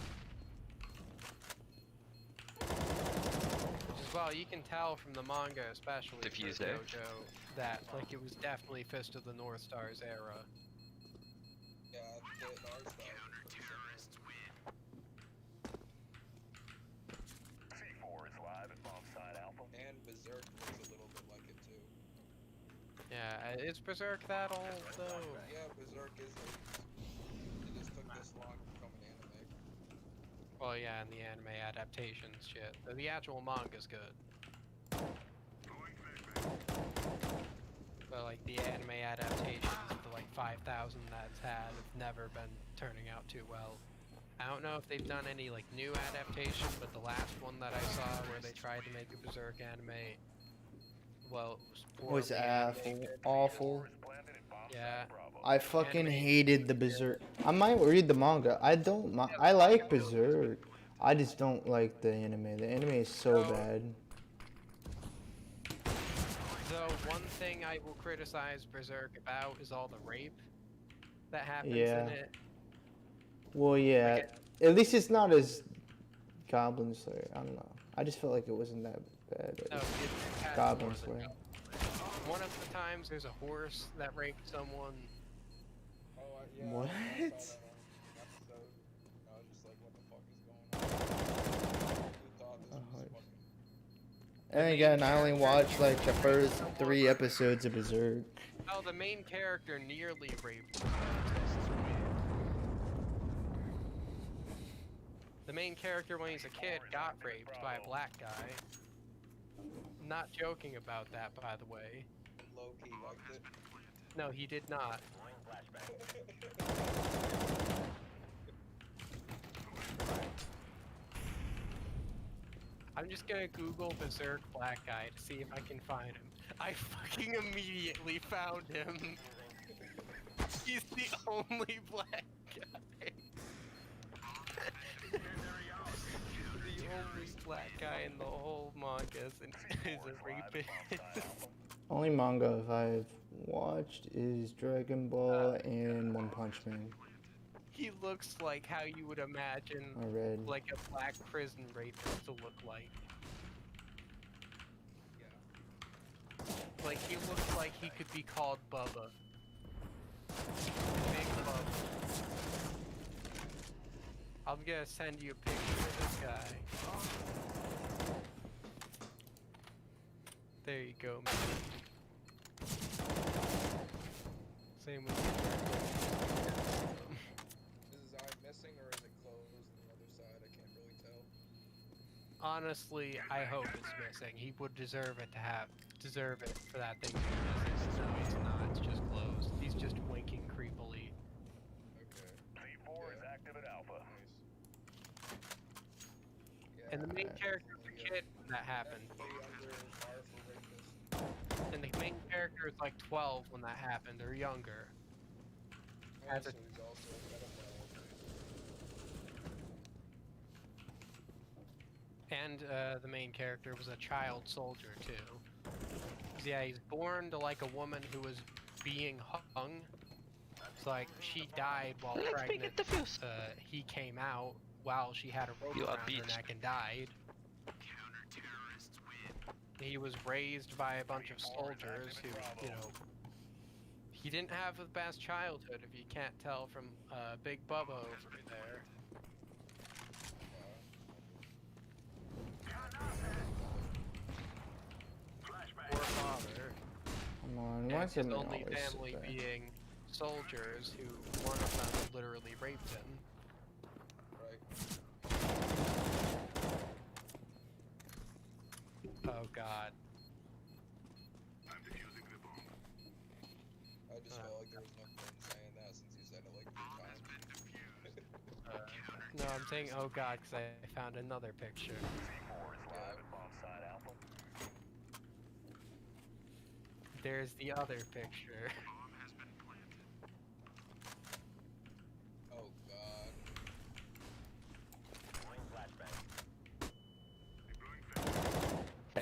Which is, well, you can tell from the manga, especially for Diffuse there. JoJo, that like it was definitely Fist of the North Star's era. Yeah, the art style. C4 is live at bombsite Alpha. And Berserk looks a little bit like it too. Yeah, is Berserk that old though? Yeah, Berserk is. It just took this long to become an anime. Well, Well, yeah, and the anime adaptations shit. But the actual manga's good. But like the anime adaptations, the like 5,000 that's had, have never been turning out too well. I don't know if they've done any like new adaptation, but the last one that I saw where they tried to make a Berserk anime, well, it was Was poorly animated. awful. Yeah. I fucking Anime- hated the Berserk. I might read the manga. I don't. I like Berserk. I just don't like the anime. The anime is so bad. Though one thing I will criticize Berserk about is all the rape that happens Yeah. in it. Well, yeah. Like At least it's not as Goblin Slayer. I don't know. I just felt like it wasn't that bad. No, as it has Goblin more than Slayer. one of the times there's a horse that raped someone. Oh, yeah. What? I saw that on an episode. I was just like, what the fuck is going on? Who thought this was fucking... And again, I only watched like the first 3 episodes of Berserk. Oh, the main character nearly raped. The main character when he's a kid got raped by a black guy. Not joking about that, by the way. Low-key liked it. No, he did not. I'm just gonna Google Berserk black guy to see if I can find him. I fucking immediately found him. He's the only black guy. The only black guy in the whole manga is a rapist. Only manga I've watched is Dragon Ball and One Punch Man. He looks like how you would imagine I read. like a black prison rapist to look like. Like he looks like he could be called Bubba. Big Bubba. I'm gonna send you a picture of this guy. There you go, man. Same with Is his eye missing or is it closed on the other side? I can't really tell. Honestly, I hope it's missing. He would deserve it for that thing to be missing. No, he's not. It's just closed. He's just winking creepily. Okay. C4 is active at Alpha. Yeah, And the main character is a kid when that happened. definitely under bar for rapist. And the main character is like 12 when that happened, or younger. Oh, As so a- he's also a pedophile. And the main character was a child soldier too. 'Cause, yeah, he's born to like a woman who was being hung. It's like she died while pregnant. He came out while she had a rope You are around her beached. neck and died. He was raised by a bunch of soldiers who, you know, he didn't have the best childhood if you can't tell from Big Bubba over there. Poor father. Come on, And why his is it only always so family bad? being soldiers who one of them literally raped him. Right. Oh god. I just felt like there was no point in saying that since you said it like 3 times. No, I'm saying oh god because I found another picture. There's the other picture. Oh god.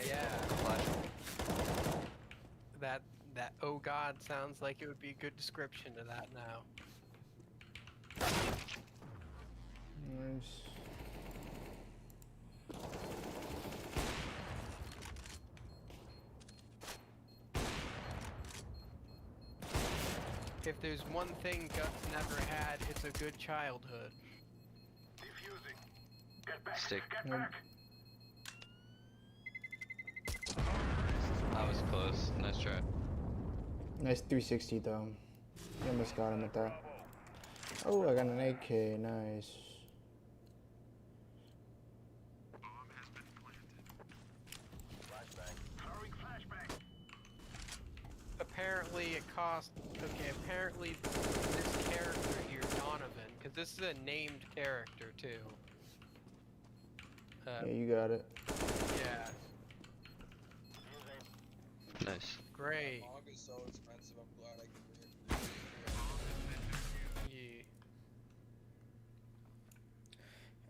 Yeah. That oh god sounds like it would be a good description to that now. Nice. If there's one thing Guts never had, it's a good childhood. Stick. Nope. I was close. Nice try. Nice 360 though. You almost got him at that. Oh, I got an AK. Nice. cost. Okay, apparently this character here, Donovan, because this is a named character too. Yeah, you got it. Yeah. Nice. Great. Manga's so expensive, I'm glad I can read it.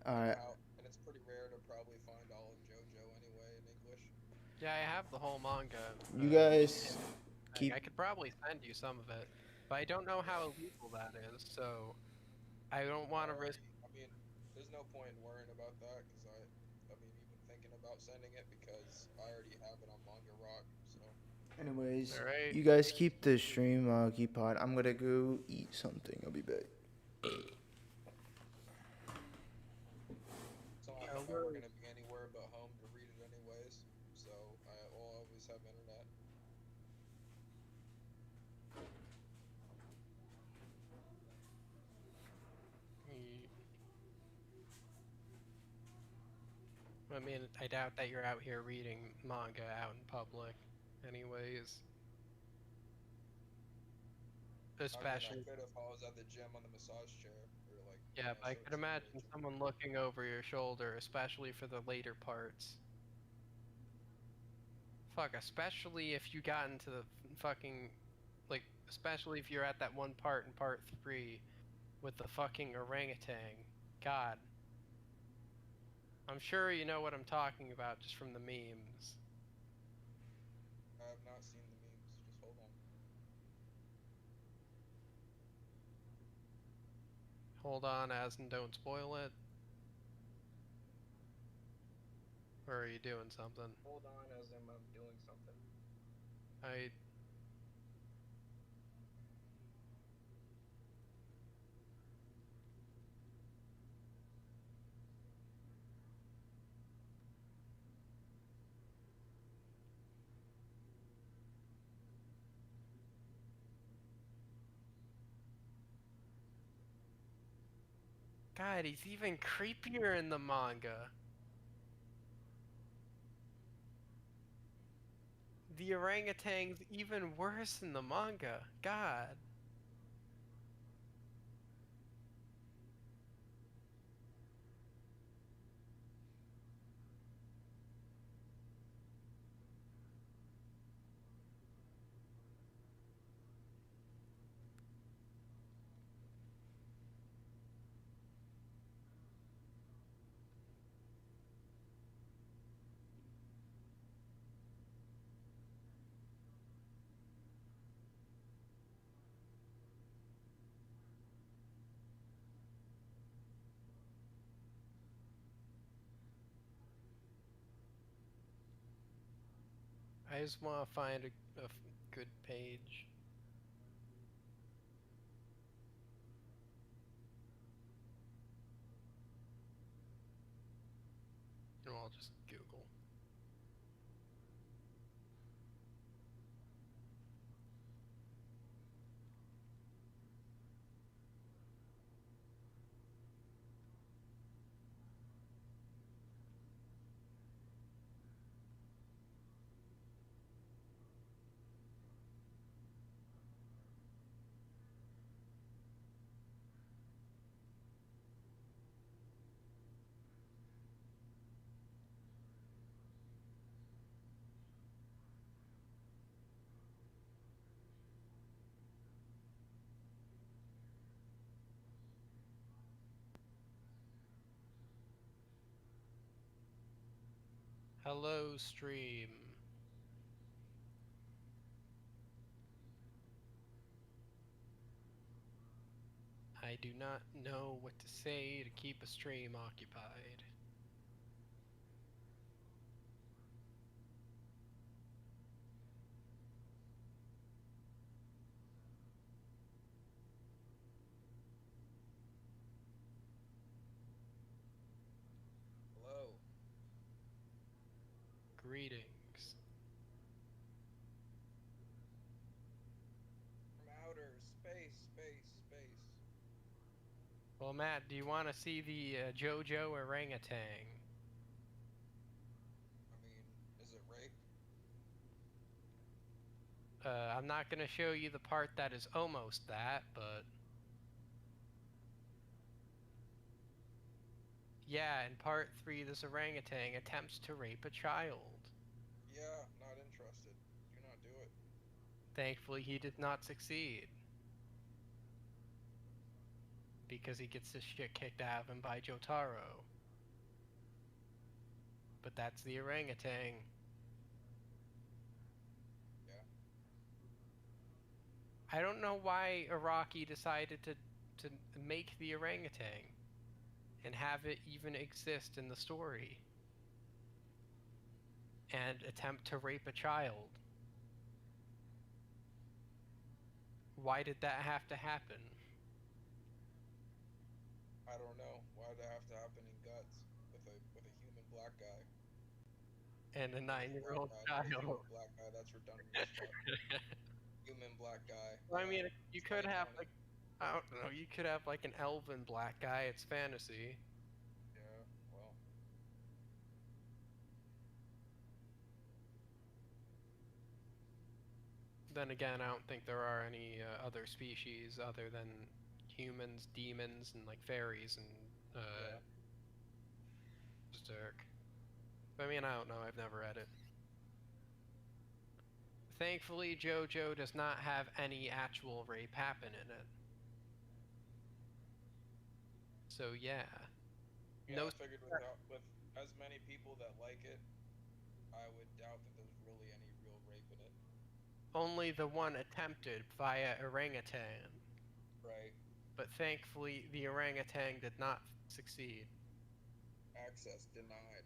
Yeah. Alright. And it's pretty rare to probably find all of JoJo anyway in English. Yeah, I have the whole manga. You guys Like, keep. I could probably send you some of it, but I don't know how illegal that is, so I don't want to risk. I mean, there's no point in worrying about that because I mean, even thinking about sending it because I already have it on Manga Rock. So. Anyways, Alright. you guys keep the stream occupied. I'm gonna go eat something. I'll be back. It's not like I'm ever gonna be anywhere but home to read it anyways. So I will always have internet. I mean, I doubt that you're out here reading manga out in public, anyways. Especially. I could if I was at the gym on the massage chair or like. Yeah, but I could imagine someone looking over your shoulder, especially for the later parts. Fuck, especially if you got into the fucking, like, especially if you're at that one part in part 3 with the fucking orangutan. God. I'm sure you know what I'm talking about just from the memes. I have not seen the memes. Just hold on. Hold on, as and don't spoil it. Or are you doing something? Hold on, as I'm doing something. God, he's even creepier in the manga. The orangutan's even worse in the manga. God. I just want to find a good page. And I'll just Google. Hello, stream. I do not know what to say to keep a stream occupied. Hello. Greetings. From outer space. Well, Matt, do you want to see the JoJo orangutan? I mean, is it rape? I'm not gonna show you the part that is almost that, but... Yeah, in part 3, this orangutan attempts to rape a child. Yeah, not interested. Do not do it. Thankfully, he did not succeed. Because he gets the shit kicked out of him by Jotaro. But that's the orangutan. Yeah. I don't know why Araki decided to make the orangutan and have it even exist in the story and attempt to rape a child. Why did that have to happen? I don't know. Why did that have to happen in Guts with a human black guy? And a 9-year-old Black guy, child. human black guy. That's redundant as fuck. Human black guy. Well, I mean, you could have 2020. like, I don't know, you could have like an elven black guy. It's fantasy. Yeah. Well. Then again, I don't think there are any other species other than humans, demons, and like fairies and Yeah. berserk. I mean, I don't know. I've never read it. Thankfully, JoJo does not have any actual rape happen in it. So yeah. Yeah, No. I figured with as many people that like it, I would doubt that there's really any real rape in it. Only the one attempted via orangutan. Right. But thankfully, the orangutan did not succeed. Access denied.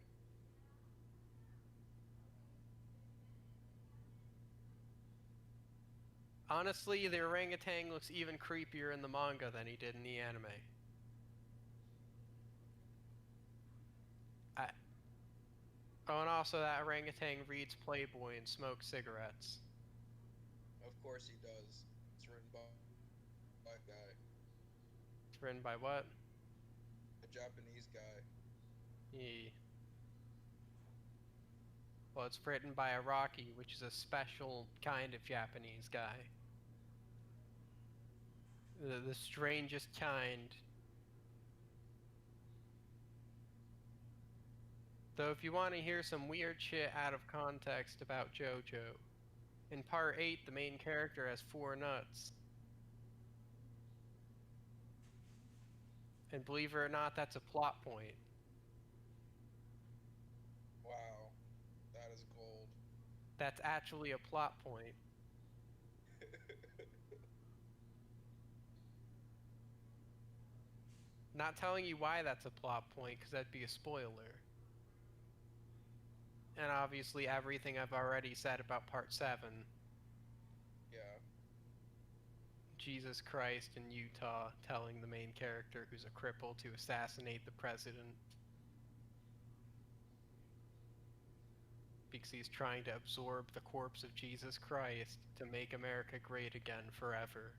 Honestly, the orangutan looks even creepier in the manga than he did in the anime. Oh, and also that orangutan reads Playboy and smokes cigarettes. Of course he does. It's written by a black guy. It's written by what? A Japanese guy. Well, it's written by Araki, which is a special kind of Japanese guy. The strangest kind. Though if you want to hear some weird shit out of context about JoJo, in part 8 the main character has 4 nuts. And believe it or not, that's a plot point. Wow. That is gold. That's actually a plot point. Not telling you why that's a plot point, because that'd be a spoiler. And obviously everything I've already said about part 7. Yeah. Jesus Christ in Utah telling the main character who's a cripple to assassinate the president. Because he's trying to absorb the corpse of Jesus Christ to make America great again forever.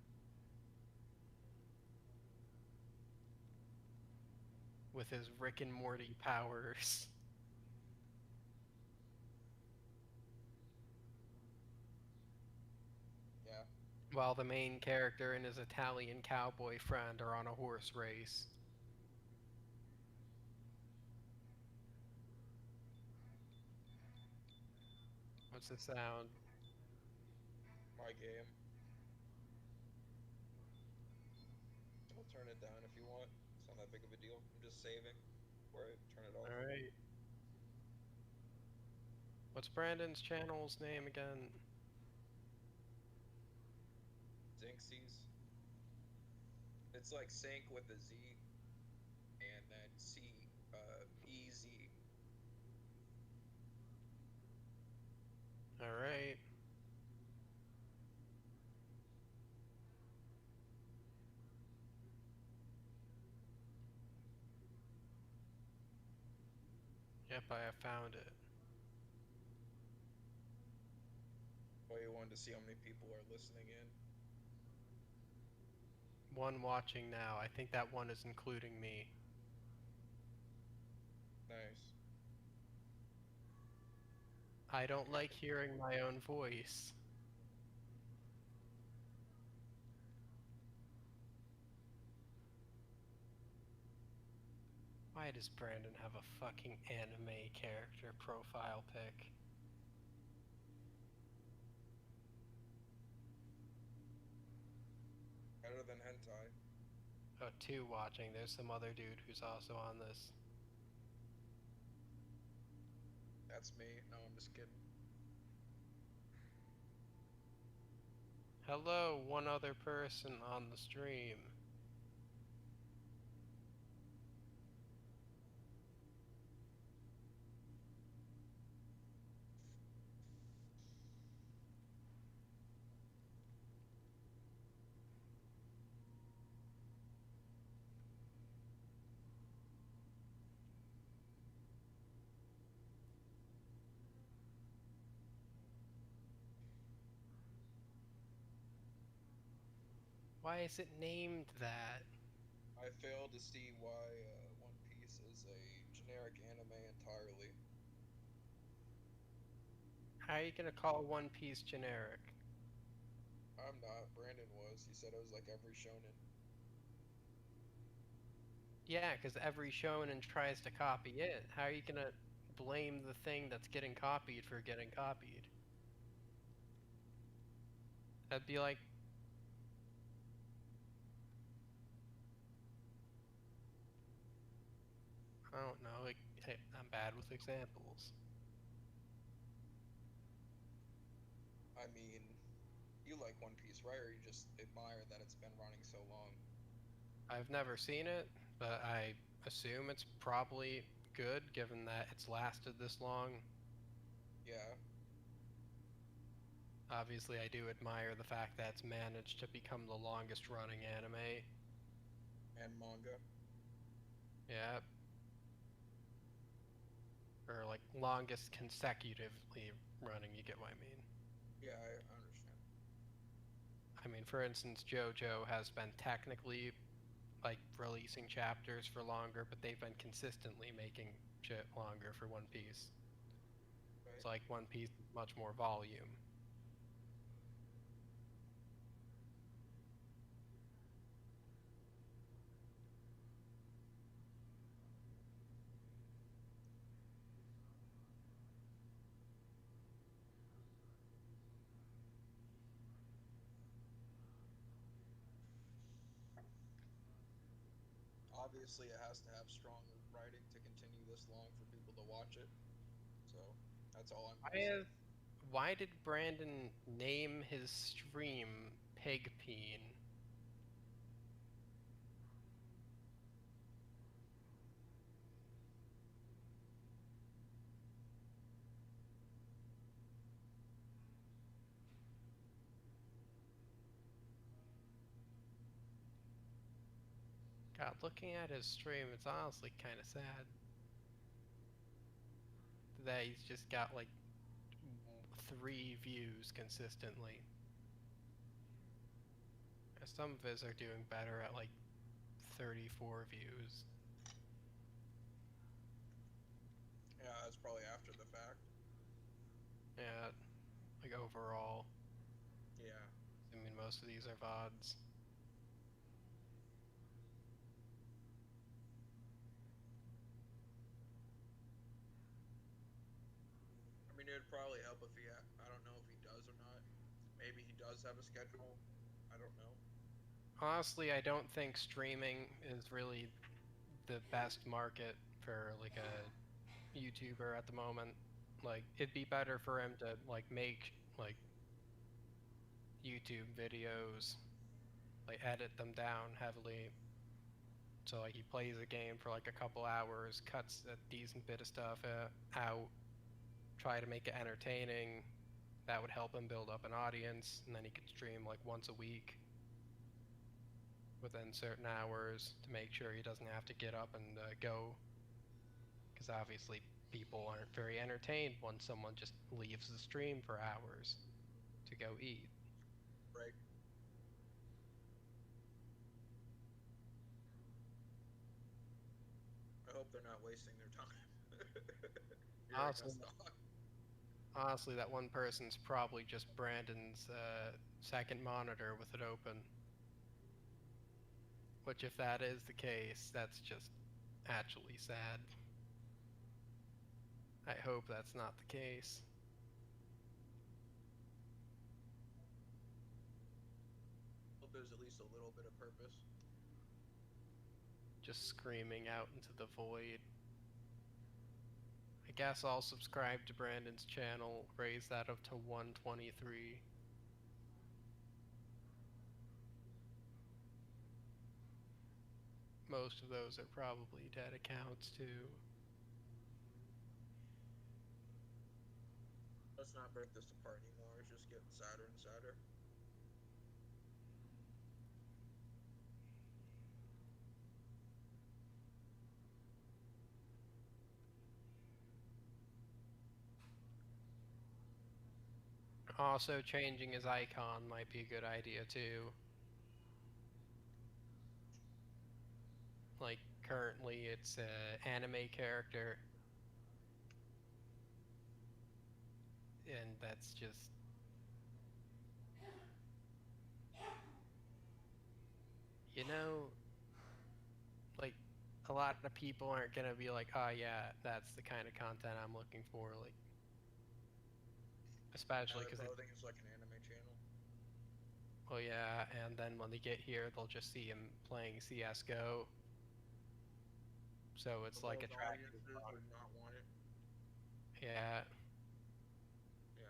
With his Rick and Morty powers. Yeah. While the main character and his Italian cowboy friend are on a horse race. What's the sound? My game. I'll turn it down if you want. It's not that big of a deal. I'm just saving before I turn it off. Alright. What's Brandon's channel's name again? Zinxies. It's like sync with a Z and then EZ. Alright. Yep, I have found it. Oh, you wanted to see how many people are listening in? One watching now. I think that one is including me. Nice. I don't like hearing my own voice. Why does Brandon have a fucking anime character profile pic? Better than hentai. Oh, 2 watching. There's some other dude who's also on this. That's me. No, I'm just kidding. Hello, one other person on the stream. Why is it named that? I fail to see why One Piece is a generic anime entirely. How are you gonna call One Piece generic? I'm not. Brandon was. He said it was like every shonen. Yeah, because every shonen tries to copy it. How are you gonna blame the thing that's getting copied for getting copied? That'd be like... I don't know, like, hey, I'm bad with examples. I mean, you like One Piece, right? Or you just admire that it's been running so long? I've never seen it, but I assume it's probably good given that it's lasted this long. Yeah. Obviously, I do admire the fact that it's managed to become the longest running anime. And manga. Yeah. Or, like, longest consecutively running, you get what I mean. Yeah, I understand. I mean, for instance, JoJo has been technically, like, releasing chapters for longer, but they've been consistently making shit longer for One Piece. Right. It's like One Piece is much more volume. Obviously, it has to have strong writing to continue this long for people to watch it. So, that's all I'm gonna say. Why did Brandon name his stream Pigpeen? God, looking at his stream, it's honestly kind of sad that he's just got like 3 views consistently. Some of his are doing better at like 34 views. Yeah, that's probably after the fact. Yeah, like overall. Yeah. I mean, most of these are VODs. I mean, it'd probably help if he I don't know if he does or not. Maybe he does have a schedule. I don't know. Honestly, I don't think streaming is really the best market for like a YouTuber at the moment. Like, it'd be better for him to like make like YouTube videos, like edit them down heavily. So like he plays a game for like a couple hours, cuts a decent bit of stuff out, try to make it entertaining. That would help him build up an audience, and then he could stream like once a week within certain hours to make sure he doesn't have to get up and go. Because obviously people aren't very entertained when someone just leaves the stream for hours to go eat. Right. I hope they're not wasting their time. Honestly, that one person's probably just Brandon's second monitor with it open. Which, if that is the case, that's just actually sad. I hope that's not the case. Hope there's at least a little bit of purpose. Just screaming out into the void. I guess I'll subscribe to Brandon's channel, raise that up to 123. Most of those are probably dead accounts too. Let's not break this apart anymore. It's just getting sadder and sadder. Also, changing his icon might be a good idea too. Like, currently it's an anime character. And that's just... You know, like, a lot of people aren't gonna be like, oh yeah, that's the kind of content I'm looking for, like... Especially because I think it's like an anime channel. Well, yeah, and then when they get here, they'll just see him playing CSGO. So it's like attractive. Would not want it. Yeah. Yeah.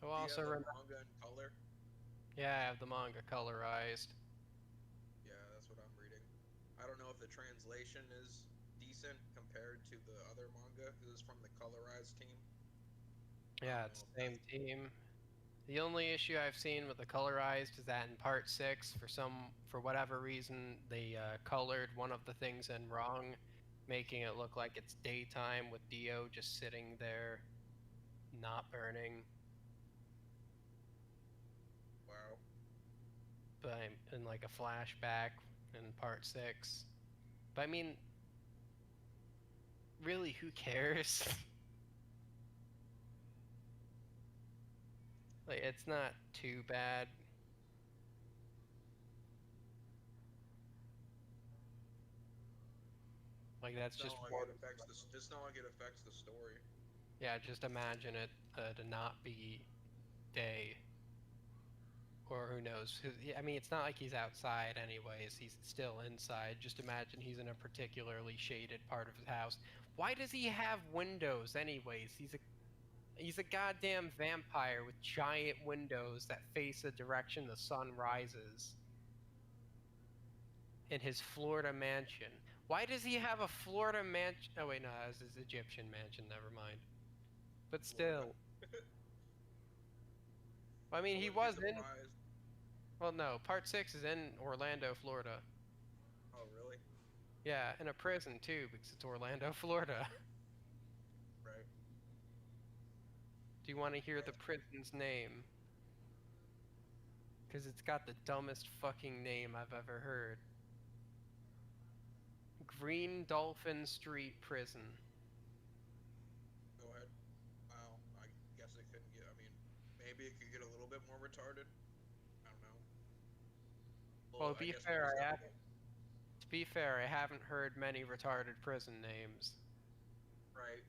Oh, also remember manga in color. Yeah, I have the manga colorized. Yeah, that's what I'm reading. I don't know if the translation is decent compared to the other manga. This is from the colorized team. Yeah, it's the same team. The only issue I've seen with the colorized is that in part 6, for whatever reason, they colored one of the things in wrong, making it look like it's daytime with Dio just sitting there, not burning. Wow. But in like a flashback in part 6. But I mean, really, who cares? Like, it's not too bad. Like, that's just not like it affects the. It's not like it affects the story. Yeah, just imagine it to not be day. Or who knows? I mean, it's not like he's outside anyways. He's still inside. Just imagine he's in a particularly shaded part of his house. Why does he have windows anyways? He's a goddamn vampire with giant windows that face the direction the sun rises. In his Florida mansion. Why does he have a Florida mansion? Oh wait, no, that was his Egyptian mansion. Never mind. But still. I mean, he was in... Well, no, part 6 is in Orlando, Florida. Oh, really? Yeah, in a prison too, because it's Orlando, Florida. Right. Do you want to hear the prison's name? Because it's got the dumbest fucking name I've ever heard. Green Dolphin Street Prison. Go ahead. Wow, I guess it couldn't get. I mean, maybe it could get a little bit more retarded. I don't know. Well, to be fair, I haven't heard many retarded prison names. Right.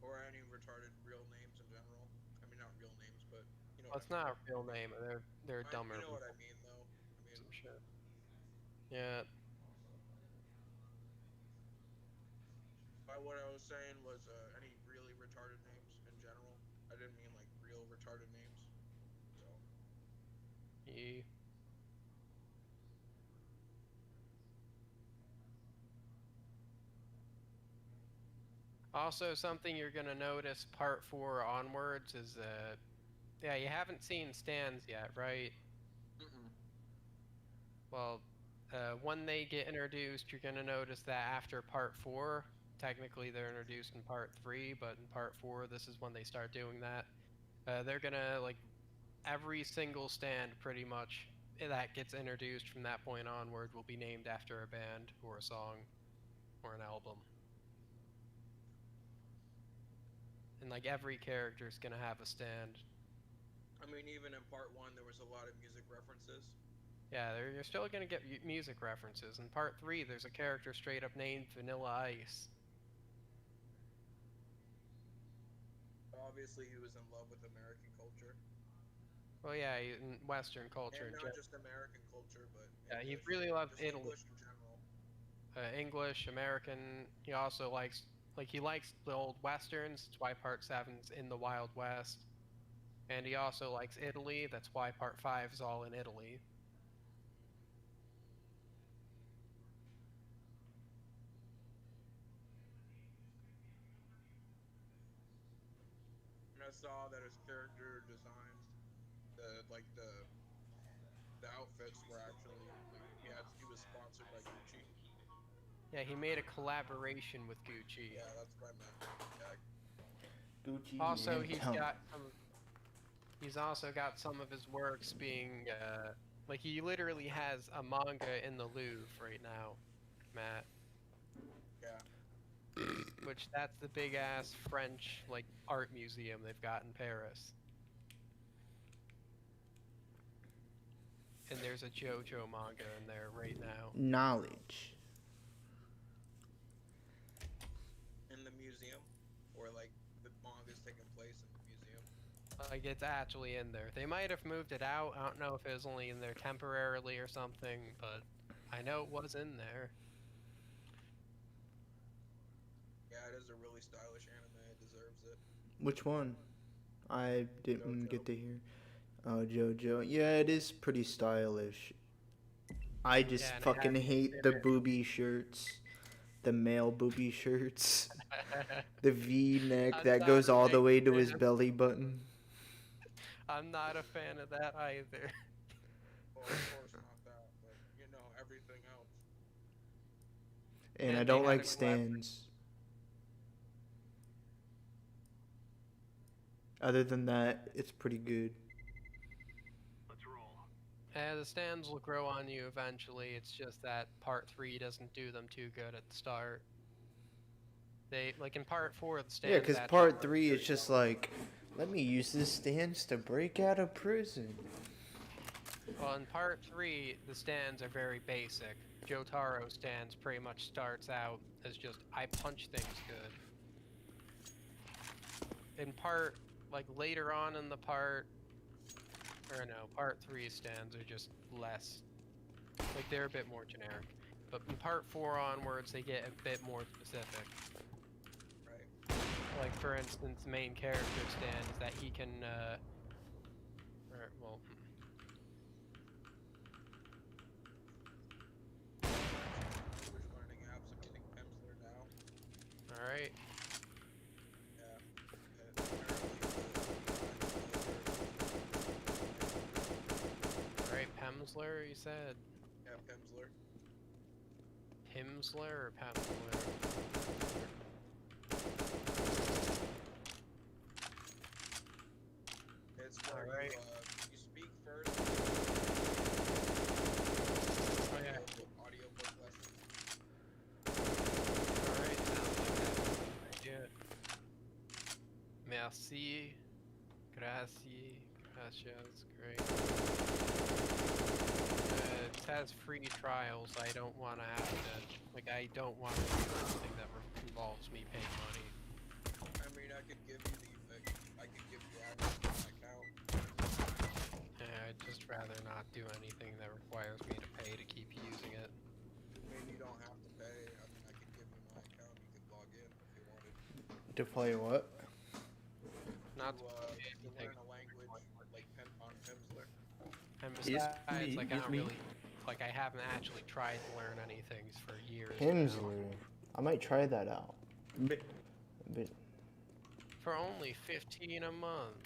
Or any retarded real names in general. I mean, not real names, but you know. Well, it's not a real name. They're dumber. You know what I mean, though. I mean, some shit. Yeah. What I was saying was any really retarded names in general. I didn't mean like real retarded names. So. Yeah. Also, something you're gonna notice part 4 onwards is yeah, you haven't seen stands yet, right? Mm-mm. Well, when they get introduced, you're gonna notice that after part 4, technically they're introduced in part 3, but in part 4, this is when they start doing that. They're gonna, like, every single stand pretty much that gets introduced from that point onward will be named after a band or a song or an album. And like every character is gonna have a stand. I mean, even in part 1, there was a lot of music references. Yeah, you're still gonna get music references. In part 3, there's a character straight up named Vanilla Ice. Obviously, he was in love with American culture. Well, yeah, in Western culture. And not just American culture, but yeah, English, he really loved just Italy. English in general. English, American. He also likes he likes the old westerns. That's why Part 7's in the Wild West. And he also likes Italy. That's why Part 5 is all in Italy. And I saw that his character designs, the outfits were actually like he was sponsored by Gucci. Yeah, he made a collaboration with Gucci. Yeah, that's what I meant. Yeah. Gucci. Also, and he's also got some of his works being like he literally has a manga in the Louvre right now, Matt. Yeah. Which that's the big ass French like art museum they've got in Paris. And there's a JoJo manga in there right now. Knowledge. In the museum, or like the manga's taking place in the museum. Like it's actually in there. They might have moved it out. I don't know if it was only in there temporarily or something, but I know it was in there. Yeah, it is a really stylish anime. It deserves it. Which one? I didn't JoJo. get to hear. Oh, JoJo. Yeah, it is pretty stylish. I just Yeah, and it fucking has- hate the booby shirts. The male booby shirts. The V-neck I'm that not goes a all the big way to his fan. belly button. I'm not a fan of that either. Well, of course not that, but you know everything else. And And I they don't had like a collab- stands. Other than that, it's pretty good. Let's roll. The stands will grow on you eventually. It's just that Part 3 doesn't do them too good at the start. They like in Part 4 the stands. Yeah, because actually part work 3 very is just well. like, let me use this stance to break out of prison. Well, in Part 3 the stands are very basic. Jotaro stands pretty much starts out as just I punch things good. In part later on in the part, or no, Part 3 stands are just less. Like they're a bit more generic. But in Part 4 onwards they get a bit more specific. Right. Like for instance, the main character stands that he can, Language learning apps. I'm using Pimsleur now. alright. Yeah. Alright, Pemsleur, you said? Yeah, Pimsleur. Pimsleur or Pemsleur? It's where Alright. you speak first. Oh yeah. Audiobook lessons. Alright, sounds like that's a good idea. Merci. Gracie. Gracias. Great. It has free trials. I don't want to have to. I don't want to do something that involves me paying money. I mean, I could give you access to my account. I'd just rather not do anything that requires me to pay to keep using it. I mean, you don't have to pay. I mean, I could give you my account. You could log in if you wanted. To play what? Not to anything. learn a language like on Pimsleur. And Yes, besides, me, I yes, me. really, I haven't actually tried to learn anything for years. Pimsleur. I might try that out. But For only 15 a month.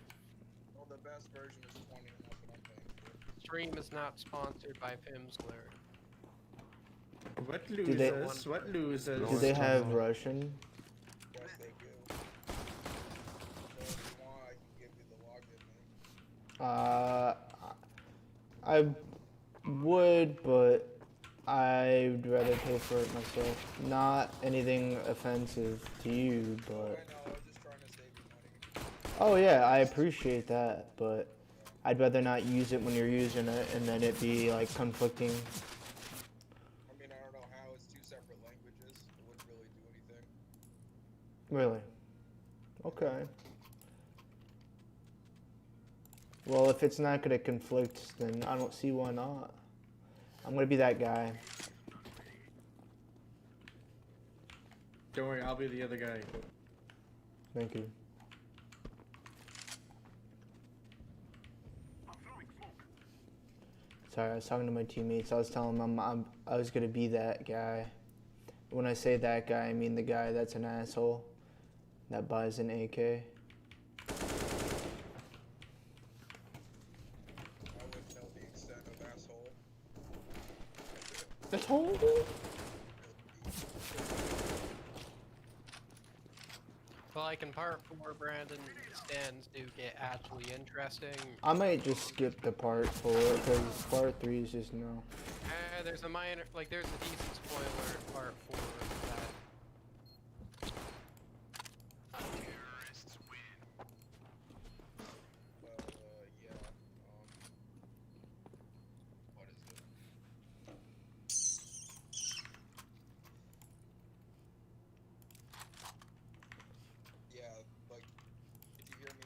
Well, the best version is 20, and that's what I'm paying for. Stream is not sponsored by Pimsleur. What they- losers? What losers? do they have Russian? Yes, they do. So if you want, I can give you the login, man. would, but I'd rather pay for it myself. Not anything offensive to you, I but... know, I was just trying to save you money. Oh yeah, I appreciate that, but I'd rather not use it when you're using it and then it be like conflicting. I mean, I don't know how it's 2 separate languages. It wouldn't really do anything. Really? Okay. Well, if it's not gonna conflict, then I don't see why not. I'm gonna be that guy. Don't worry, I'll be the other guy. Thank you. Sorry, I was talking to my teammates. I was telling them I was gonna be that guy. When I say that guy, I mean the guy that's an asshole that buys an AK. I wouldn't know the extent of asshole. That's horrible. Well, like in part 4, Brandon, stands do get actually interesting. I might just skip the part 4 because part 3 is just no. There's a minor, like there's a decent spoiler in part 4 that. Terrorists win. Yeah. What is it? Yeah, like, if you hear me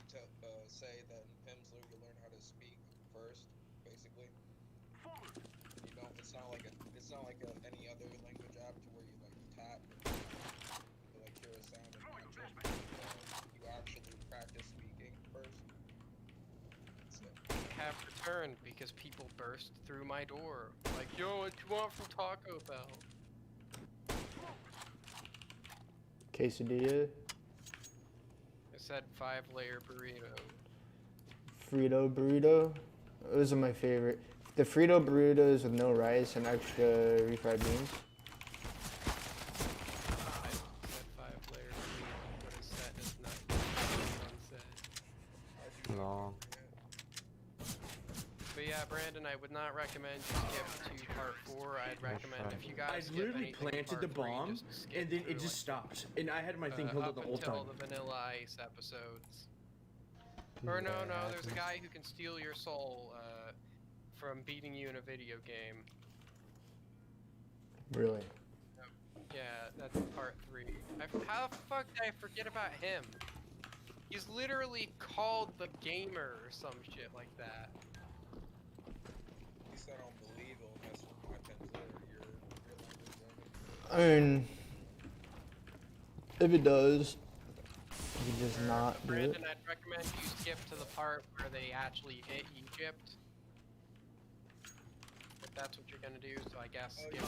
say that in Pimsleur you learn how to speak first, basically. You don't. It's not like any other language app to where you like tap to like hear a sound and match it. You actually practice speaking first. That's it. Have returned because people burst through my door. Like, yo, what you want from Taco Bell? Quesadilla, I said 5-layer burrito. Frito burrito. Those are my favorite. The Frito burritos with no rice and extra refried beans. I said 5-layer burrito. What is set is not set. Long. But yeah, Brandon, I would not recommend you skip to part 4. I'd recommend if you guys I skip literally anything in planted the part 3, bomb, just skip and then it through, just stopped. And I had my thing held up the whole until time. the Vanilla Ice episodes. Or no, there's a guy who can steal your soul from beating you in a video game. Really? Yeah, that's part 3. How the fuck did I forget about him? He's literally called the Gamer or some shit like that. At least I don't believe it'll mess with my Pimsleur or your language learning. I mean, if it does, you just not do it. Brandon, I'd recommend you skip to the part where they actually hit Egypt. If that's what you're gonna do, so I guess skip.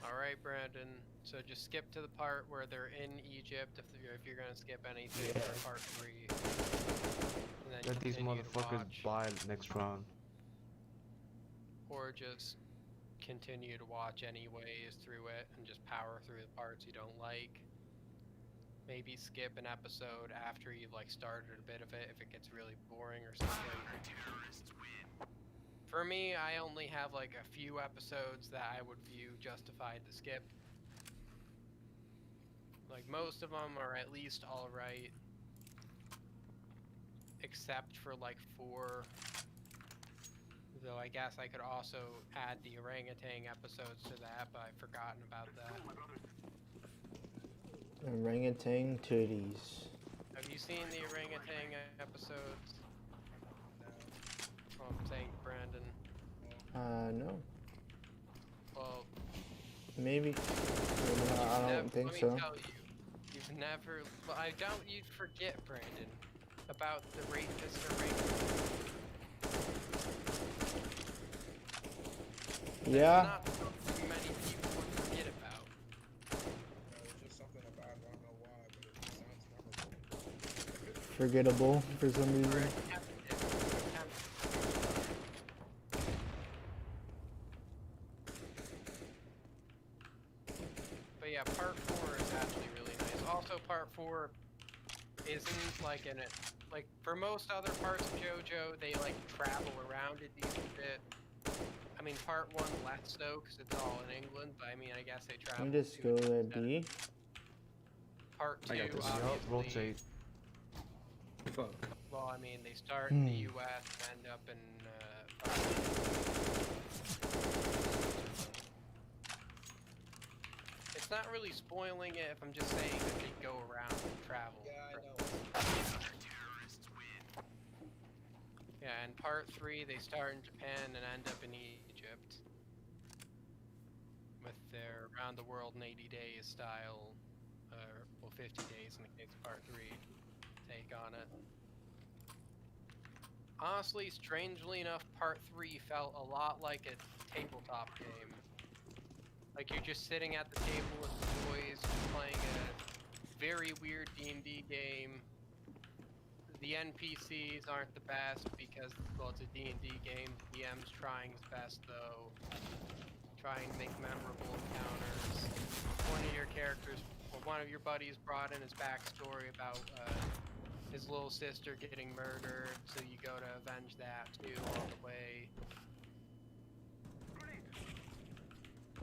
Alright, Brandon. So just skip to the part where they're in Egypt if you're gonna skip anything for part 3. And then Let these continue to motherfuckers watch, buy next round. or just continue to watch anyways through it and just power through the parts you don't like. Maybe skip an episode after you've like started a bit of it if it gets really boring or something. For me, I only have like a few episodes that I would view justified to skip. Like most of them are at least alright. Except for like 4. Though I guess I could also add the orangutan episodes to that, but I've forgotten about that. Orangutan titties. Have you seen the orangutan episodes? Oh, I'm saying Brandon. No. Well, Maybe. Maybe not. I don't think so. Let me tell you, you've never. Well, I doubt you'd forget, Brandon, about the rapist orangutan. Yeah. Not something many people would forget about. There's just something about it, I don't know why, but it just sounds memorable. Forgettable for some reason. But yeah, part 4 is actually really nice. Also, part 4 isn't like like for most other parts of JoJo, they like travel around a decent bit. I mean, part 1 less so because it's all in England, but I mean, I guess they travel. Can we just go to B? Part 2, I got this. obviously. Rotate. Fuck. Well, I mean, they start in the U.S. and end up in. It's not really spoiling it if I'm just saying that they go around and travel. Yeah, I know. Yeah, and part 3, they start in Japan and end up in Egypt. With their around the world in 80 days style, well 50 days in the case of part 3, take on it. Honestly, strangely enough, part 3 felt a lot like a tabletop game. Like you're just sitting at the table with the boys, playing a very weird D&D game. The NPCs aren't the best because, well, it's a D&D game. DM's trying his best though. Trying to make memorable encounters. One of your characters, or one of your buddies brought in his backstory about his little sister getting murdered, so you go to avenge that too all the way.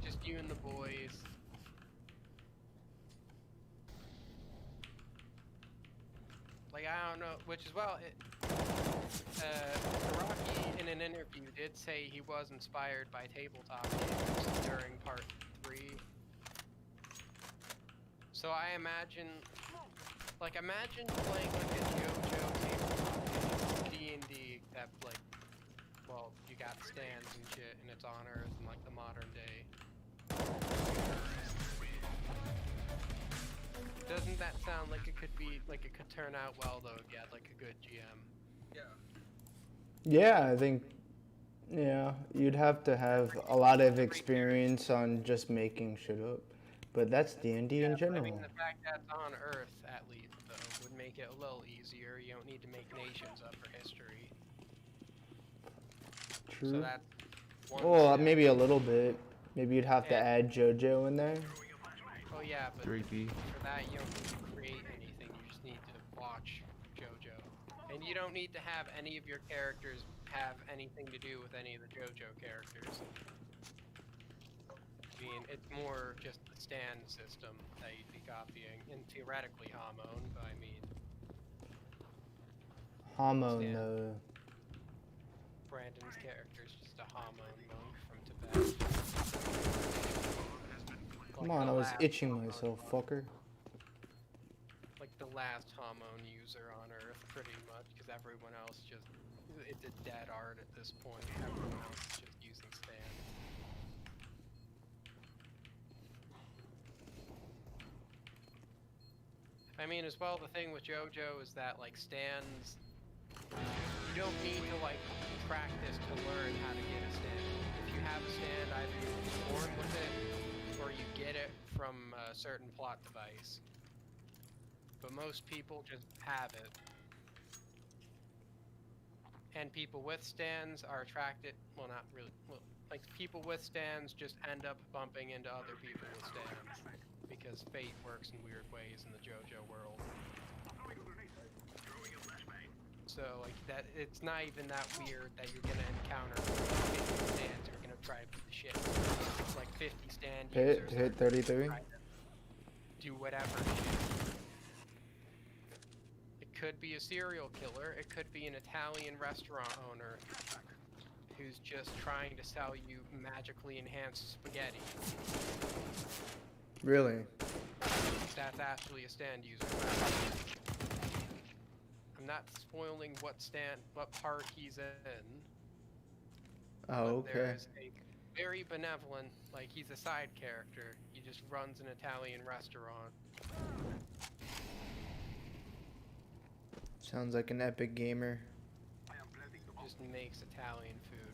Just you and the boys. Like, I don't know, which is, well, Rocky in an interview did say he was inspired by tabletop games during part 3. So I imagine, like, imagine playing like a JoJo tabletop game, D&D, except like, well, you got stands and shit, and it's on Earth in like the modern day. Doesn't that sound like it could be, like it could turn out well though if you had like a good GM? Yeah. Yeah, I think, yeah, you'd have to have a lot of experience on just making shit up. But that's D&D in general. I mean, the fact that it's on Earth, at least, though, would make it a little easier. You don't need to make nations up for history. True. So that's one Well, step. maybe a little bit. Maybe you'd have to Yeah. add JoJo in there. Oh yeah, but 3B. for that you don't need to create anything, you just need to watch JoJo. And you don't need to have any of your characters have anything to do with any of the JoJo characters. I mean, it's more just the stand system that you'd be copying, and theoretically Hamon, but I mean... Hamon, Stand. Brandon's character's just a Hamon monk from Tibet. Come Like on, the I was last itching Hamon- myself, fucker. Like the last Hamon user on Earth, pretty much, because everyone else just... It's a dead art at this point. Everyone else is just using stand. I mean, as well, the thing with JoJo is that, like, stands... You don't need to, like, practice to learn how to get a stand. If you have a stand, either you're born with it, or you get it from a certain plot device. But most people just have it. And people with stands are attracted, well, not really, well, like, people with stands just end up bumping into other people with stands. Because fate works in weird ways in the JoJo world. So, like, that, it's not even that weird that you're gonna encounter 50 stands who are gonna try to beat the shit. Like, 50 stand users Hit that 33. try to do whatever shit. It could be a serial killer, it could be an Italian restaurant owner who's just trying to sell you magically enhanced spaghetti. Really? That's actually a stand user. I'm not spoiling what part he's in. Oh, but okay. There's a very benevolent, like, he's a side character. He just runs an Italian restaurant. Sounds like an epic gamer. Just makes Italian food.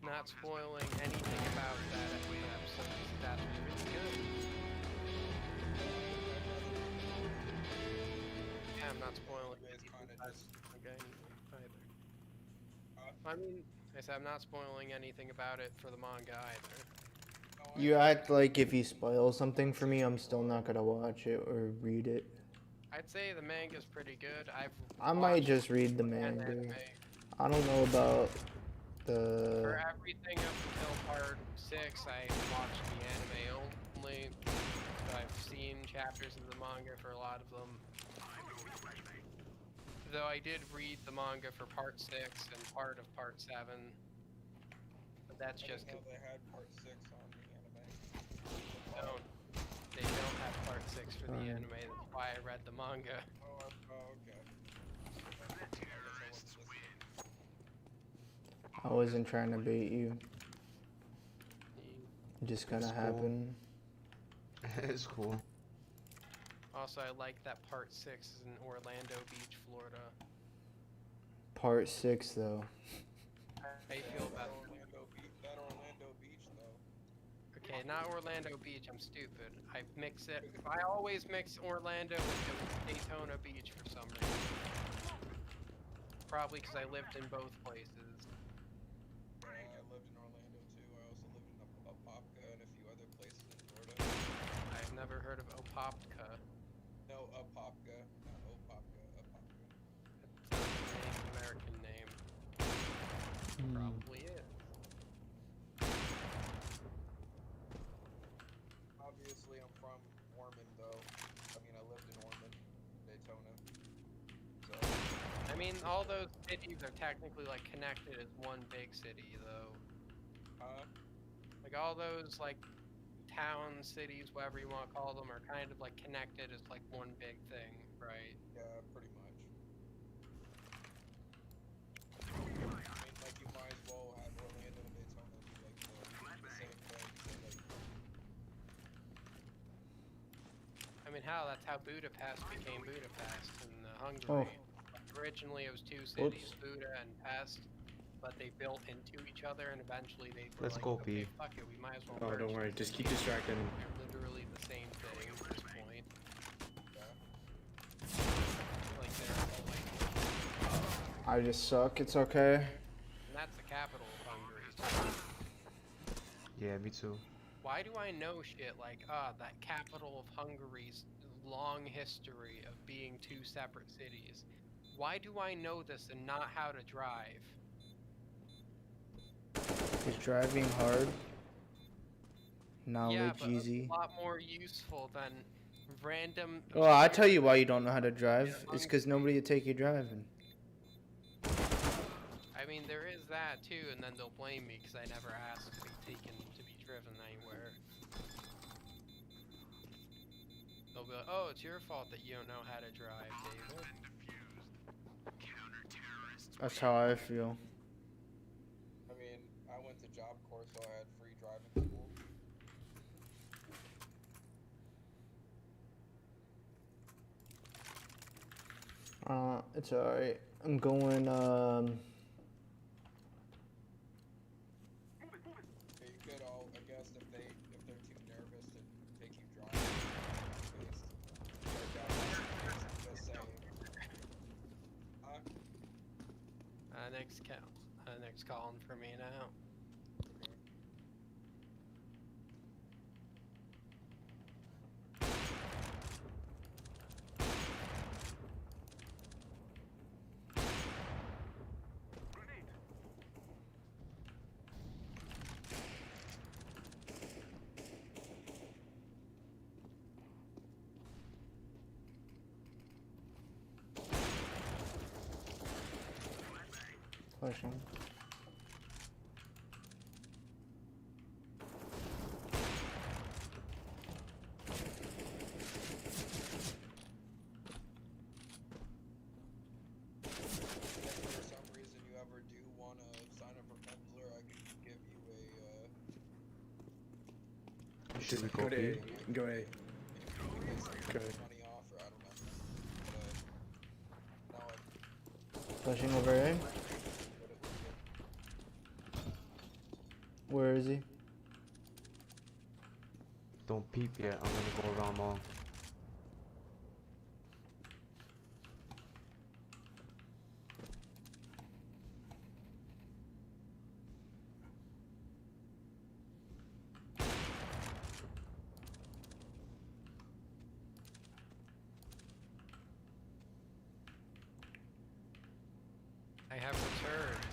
Not spoiling anything about that episode, because that's really good. Yeah, I'm not spoiling anything either. I mean, I said I'm not spoiling anything about it for the manga either. You act like if you spoil something for me, I'm still not gonna watch it or read it. I'd say the manga's pretty good. I might watched just read the an manga. anime. I don't know about the. For everything up until part 6, I watched the anime only. So I've seen chapters of the manga for a lot of them. Though I did read the manga for part 6 and part of part 7. But that's just I didn't know they had part 6 on the anime. they don't have part 6 for the anime. That's why I read the manga. Oh, okay. I wasn't trying to bait you. Just gonna happen. It's cool. Also, I like that part 6 is in Orlando Beach, Florida. Part 6 though. How you feel about Orlando Beach, though. Okay, not Orlando Beach, I'm stupid. I always mix Orlando with Daytona Beach for some reason. Probably because I lived in both places. I lived in Orlando too. I also lived in Apopka and a few other places in Florida. I've never heard of Opopka. No, Apopka, not Opopka, Apopka. That's a Native American name. Probably is. Obviously, I'm from Ormond, though. I mean, I lived in Ormond, Daytona. So. I mean, all those cities are technically like connected as one big city, though. Like all those like towns, cities, whatever you want to call them, are kind of like connected as like one big thing, right? Yeah, pretty much. I mean, like you might as well have Orlando and Daytona be like the same thing. So, like, I mean, that's how Budapest became Budapest in Hungary. Originally, it was two cities, Buda and Pest, but they built into each other, and eventually they were Let's like, go, okay, P. fuck it, we might as well Oh, merge don't worry. these Just keep cities. distracting him. They're literally the same thing at this point. Like they're all like, I just suck. It's okay. and that's the capital of Hungary. Yeah, me too. Why do I know shit like, that capital of Hungary's long history of being two separate cities? Why do I know this and not how to drive? Is driving hard? Knowledge Yeah, but easy. a lot more useful than random. Well, I tell you why you don't know how to drive. It's because nobody will take you driving. I mean, there is that too, and then they'll blame me because I never asked to be taken to be driven anywhere. They'll be like, oh, it's your fault that you don't know how to drive, David. That's how I feel. I mean, I went to Job Corps, so I had free driving school. It's alright. I'm going, Yeah, you could all, I guess, if they're too nervous to take you driving, just say, Next calling for me now. pushing. for some reason you ever do want to sign up for Penzler, I can give you a, Should we Go go to P? A. Go A. money Go ahead. off, or I don't know. But, no, Pushing over A. Where is he? Don't peep yet. I'm gonna go around long. have returned.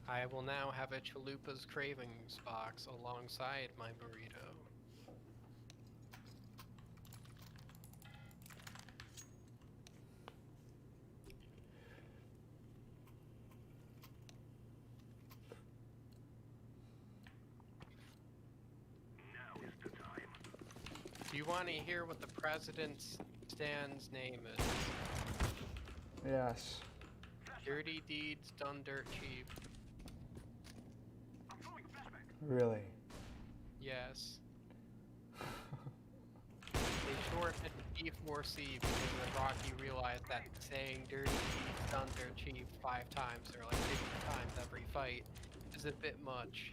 I will now have a Chalupa's Cravings box alongside my burrito. Do you want to hear what the president's stand's name is? Yes. Dirty deeds done dirt cheap. Really? Yes. They shortened D4C because when Rocky realized that saying dirty deeds done dirt cheap 5 times or like 50 times every fight is a bit much.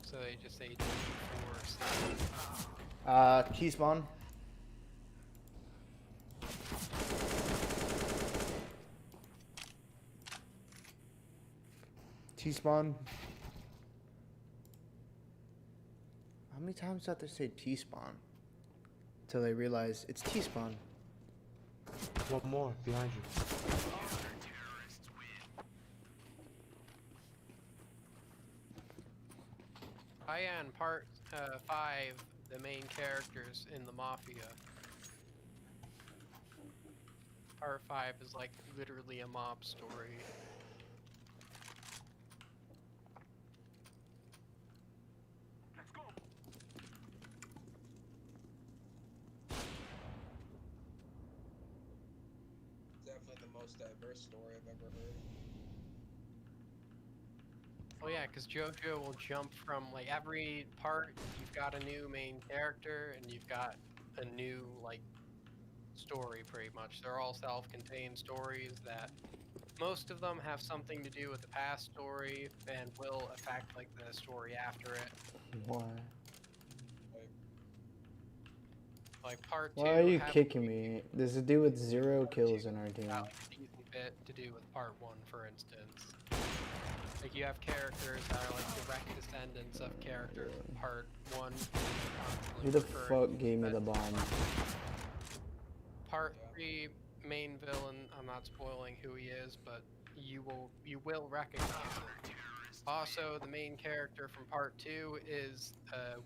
So they just say D4C. Key spawn. T-spawn. How many times do I have to say T-spawn? Until they realize it's T-spawn. One more behind you. Cayenne Part 5, the main characters in the Mafia. Part 5 is like literally a mob story. Definitely the most diverse story I've ever heard. Oh yeah, because JoJo will jump from like every part, you've got a new main character and you've got a new like story pretty much. They're all self-contained stories that most of them have something to do with the past story and will affect like the story after it. Why? Like part 2. Why are you kicking me? This is a dude with 0 kills in our team. Got, like, a decent bit to do with part 1, for instance. Like you have characters that are like direct descendants of characters from part 1. Who the fuck gave me the bomb? Part 3 main villain, I'm not spoiling who he is, but you will recognize him. Also, the main character from part 2 is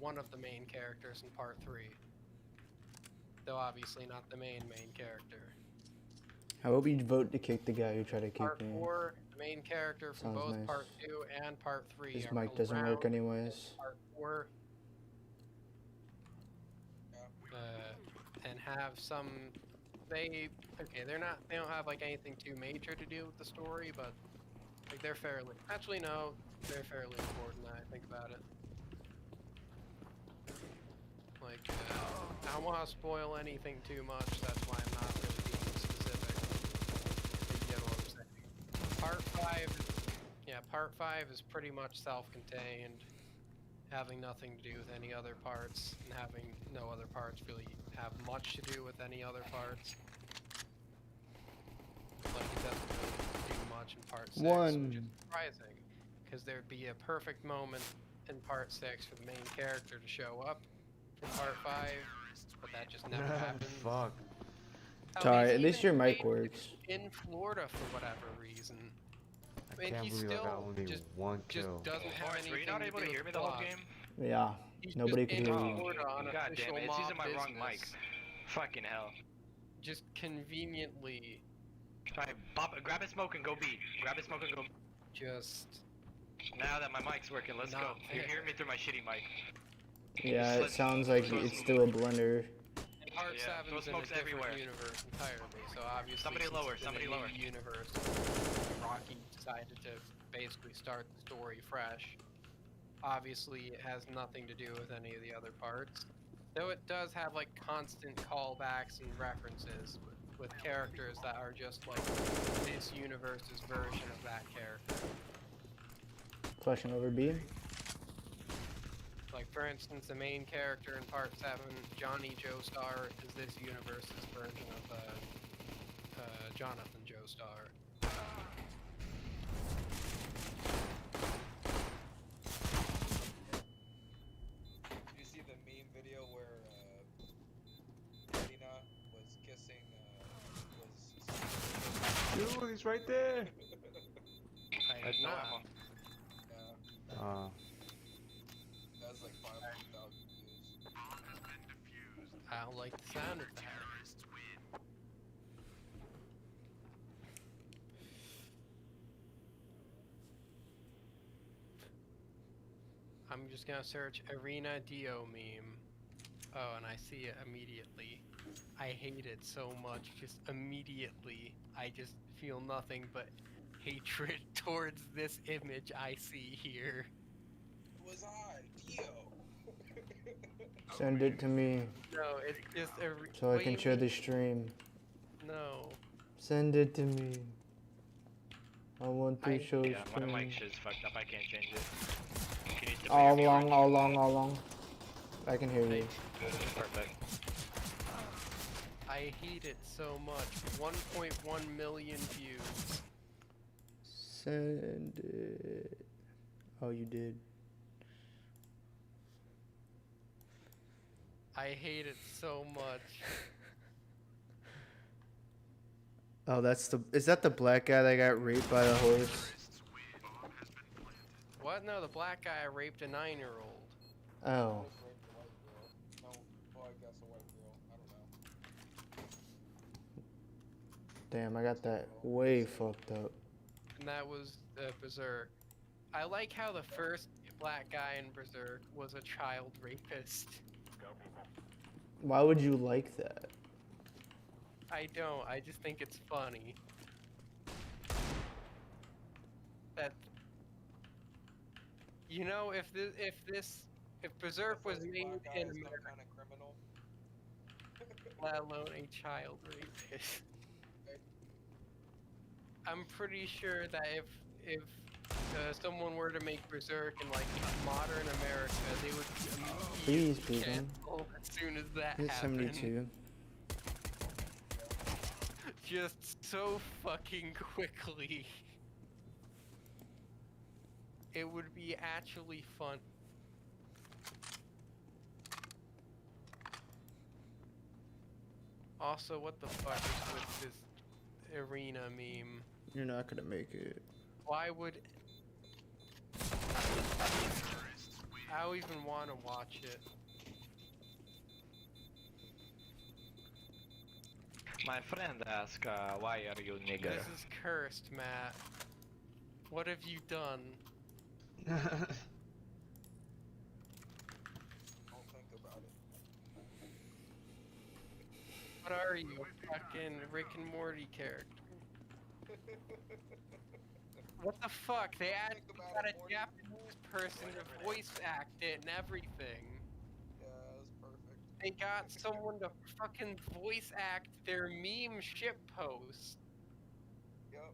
one of the main characters in part 3. Though obviously not the main character. I hope you vote to kick the guy who tried to kick Part me. 4, the main character from Sounds both nice. part 2 and part 3 His are mic doesn't work around anyways. part 4. And have some, they don't have like anything too major to do with the story, but like they're fairly, actually no, they're fairly important now I think about it. Like, I don't want to spoil anything too much, that's why I'm not really being specific. You get what I'm saying. Part 5 is pretty much self-contained, having nothing to do with any other parts, and having no other parts really have much to do with any other parts. Like, it doesn't really do much in part 6, which is surprising, because there'd be a perfect moment in part 6 for the main character to show up in part 5, but that just never happened. Fuck. Sorry, at least your mic works. In Florida for whatever reason. I can't believe I got only one kill. Just doesn't have anything were you not able to hear me the whole game? Yeah, nobody could hear you. God damn it, it's using my wrong mic. Fucking hell. Just conveniently. Try grab a smoke and go beat. Grab a smoke and go. Just. Now that my mic's working, let's go. You're hearing me through my shitty mic. Yeah, it sounds like it's through a blender. Part 7's in a different universe entirely, so obviously somebody lower. Universe. Rocky decided to basically start the story fresh. Obviously, it has nothing to do with any of the other parts, though it does have like constant callbacks and references with characters that are just like this universe's version of that character. Flashing over B. Like, for instance, the main character in Part 7, Johnny Joestar, is this universe's version of Jonathan Joestar. Did you see the meme video where Medina was kissing Dude, he's right there. I did not. Yeah, that's like 500,000 views. I don't like the sound of that. I'm just gonna search Arena Dio meme. Oh, and I see it immediately. I hate it so much, just immediately. I just feel nothing but hatred towards this image I see here. It was I, Dio. Send it to me No, it's just a. so I can share the stream. No. Send it to me. I want to show Yeah, my stream. mic shit's fucked up. I can't change it. Can you still All hear me, along, Rich? all along, all along. I can hear you. Perfect. I hate it so much. 1.1 million views. Send it. Oh, you did. I hate it so much. Oh, is that the black guy that got raped by the horse? What? No, the black guy raped a 9-year-old. Oh. No, well, I guess a white girl. I don't know. Damn, I got that way fucked up. And that was Berserk. I like how the first black guy in Berserk was a child rapist. Why would you like that? I don't. I just think it's funny. That, you know, if Berserk was made in America, Kind of criminal. let alone a child rapist, I'm pretty sure that if someone were to make Berserk in like modern America, they would be Please, immediately people. canceled as soon as that It's happened. 72. Just so fucking quickly. It would be actually fun. Also, what the fuck is with this arena meme? You're not gonna make it. Why would... I don't even want to watch it. My friend asked, why are you nigger? This is cursed, Matt. What have you done? Don't think about it. What are you, a fucking Rick and Morty character? What the fuck? They got a Japanese person to voice act it and everything. Yeah, that was perfect. They got someone to fucking voice act their meme ship post. Yep.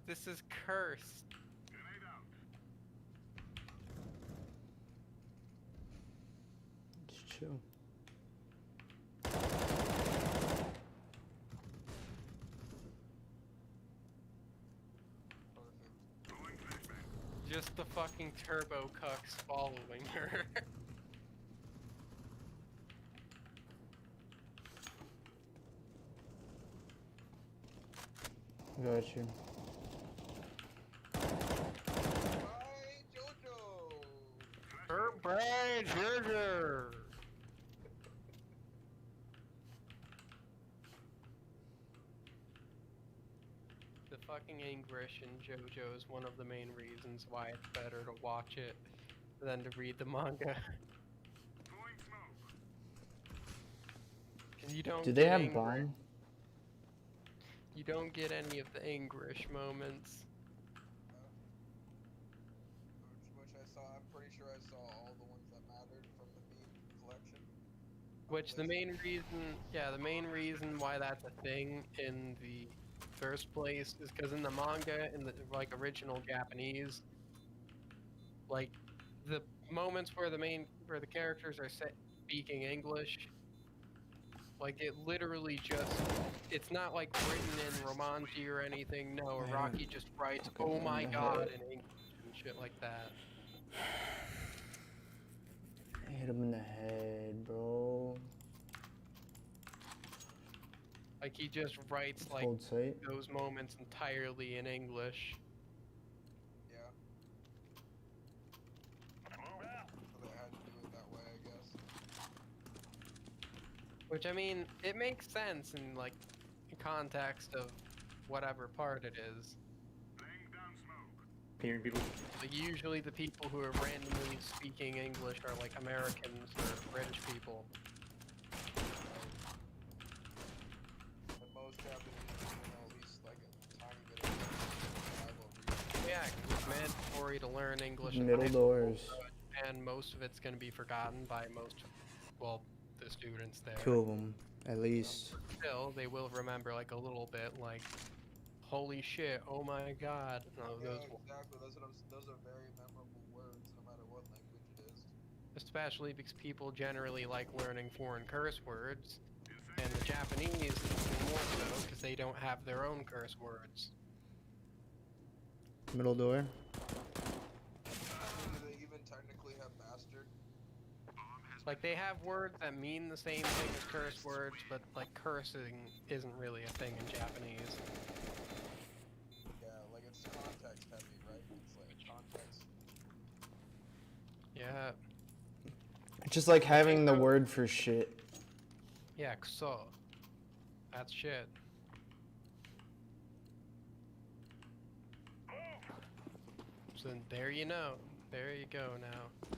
This is cursed. Just chill. Just the fucking turbo cucks following her. Got you. Bye, Jojo. Bye, Jojo. The fucking English in JoJo is one of the main reasons why it's better to watch it than to read the manga. 'Cause you don't Do they get have English. bomb? You don't get any of the English moments. Which I saw. I'm pretty sure I saw all the ones that mattered from the meme collection. Which the main reason, yeah, the main reason why that's a thing in the first place is because in the manga, in the like original Japanese, like the moments where the characters are speaking English, like it literally just, it's not like written in Romanji or anything. No, Man. Araki just writes, Fucking "Oh in my the god," head. in English and shit like that. I hit him in the head, bro. Like he just writes like Hold sight. those moments entirely in English. Yeah. So they had to do it that way, I guess. Which I mean, it makes sense in like the context of whatever part it is. Hearing people. Like usually the people who are randomly speaking English are like Americans or British people. And most Japanese people know at least like a tiny bit of English. Yeah, 'cause it's mandatory to learn English. in Middle high school, doors. and most of it's going to be forgotten by most, well, the students there. 2 of them, at least. Still, they will remember like a little bit, like, holy shit, oh my god. No, Yeah, those, exactly. Those are very memorable words, no matter what language it is. especially because people generally like learning foreign curse words, and the Japanese even more so because they don't have their own curse words. Middle door. Do they even technically have bastard? Like, they have words that mean the same thing as curse words, but, like, cursing isn't really a thing in Japanese. Yeah, like it's context heavy, right? It's like context. Yeah. It's just like having the word for shit. Yeah, kuso. That's shit. So there you know. There you go now.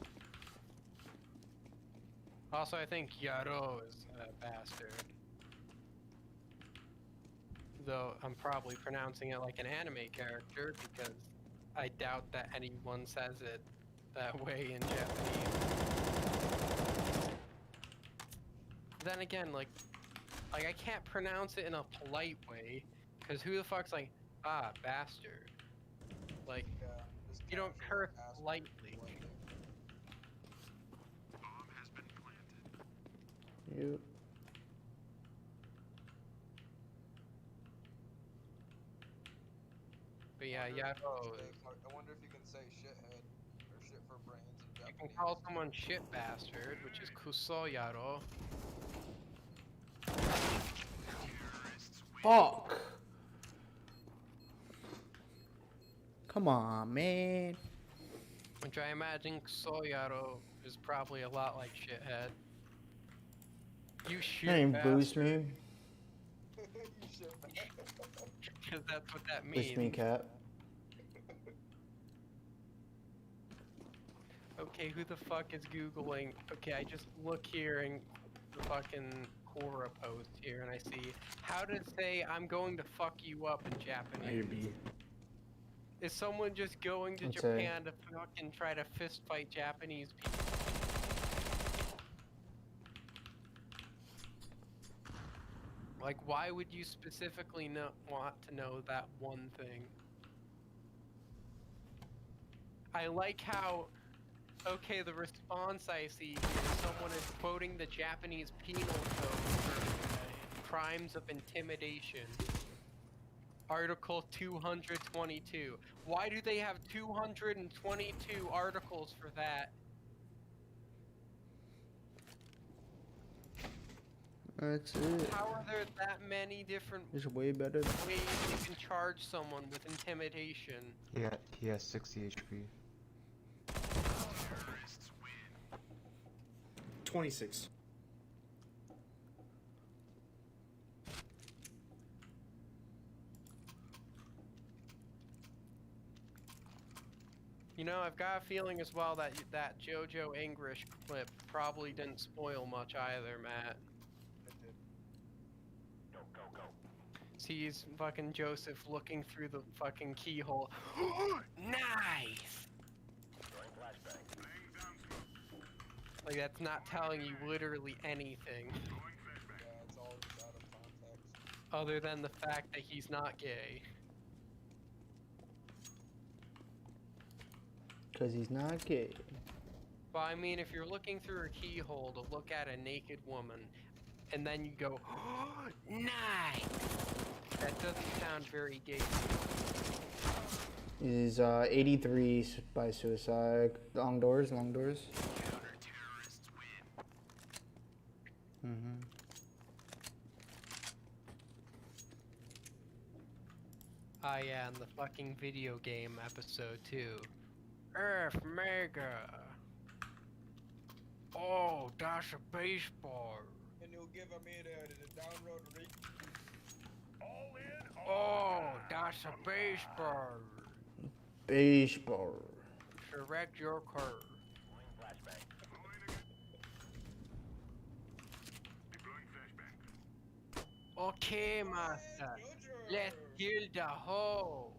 Also, I think Yaro is a bastard. Though I'm probably pronouncing it like an anime character because I doubt that anyone says it that way in Japanese. Then again, like I can't pronounce it in a polite way because who the fuck's like, ah, bastard? Like, Yeah, just you don't casual curse ass politely. Yep. But yeah, Yaro is. I wonder if you can say shithead or shit for brains in You Japanese. can call someone shit bastard, which is kuso Yaro. Fuck. Come on, man. Which I imagine kuso Yaro is probably a lot like shithead. You shit Hey, bastard. boost me. You shit Because that's what that means. Boost me, cat. Okay, who the fuck is Googling? Okay, I just look here and the fucking Quora post here and I see how to say I'm going to fuck you up in Japanese. Maybe. Is someone just going to Let's Japan to fucking try to fist fight Japanese people? Like, why would you specifically want to know that one thing? I like how, okay, the response I see here is someone is quoting the Japanese penal code for crimes of intimidation. Article 222. Why do they have 222 articles for that? That's it. How are there that many different It's way better. ways you can charge someone with intimidation? He has 60 HP. 26. You know, I've got a feeling as well that that JoJo English clip probably didn't spoil much either, Matt. Go, go, go. Sees fucking Joseph looking through the fucking keyhole. Nice! Throwing flashbang. Like, that's not telling you literally anything. Yeah, it's all just out of context. Other than the fact that he's not gay. Because he's not gay. Well, I mean, if you're looking through a keyhole to look at a naked woman, and then you go, nice! That doesn't sound very gay. Is 83 by suicide. Long doors, long doors. Ah, yeah, and the fucking video game episode too. Earth Mega. Oh, that's a baseball. And you'll give me the download reach. Oh, that's a baseball. Baseball. Direct your curve. Okay, master. Let's kill the hoe.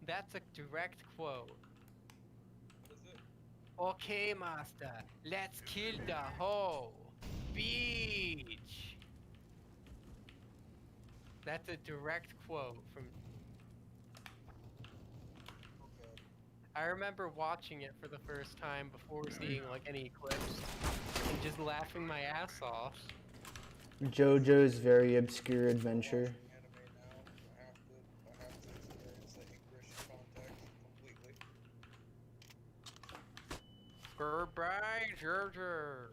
That's a direct quote. What is it? Okay, master. Let's kill the hoe. Beach. That's a direct quote from. Okay. I remember watching it for the first time before seeing like any clips and just laughing my ass off. JoJo's Very Obscure Adventure. Anime now. I have to experience the English context completely. Goodbye, Jojo.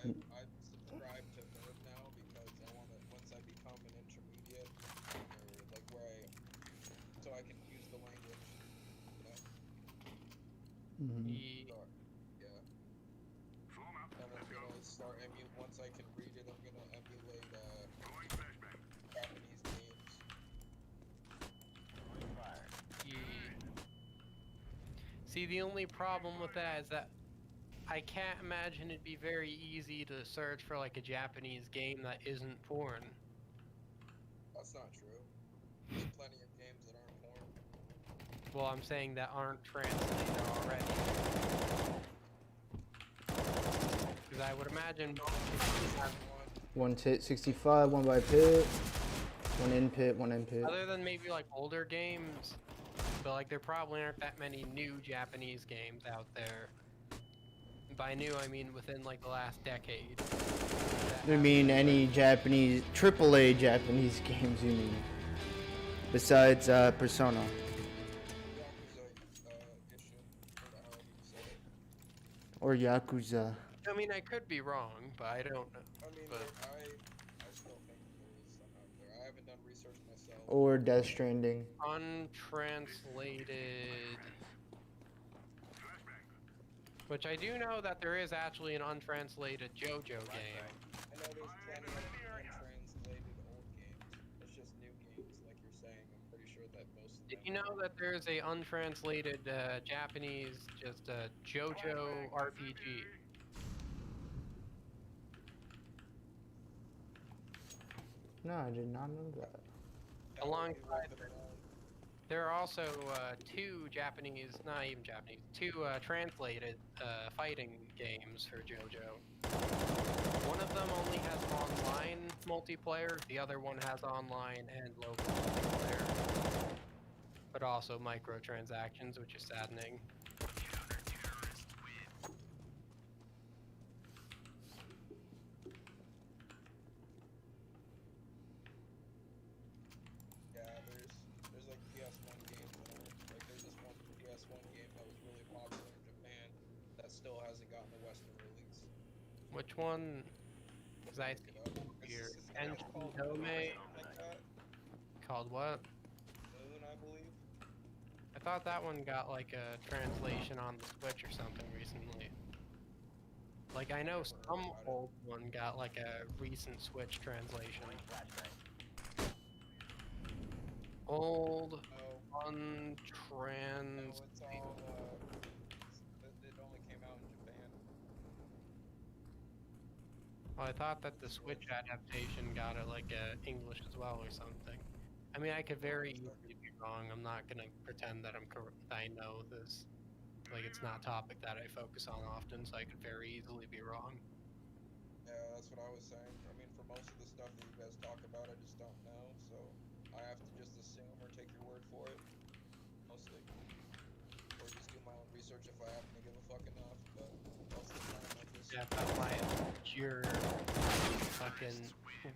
I subscribe to Verb now because I want to, once I become an intermediate, or like where so I can use the language, you know? Start, yeah. And I'm gonna start once I can read it, I'm gonna emulate, Japanese games. See, the only problem with that is that I can't imagine it'd be very easy to search for like a Japanese game that isn't porn. That's not true. There's plenty of games that aren't porn. Well, I'm saying that aren't translated already. Because I would imagine most people have One tit 65, one by pit. One in pit, one in pit. other than maybe like older games, but like there probably aren't that many new Japanese games out there. By new, I mean within like the last decade. You mean any Japanese, AAA Japanese games, you mean? Besides Persona. Yakuza, Ishin, or however you say it. Or Yakuza. I mean, I could be wrong, but I don't know. I mean, But I still think there is some out there. I haven't done research myself. Or Death Stranding. untranslated. Which I do know that there is actually an untranslated JoJo game. I know there's plenty of untranslated old games. It's just new games, like you're saying. I'm pretty sure that most of Did them you know that there's a untranslated Japanese just JoJo RPG? No, I did not know that. Alongside there are also two Japanese, not even Japanese, two translated fighting games for JoJo. One of them only has online multiplayer, the other one has online and local multiplayer. But also microtransactions, which is saddening. Yeah, there's like PS1 games that are like there's this one PS1 game that was really popular in Japan that still hasn't gotten a Western release. Which one? Because I see here. Called Dome. like that. Called what? Moon, I believe. I thought that one got like a translation on the Switch or something recently. Like I know some old one got like a recent Switch translation. Old untrans. No, it's all it only came out in Japan. Well, I thought that the Switch adaptation got it like English as well or something. I mean, I could very easily be wrong. I'm not gonna pretend that I know this. Like, it's not a topic that I focus on often, so I could very easily be wrong. Yeah, that's what I was saying. I mean, for most of the stuff that you guys talk about, I just don't know, so I have to just assume or take your word for it, mostly. Or just do my own research if I happen to give a fuck enough, but most of the time I just... Yeah, that's my pure fucking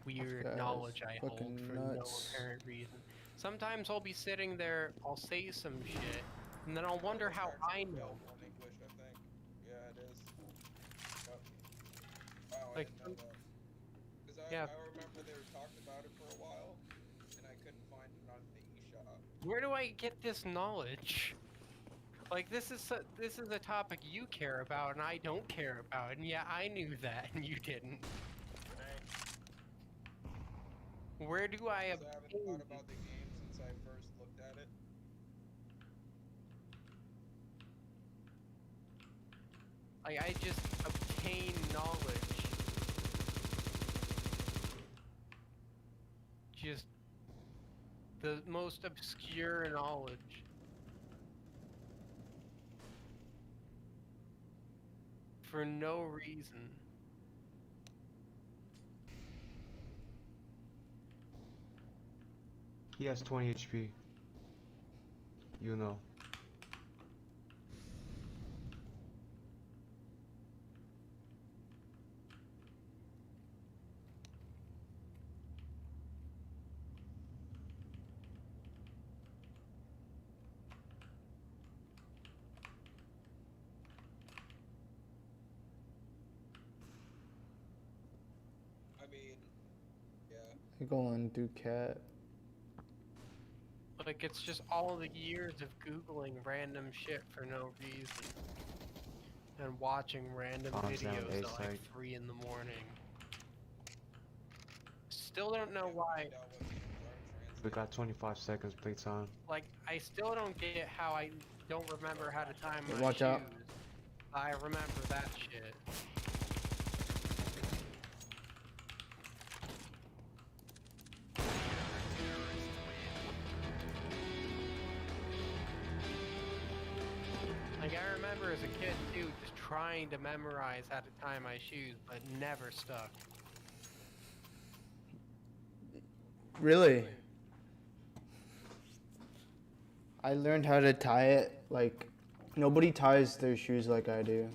weird Guy's knowledge I hold fucking for no nuts. apparent reason. Sometimes I'll be sitting there, I'll say some shit, And then I'll wonder how I know. available in English, I think. Yeah, it is. But, wow, I Like, didn't know that. Because yeah, I remember they were talking about it for a while, and I couldn't find it on the eShop. where do I get this knowledge? Like, this is a topic you care about and I don't care about, and yeah, I knew that and you didn't. Where do I Because I haven't thought about the game since I first looked at it. Like, I just obtain knowledge. Just the most obscure knowledge. For no reason. He has 20 HP. You know. I mean, yeah. I go on Ducat. Like, it's just all the years of Googling random shit for no reason. And watching random Bombs down videos A at like site. 3 in the morning. Still don't know why. We got 25 seconds playtime. Like, I still don't get how I don't remember how to time my Watch shoes. out. I remember that shit. Like, I remember as a kid, too, just trying to memorize how to tie my shoes, but never stuck. Really? I learned how to tie it, like, nobody ties their shoes like I do.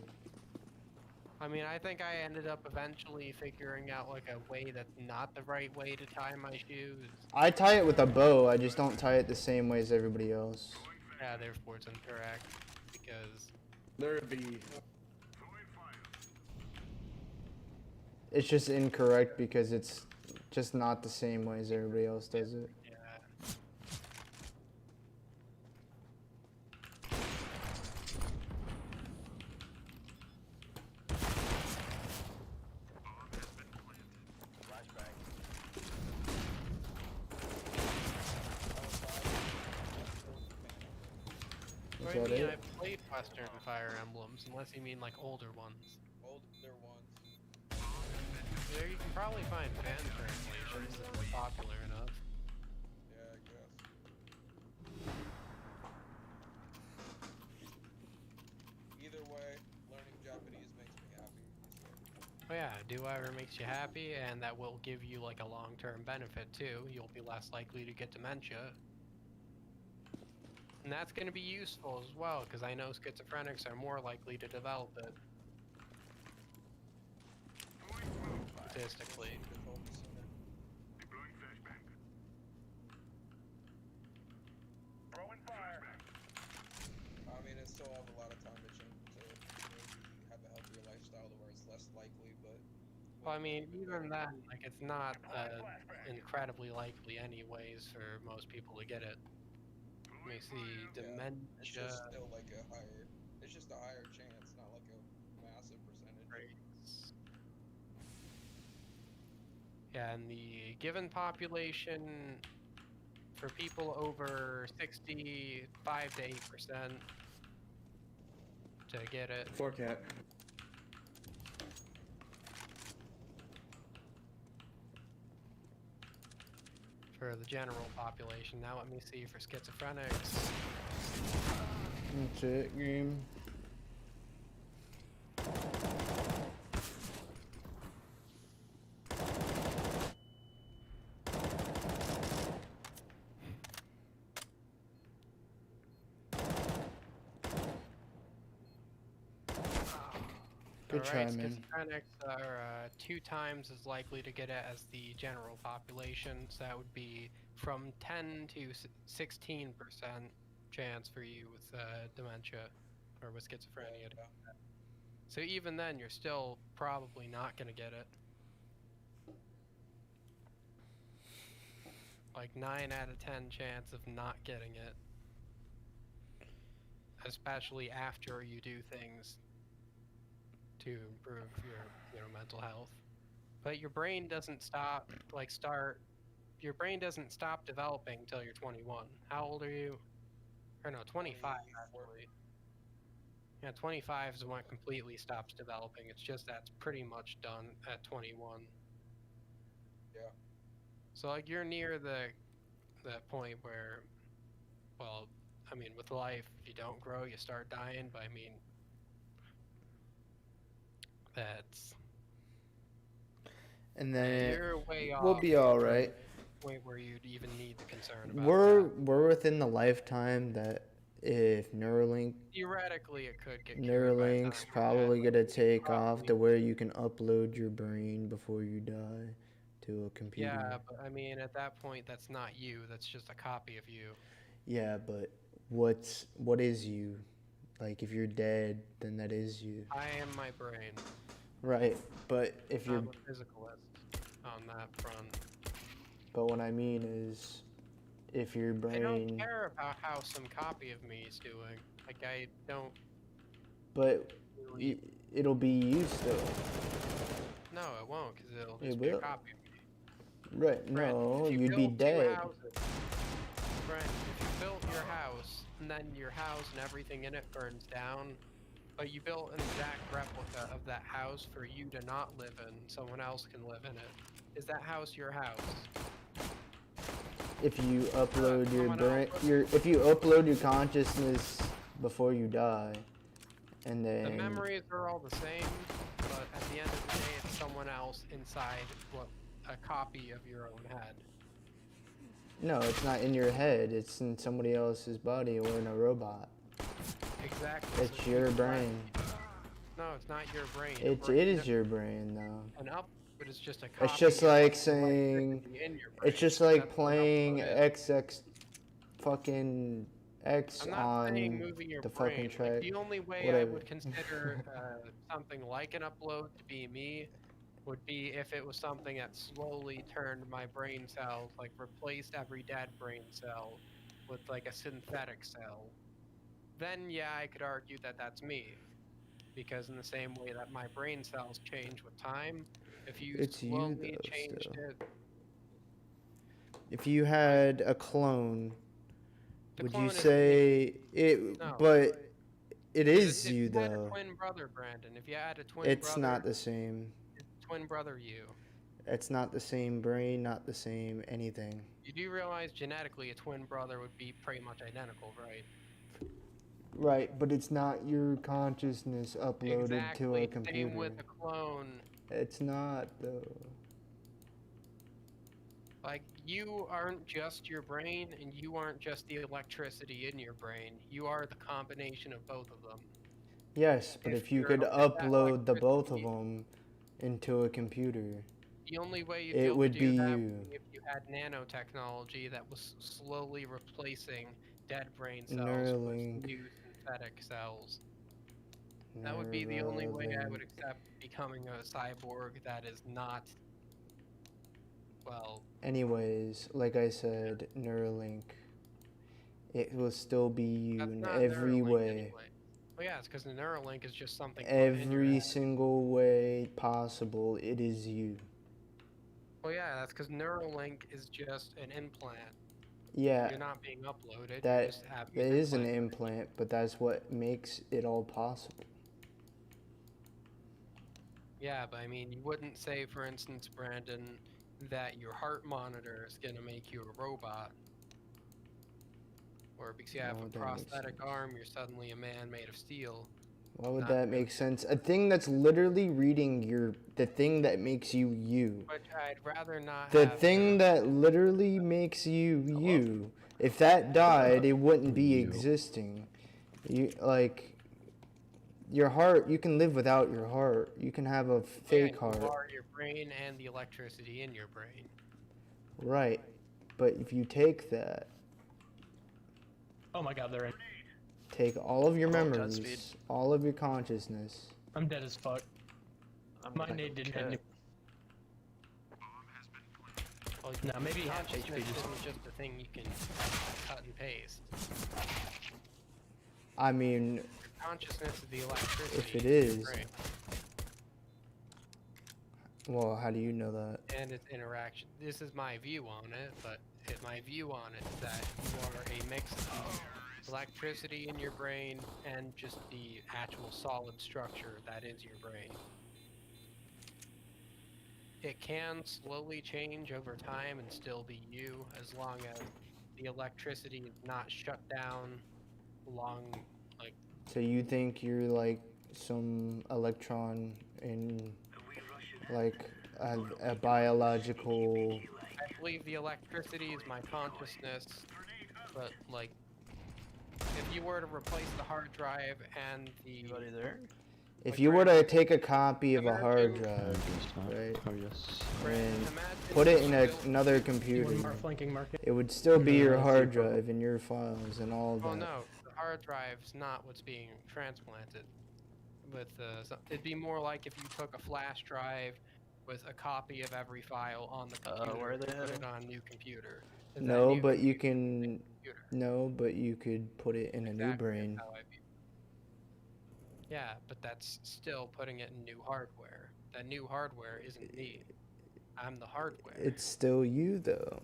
I mean, I think I ended up eventually figuring out, like, a way that's not the right way to tie my shoes. I tie it with a bow, I just don't tie it the same way as everybody else. Yeah, therefore it's incorrect, because... There would be... It's just incorrect because it's just not the same way as everybody else does it. Yeah. Is I that mean, it? I've played Western Fire Emblems, unless you mean, like, older ones. Older ones. There you can probably find fan translations that are popular enough. Yeah, I guess. Either way, learning Japanese makes me happy. Oh yeah, do whatever makes you happy, and that will give you, like, a long-term benefit, too. You'll be less likely to get dementia. And that's going to be useful as well, because I know schizophrenics are more likely to develop it. Statistically. I mean, it still have a lot of time to change to maybe have a healthier lifestyle to where it's less likely, but... Well, I mean, even then, like, it's not incredibly likely anyways for most people to get it. Let me see, dementia... It's just still like a higher... It's just a higher chance, not like a massive percentage. rates. Yeah, and the given population for people over 60, 5 to 8% to get it. 4-cat. For the general population. Now let me see for schizophrenics. That's it, game. Good try, Alright, man. schizophrenics are 2 times as likely to get it as the general population, so that would be from 10 to 16%. chance for you with dementia or with schizophrenia. Yeah. So even then, you're still probably not gonna get it. Like 9 out of 10 chance of not getting it. Especially after you do things to improve your mental health. But your brain doesn't your brain doesn't stop developing until you're 21. How old are you? Or no, 25 actually. Yeah, 25 is when it completely stops developing. It's just that's pretty much done at 21. Yeah. So like you're near that point where, well, I mean, with life, if you don't grow, you start dying. But I mean, that's And then you're way we'll off be all from right. the point where you'd even need the concern about We're within the lifetime that if Neuralink theoretically, it could get cured by the time Neuralink's you're probably dead. gonna Like, take off probably, to where you can upload your brain before you die to a computer. yeah, but I mean, at that point, that's not you. That's just a copy of you. Yeah, but what is you? Like if you're dead, then that is you. I am my brain. Right, but if you're I'm a physicalist on that front. but what I mean is if your I don't brain care about how some copy of me is doing. Like, I don't but really... it'll be you still. No, it won't, because it'll It just be a will. copy of me. Right, Friend, no, if you you'd be build two dead. houses, friend, if you built your house, and then your house and everything in it burns down, but you built an exact replica of that house for you to not live in, someone else can live in it, is that house your house? If you upload your someone brain, else if you upload your consciousness before you die, and then the memories are all the same, but at the end of the day, it's someone else inside a copy of your own head. no, it's not in your head. It's in somebody else's body or in a robot. Exactly. It's your brain. No, it's not your brain. It is your brain though. An upload is just a copy. It's just of like the saying, electricity in your it's brain. just like That's what an playing upload is. XX fucking X I'm not saying on moving your the brain. fucking Like, track. the only way I Whatever. would consider something like an upload to be me would be if it was something that slowly turned my brain cells, like replaced every dead brain cell with like a synthetic cell. Then yeah, I could argue that that's me. Because in the same way that my brain cells change with time, if you It's you slowly though, changed still. it... If you had a clone, The would clone you isn't say it? No. But it is If you you had a though. twin brother, Brandon, if you had a twin It's brother... not the same. Twin brother you. It's not the same brain, not the same anything. You do realize genetically a twin brother would be pretty much identical, right? Right, but it's not your consciousness uploaded to a computer. Same with a clone. It's not though. Like, you aren't just your brain, and you aren't just the electricity in your brain. You are the combination of both of them. Yes, but if you you're could that upload the both of electricity- them into a computer, The only way you'd it be able would to be do that you. would be if you had nanotechnology that was slowly replacing dead brain cells Neuralink. with new synthetic cells. That would be the only way I would Neuralink. accept becoming a cyborg that is not, well... Anyways, like I said, Neuralink. It will still be you That's in not every Neuralink way. anyway. Well, yeah, it's because the Neuralink is just something put in your Every head. single way possible, it is you. Well, yeah, that's because Neuralink is just an implant. Yeah, You're not being uploaded. You that just have it is an implant, but that's what makes it all possible. Yeah, but I mean, you wouldn't say, for instance, Brandon, that your heart monitor is gonna make you a robot. Or because you have Why a would that make prosthetic arm, you're suddenly a man made of steel. Why would Not that make sense? A thing that's literally reading the thing that makes you you. Which I'd rather not The have thing that literally makes you you. If that died, it wouldn't be existing. You like your heart. You can live without your heart. You can have a fake You heart, are your brain and the electricity in your brain. right? But if you take that Oh my god, they're in. Take all of your Oh, memories, Godspeed. all of your consciousness. I'm dead as fuck. My nade didn't hit me. Well, No, maybe half consciousness HP just. isn't just a thing you can cut and paste. I mean, Consciousness is the electricity. if it in your is, brain well, how do you know that? and its interaction. This is my view on it, but my view on it is that you are a mix of electricity in your brain and just the actual solid structure that is your brain. It can slowly change over time and still be you, as long as the electricity is not shut down long, like, So you think you're like some electron in like a biological... I believe the electricity is my consciousness, but like, if you were to replace the hard drive and the... Anybody there? If you were to take a copy of a hard Imagine- drive, right, Oh, yes. and Imagine put it you in built- another You computer, want mark flanking market? it would still be your No, hard it's your drive and your files and all Oh that. no, the hard drive's not what's being transplanted. With it'd be more like if you took a flash drive with a copy of every file on the computer where are they and put it heading? on a new computer. Is that No, new but you computer? can... No, but you could put it in a new Exactly, brain. that's how I view it. Yeah, but that's still putting it in new hardware. That new hardware isn't me. I'm the hardware. It's still you, though.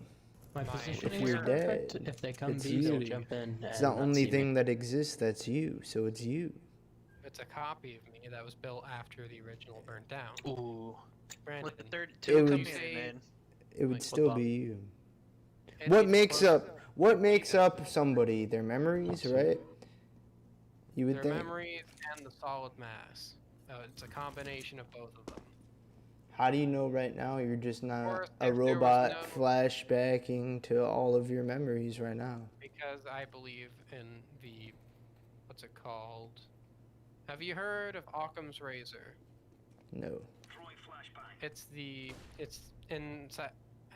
My My- positioning If is you're perfect. dead, If they come it's B, they'll you. jump in. It's and the not only see me. thing that exists that's you, so it's you. It's a copy of me that was built after the original burnt down. Ooh. Brandon, With the third It two would- companies say- made. It would Like, still what be you. it'd What be makes supposed up... What makes up somebody? Their memories, right? You would their think. memories and the solid mass. It's a combination of both of them. How do you know right now you're just not course, a if there was robot no- flashbacking to all of your memories right now? Because I believe in the, what's it called? Have you heard of Occam's razor? No. It's in,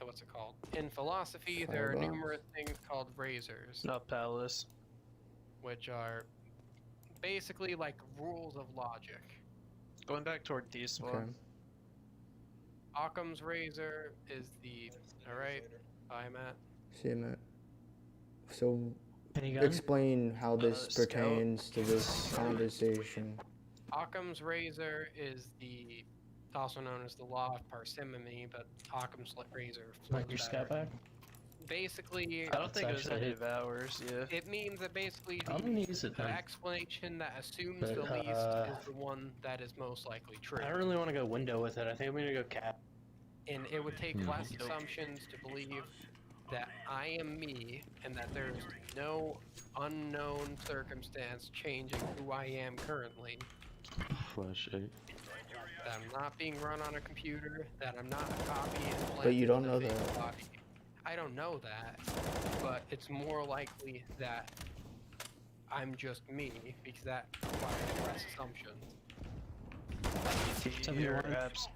what's it called? In philosophy, there are Firebombs? numerous things called razors, Not Palace. which are basically like rules of logic. Going back toward D spawn. Okay. Occam's razor is the, alright, bye Matt. See you, Matt. So, Any gun? explain how this Scout? pertains to this conversation. Occam's razor is the, also known as the law of parsimony, but Occam's razor Like flows your scout better. back? Basically, I don't think it was actually- any of ours, yeah. it means that basically I'm the, gonna use it the then. explanation that assumes But, the least is the one that is most likely true. I don't really want to go window with it. I think I'm gonna go cap. And it would take Hmm. less assumptions to believe that I am me and that there's no unknown circumstance changing who I am currently. Flash 8. That I'm not being run on a computer, that I'm not a copy implanted But you don't in a know fake that. body. I don't know that, but it's more likely that I'm just me, because that requires less assumptions. Your apps.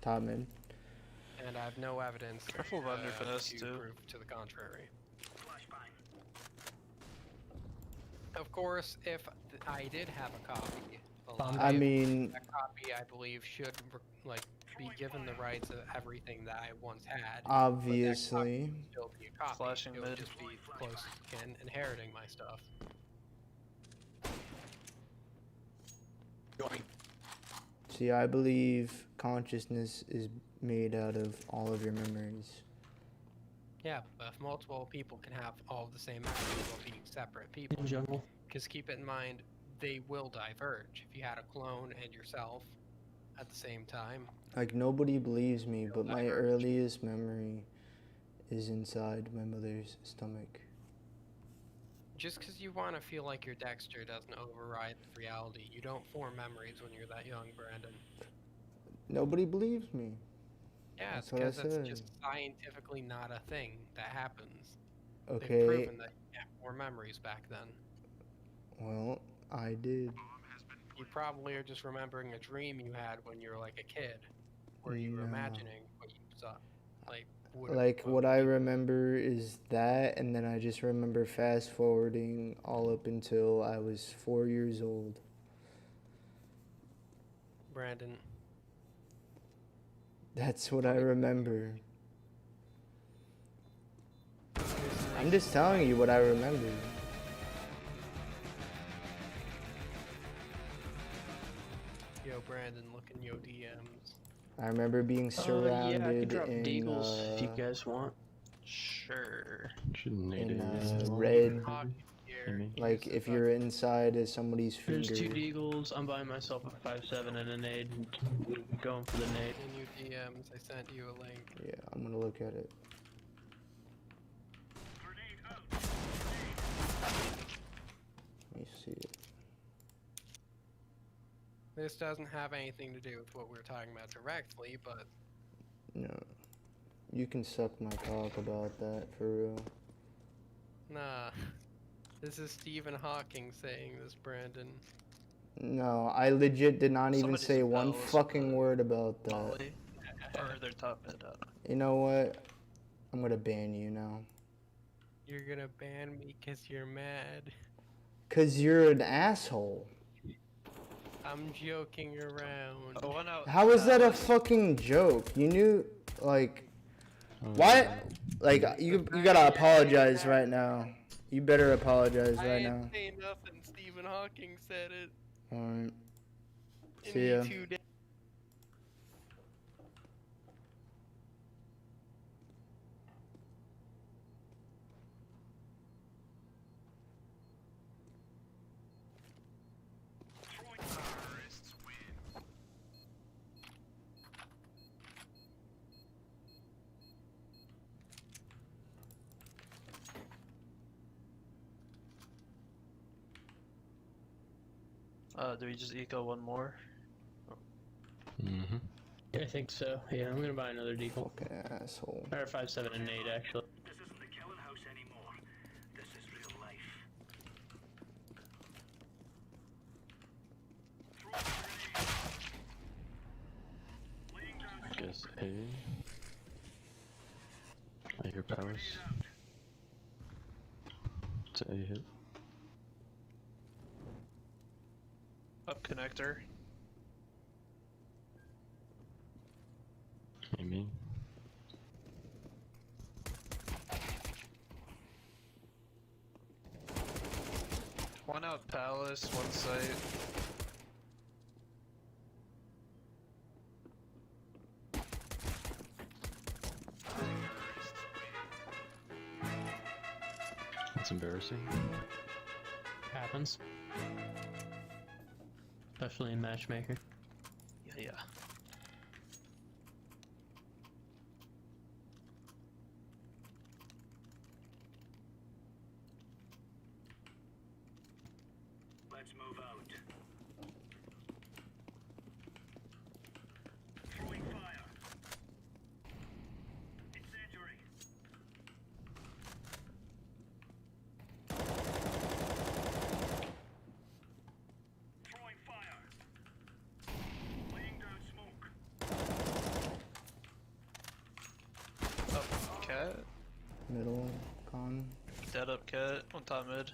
Top mid. And I have no evidence Careful of under finesse, to too. prove to the contrary. Of course, if I did have a copy, I mean, that copy I believe should be given the rights of everything that I once had. obviously. But that copy would still be a copy. Flashing it would mid. just be close and inheriting my stuff. See, I believe consciousness is made out of all of your memories. Yeah, but if multiple people can have all of the same memories while being separate people, In jungle. because keep it in mind, they will diverge. If you had a clone and yourself at the same time, Like, nobody believes me, but my earliest memory is inside my mother's stomach. just because you want to feel like your Dexter doesn't override reality, you don't form memories when you're that young, Brandon. Nobody believes me. Yeah, it's That's what I because it's said. just scientifically not a thing that happens. They've Okay, proven that you can't form memories back then. well, I did. You probably are just remembering a dream you had when you were like a kid, where you were No. imagining what you saw, like Like, what I remember is that, and then I just remember fast forwarding all up until I was 4 years old. Brandon. That's what I remember. I'm just telling you what I remember. Yo, Brandon, look in your DMs. I remember being surrounded Yeah, I can drop in deagles if you guys want. Sure. red. Here, Like if you're inside of somebody's finger. There's 2 deagles. I'm buying myself a 5.7 and a nade. Going for the nade. in your DMs, I sent you a link. Yeah, I'm gonna look at it. Let me see it. This doesn't have anything to do with what we're talking about directly, but No. You can suck my cock about that, for real. nah. This is Stephen Hawking saying this, Brandon. No, I legit did not even Somebody's say a one palace fucking word about that. Molly. Or their top mid. You know what? I'm gonna ban you now. You're gonna ban me because you're mad. Cause you're an asshole. I'm joking around. Oh, one out. How is that a fucking joke? You knew, like, what? Like, you gotta apologize right now. You better apologize right now. I didn't say nothing. Stephen Hawking said it. Alright. And See ya. you two did. Do we just eco one more? Mm-hmm. I think so. Yeah, I'm gonna buy another deagle. Fucking asshole. Or 5.7 and nade, actually. This isn't the killing house anymore. This is real life. I guess A. I hear palace. It's A hit. Up connector. Maybe. One out palace, one site. That's embarrassing. Happens. Especially in matchmaker. Yeah. Let's move out. Throwing fire. Incendiary. Throwing fire. Laying down smoke. Up cat. Middle, con. Dead up cat. On top mid.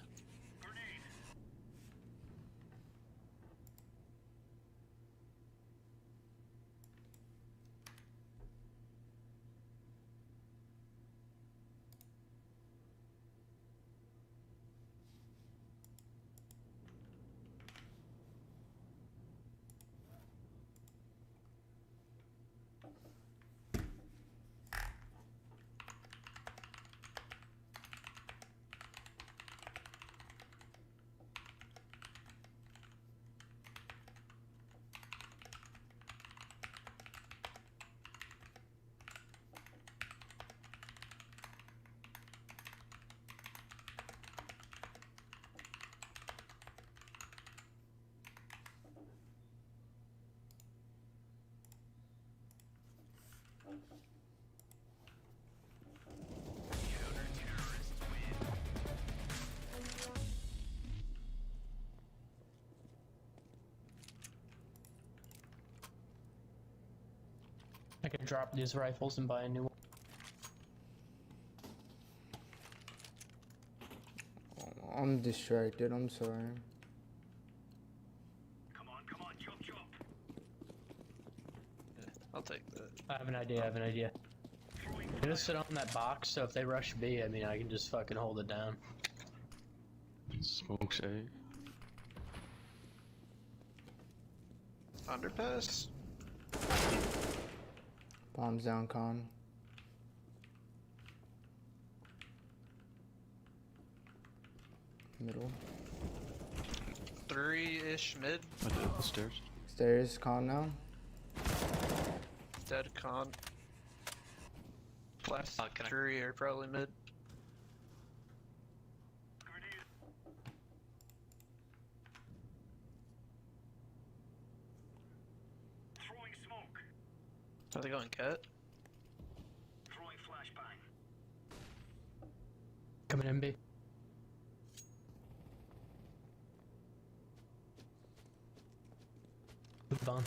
I can drop these rifles and buy a new one. I'm distracted. I'm sorry. Come on, chop chop. I'll take that. I have an idea. I'm gonna sit on that box, so if they rush B, I mean, I can just fucking hold it down. Smokes A. Underpass? Bombs down, con. Middle. 3-ish mid. I did the stairs. Stairs, con now. Dead con. Flash 3 or probably mid. Throwing smoke. Are they going cat? Throwing flashbang. Coming in B. Move on.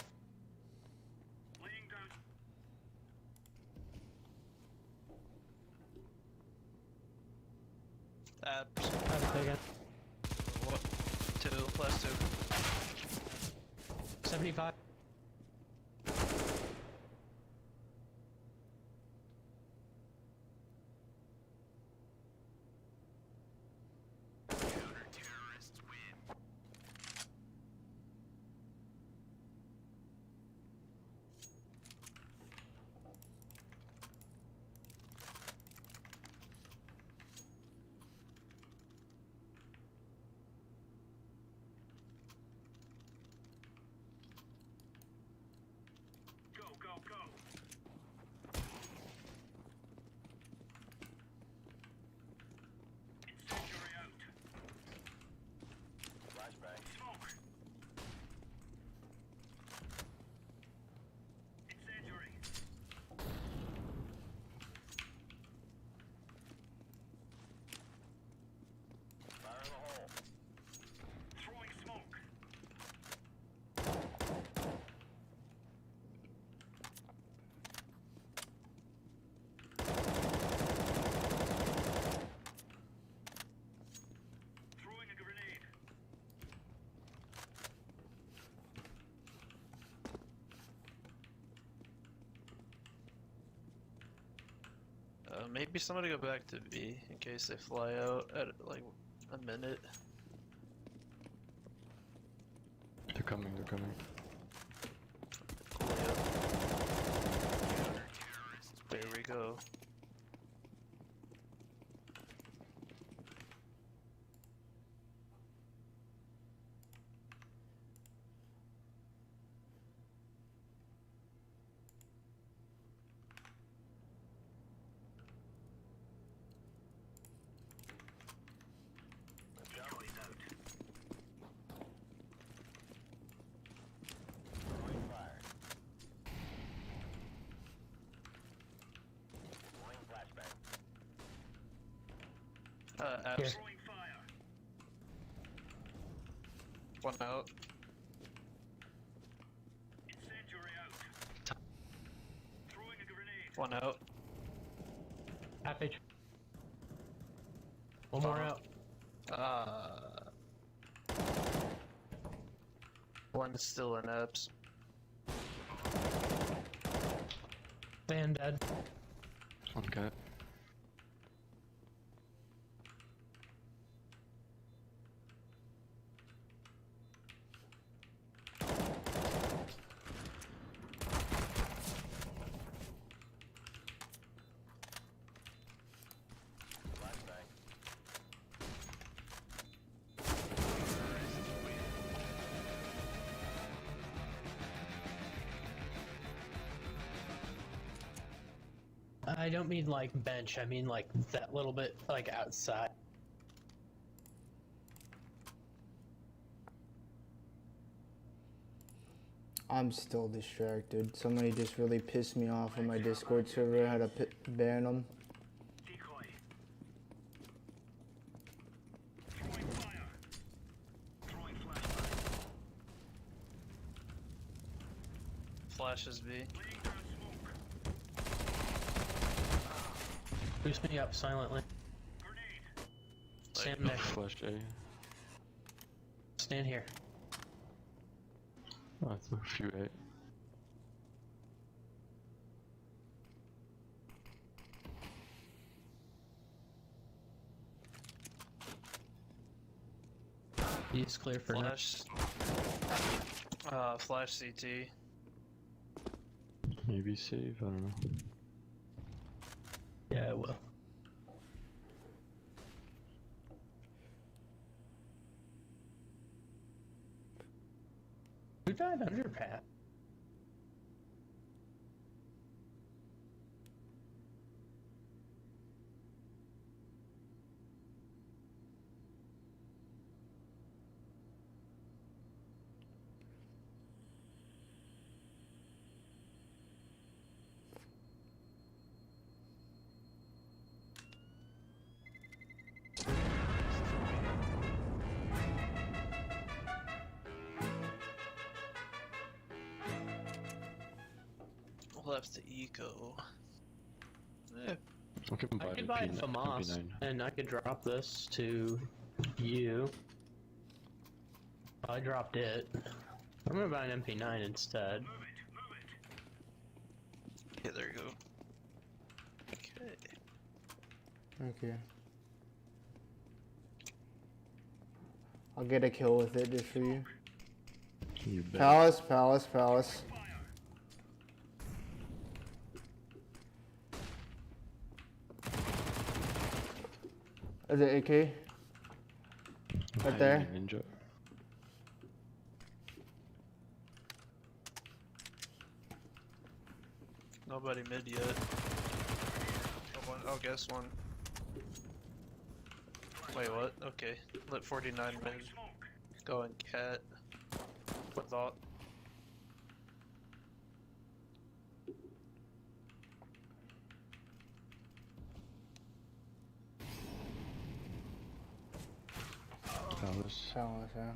Laying down. Abs. I've taken. What? 2, plus 2. 75. Go. Incendiary out. Flashbang. Smoke. Incendiary. Fire in the hole. Throwing smoke. Throwing a grenade. Maybe somebody go back to B in case they fly out at like a minute. They're coming. Cool, yeah. There we go. Decoys out. Throwing fire. Throwing flashbang. Abs. Throwing fire. One out. Incendiary out. Throwing a grenade. One out. Half H. One more out. One's still in abs. Van dead. One cat. Flashbang. I don't mean like bench, I mean like that little bit like outside. I'm still distracted. Somebody just really pissed me off on my Discord server. I had to ban them. Decoy. Throwing fire. Throwing flashbang. Flashes B. Laying down smoke. Boost me up silently. Grenade. Stand there. Flash A. Stand here. Oh, it's a few A. He's clear for now. Flash CT. Maybe save, I don't know. Yeah, I will. Who died under Pat? Left the eco. I'll keep him I by could buy FAMAS, MP9. and I could drop this to you. I dropped it. I'm gonna buy an MP9 instead. Okay, there you go. Okay. Okay. I'll get a kill with it just for you. You bet. Palace, palace, palace. Is it AK? Right there. Ninja. Nobody mid yet. Oh, guess one. Wait, what? Okay. Lit 49 mid. Going cat. What thought? Palace. Palace, yeah.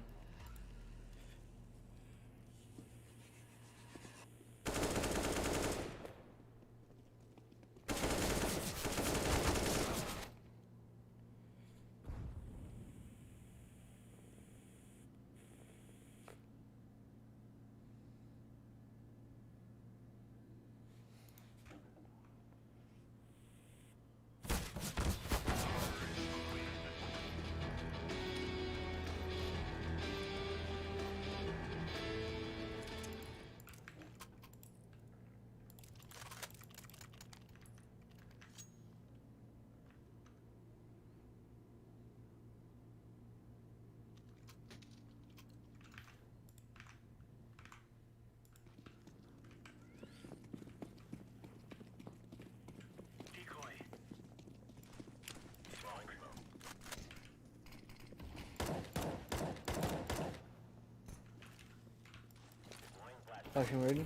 Flashing ready.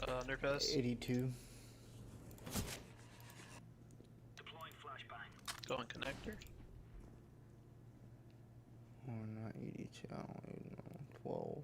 Underpass. 82. Going connector. Oh, not 82. I don't even know. 12.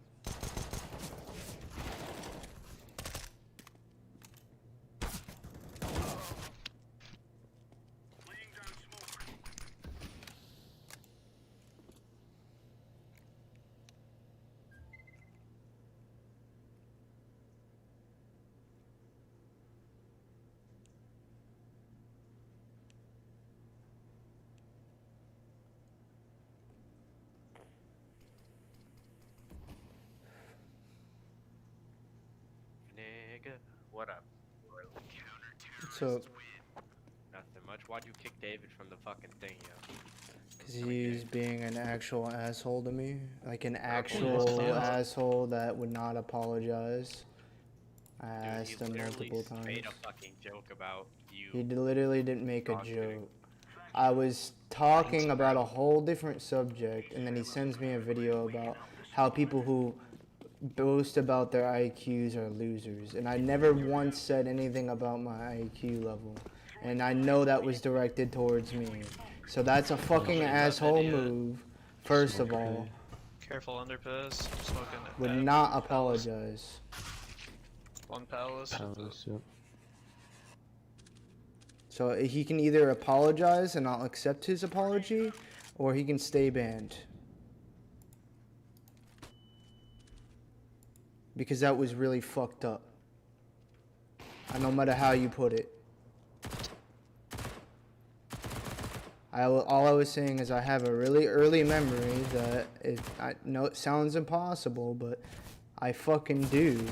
Nigga, what up? So, Nothing much. Why'd you kick David from the fucking thing, yo? because he's being an actual asshole to me. Like an actual asshole that would not apologize. I asked him multiple times. Made a fucking joke about you. He literally didn't make a joke. I was talking about a whole different subject, and then he sends me a video about how people who boast about their IQs are losers. And I never once said anything about my IQ level. And I know that was directed towards me. So that's a fucking asshole move, first of all. Careful underpass. Smoking at Would that not palace. apologize. One palace. Palace, yep. So he can either apologize and I'll accept his apology, or he can stay banned. Because that was really fucked up. No matter how you put it. All I was saying is I have a really early memory that I know it sounds impossible, but I fucking do.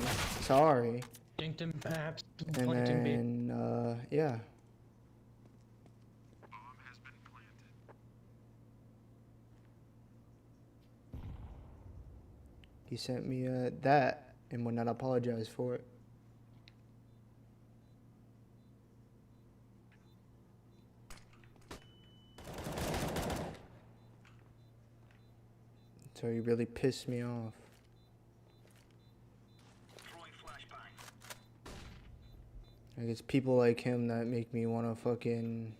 Sorry. Dinked perhaps. And then, yeah. He sent me that and would not apologize for it. So he really pissed me off. Like, it's people like him that make me want to fucking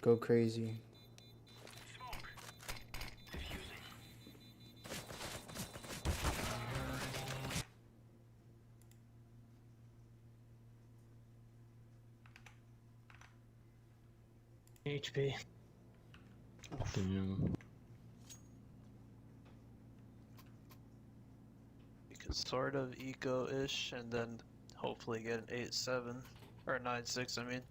go crazy. HP. Damn. You can sort of eco-ish and then hopefully get an 8-7 or a 9-6. I mean.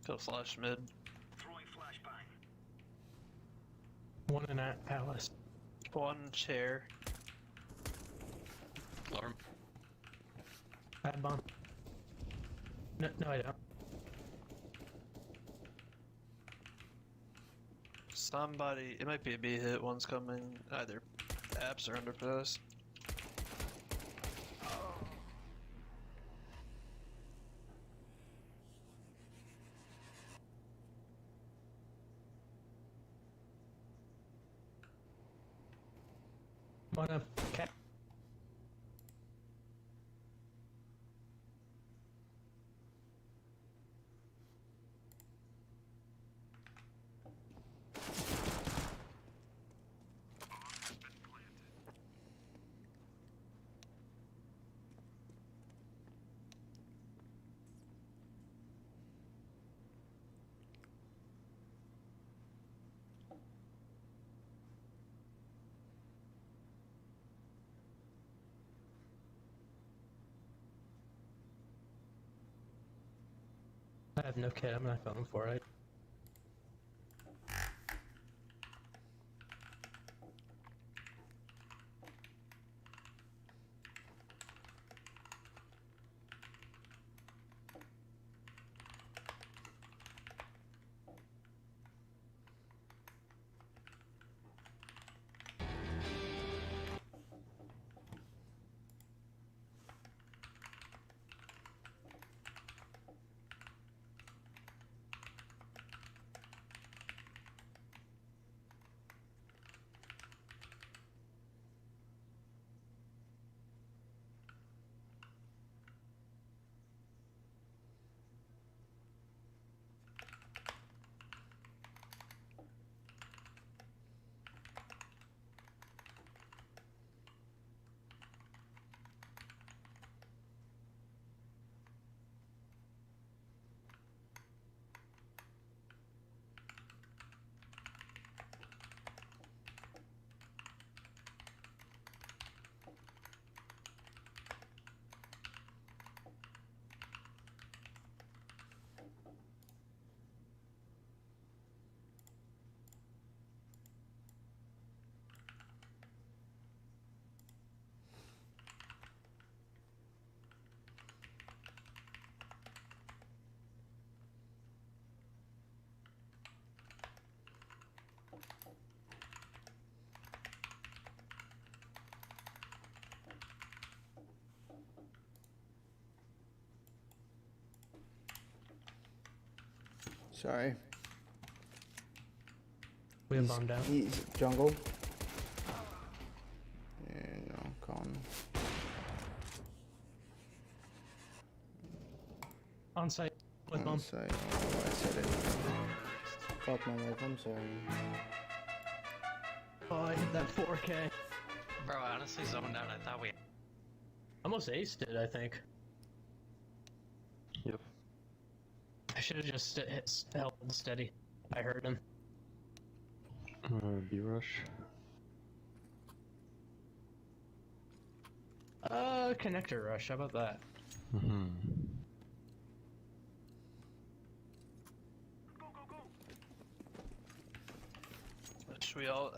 Go flash mid. One in that palace. One chair. Alarm. I have bomb. No, I don't. Somebody, it might be a B hit. One's coming either apps or underpass. One up. Cat. I have no kit. I'm not going for it. Sorry. We have bomb down. He's jungle. Yeah, no, calm. On site. With On bomb. site. Oh, I said it. Fuck my life, I'm sorry. Oh, I hit that 4K. Bro, I honestly zoned out. I thought we. Almost aced it, I think. Yep. I should have just held steady. I heard him. B rush. Connector rush. How about that? Mm-hmm. Should we all?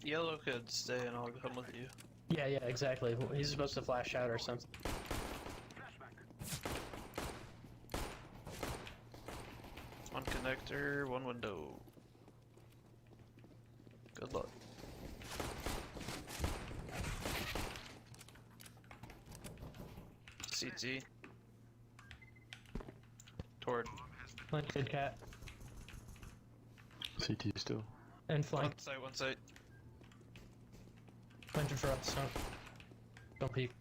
Yellow could stay and I'll come with you. Yeah, exactly. He's supposed to flash out or something. One connector, one window. Good luck. CT. Toward. Planted cat. CT still. And flank. One site. Planted for us, so. Don't peek.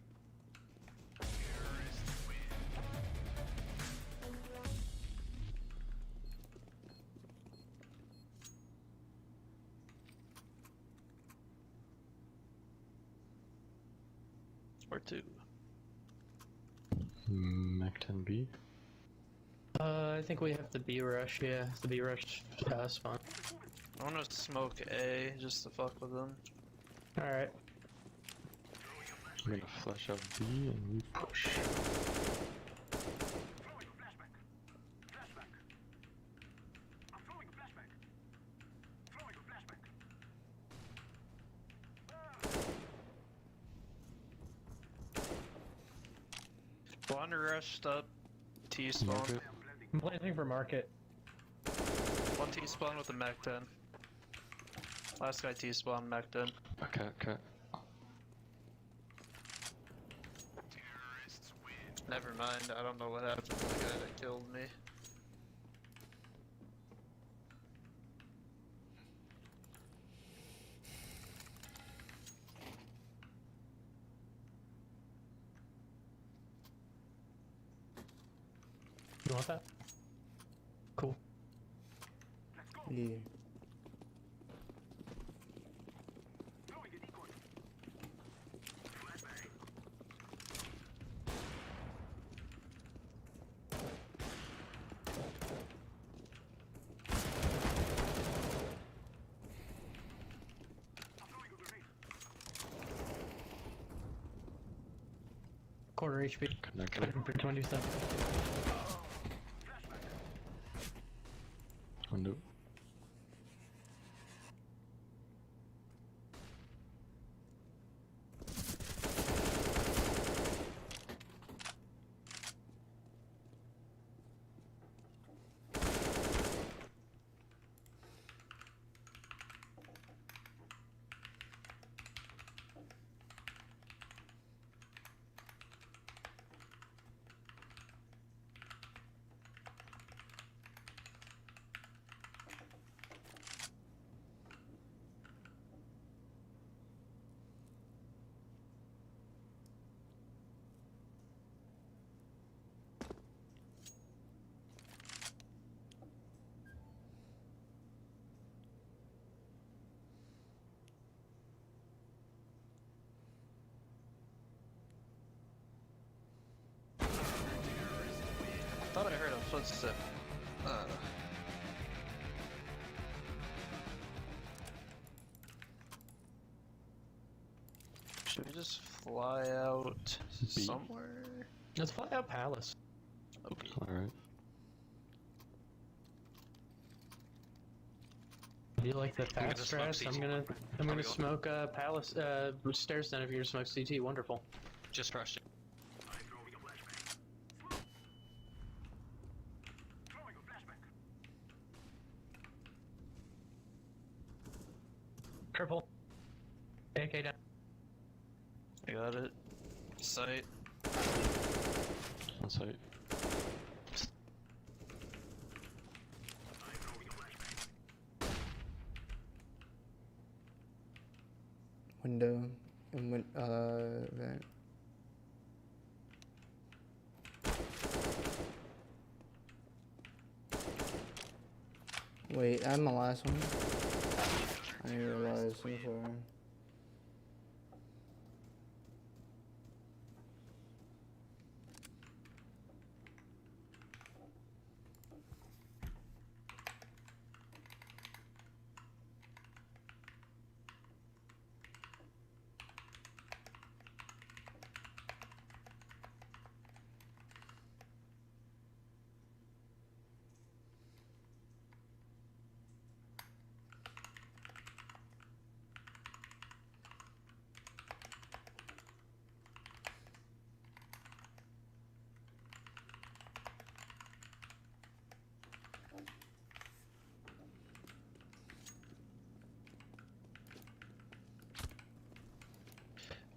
Or two. Mac 10B. I think we have the B rush, yeah. The B rush spawn. I wanna smoke A just to fuck with them. Alright. I'm gonna flash out B and we push. One rushed up T spawn. Market. I'm planting for market. One T spawn with a Mac 10. Last guy T spawn, Mac 10. Okay. Never mind, I don't know what happened to the guy that killed me. You want that? Cool. Yeah. Quarter HP. Connector. For 27. Window. I thought I heard a footstep. Should we just fly out somewhere? Let's fly out Palace. Okay. Alright. Do you like the fast just smoke stress? CT. I'm gonna go? smoke Palace stairs then if you're gonna smoke CT. Wonderful. Just rushed it. Purple. AK down. I got it. Sight. On site. window and vent. Wait, I'm the last one. I didn't realize. I'm sorry.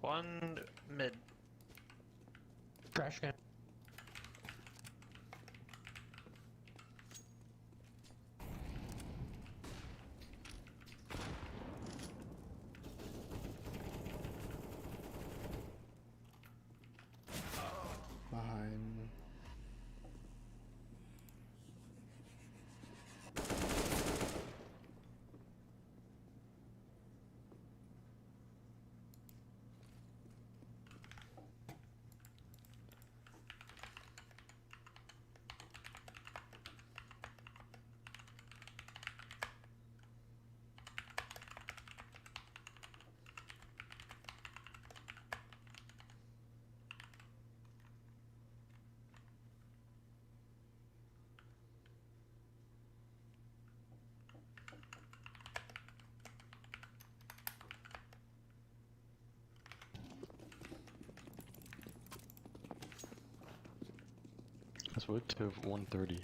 One mid. Trash can. Behind. That's what to 130.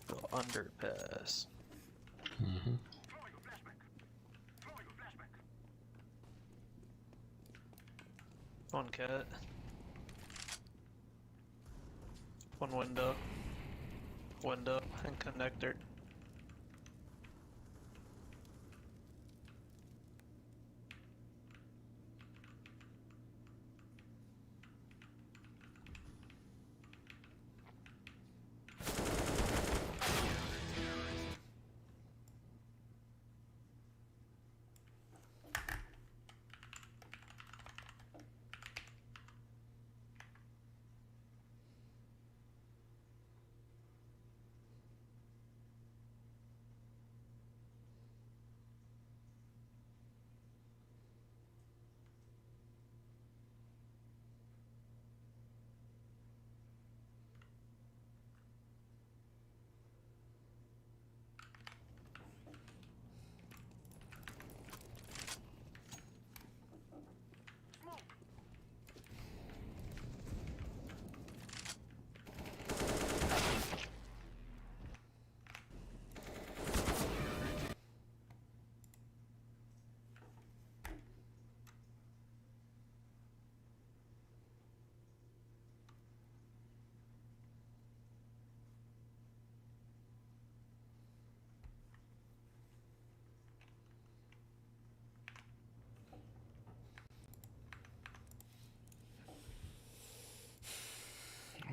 The underpass. Mm-hmm. One cat. One window. Window and connector.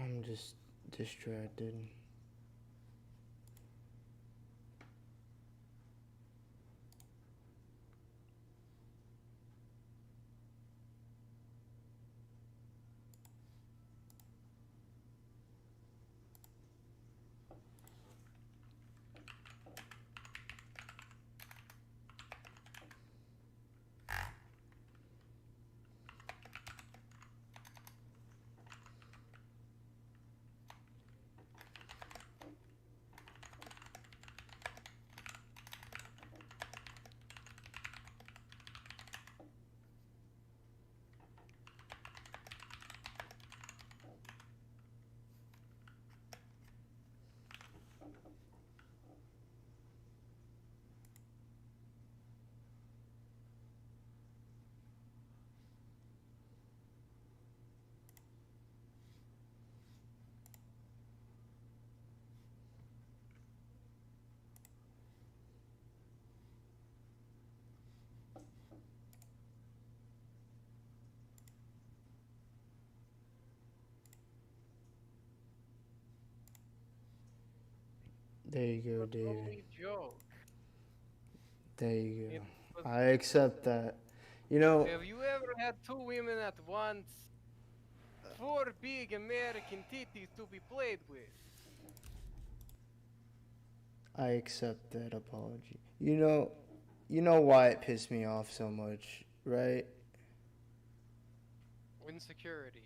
I'm just distracted. There you go, It's David. only joke. There you It go. was- I accept that. You know, Have you ever had two women at once? Four big American titties to be played with. I accept that apology. You know why it pissed me off so much, right? Insecurity.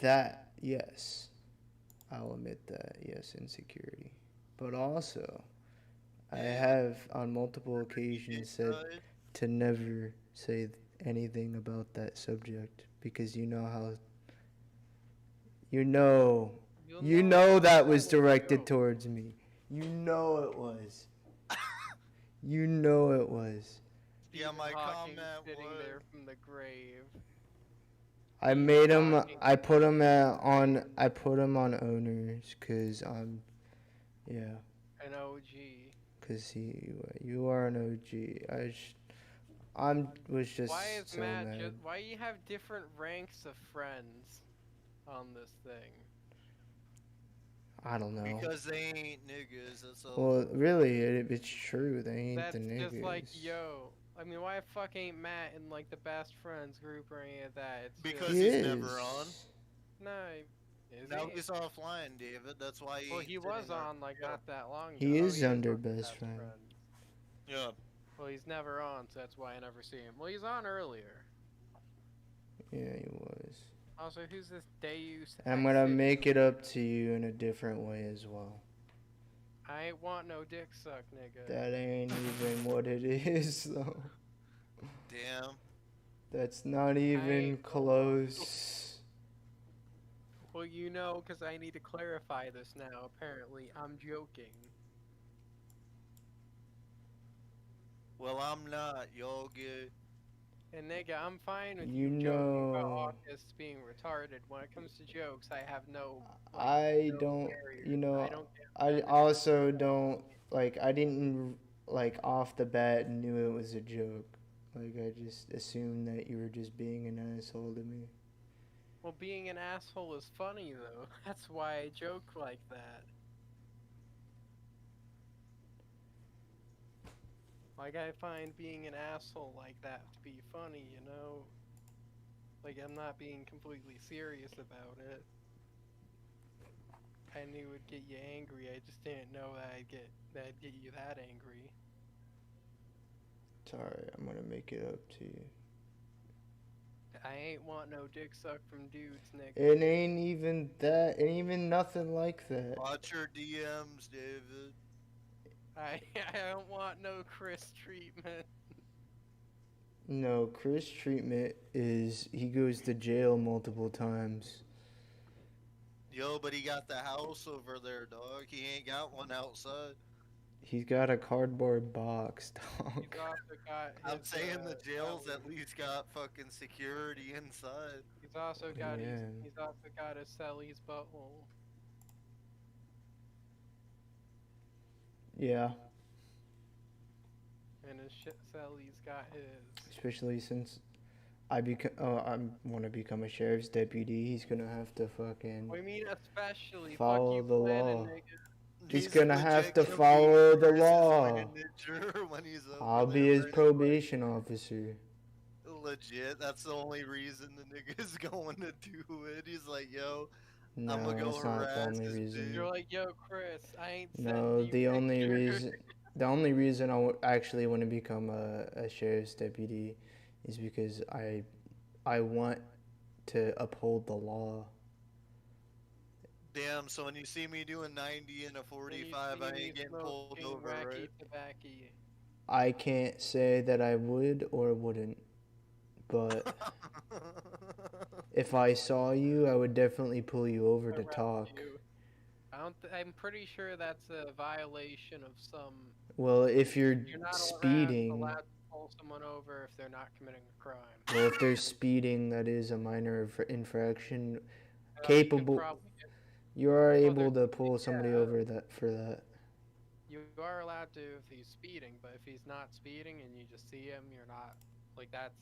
That, yes. I'll admit that, yes, insecurity. But also, I have on multiple occasions said to never say anything about that subject because you know how you know that was directed towards me. You know it was. You know it was. Yeah, my Hawking comment sitting was. there from the grave. I made him. I put him on owners, cause yeah. An OG. Cause you are an OG. Was just Why is so Matt mad. why you have different ranks of friends on this thing? I don't know. Because they ain't niggas. That's all. Well, really, it's true. They ain't That's the niggas. just like, yo. I mean, why fuck ain't Matt in like the best friends group or any of that? It's Because just, he's never on. No, is Now he? he's offline, David. That's why he. Well, ain't he sitting was there. on like not that long ago. He Oh, is under on best friend. Yeah. Well, he's never on, so that's why I never see him. Well, he's on earlier. Yeah, he was. Also, who's this Deus? And I'm gonna make it up to you in a different way as well. I ain't want no dick suck, nigga. That ain't even what it is, though. Damn. That's not even close. Well, you know, because I need to clarify this now. Apparently, I'm joking. Well, I'm not. Y'all good. And nigga, I'm fine with You you joking about know- August being retarded. When it comes to jokes, I have no. I no don't, barriers. you know, I don't get I also don't, like, I didn't, like, off the bat knew it was a joke. Like, I just assumed that you were just being an asshole to me. Well, being an asshole is funny though. That's why I joke like that. Like, I find being an asshole like that to be funny, you know? Like, I'm not being completely serious about it. I knew it would get you angry, I just didn't know that I'd get you that angry. Sorry, I'm gonna make it up to you. I ain't want no dick suck from dudes, nigga. It ain't even that, it ain't even nothing like that. Watch your DMs, David. I don't want no Chris treatment. No, Chris treatment is he goes to jail multiple times. Yo, but he got the house over there, dog. He ain't got one outside. He's got a cardboard box, dog. He's also got I'm his, saying the jails celly. at least got fucking security inside. He's also got Yeah. he's also got his Sally's butthole. Yeah, And his shit Sally's got his. especially since I want to become a sheriff's deputy. He's gonna have to fucking We mean especially follow fuck you the planning, law. nigga. He's gonna have to follow the law. When he's over I'll be there his for probation officer. legit. That's the only reason the nigga's going to do it. He's like, yo, No, I'm gonna go that's not the harass only this reason. You're like, yo, Chris, I ain't No, sending you the only pictures. reason, I actually want to become a sheriff's deputy is because I want to uphold the law. Damn, so when you see me doing 90 and a 45, I ain't getting pulled over, right? Tobacco. I can't say that I would or wouldn't, but if I saw you, I would definitely pull you over to talk. I'm pretty sure that's a violation of some. Well, if you're not speeding, allowed to pull someone over if they're not committing a crime. well, if they're speeding, that is a minor infraction. You could Capable, probably get- you are able to pull somebody over for that. You are allowed to if he's speeding, but if he's not speeding and you just see him, you're not. Like, that's.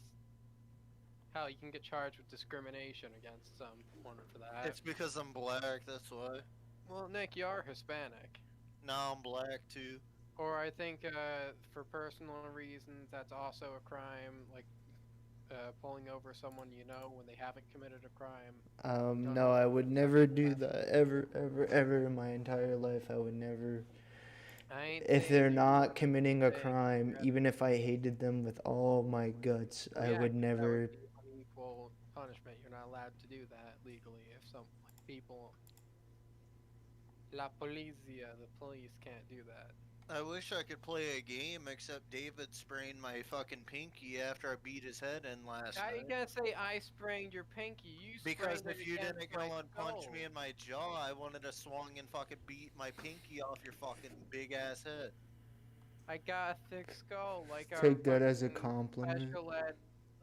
Hell, you can get charged with discrimination against someone for that. It's because I'm black, that's why. Well, Nick, you are Hispanic. Now I'm black too. Or I think for personal reasons, that's also a crime, like pulling over someone you know when they haven't committed a crime. Don't No, know I what would never do that. Ever, ever, ever in my entire life, I would never. I ain't If saying they're you not committing a saying crime, that- even if I hated them with all my guts, well, I yeah, would 'cause that would never. be unequal punishment. You're not allowed to do that legally. If some people, la polizia, the police can't do that. I wish I could play a game, except David sprained my fucking pinky after I beat his head in last How you night. gonna say I sprained your pinky? You Because sprained it if you against didn't my go and punch skull. me in my jaw, I wanted to swung and fucking beat my pinky off your fucking big ass head. I got a thick skull, like our Take that as a fucking compliment. special ed,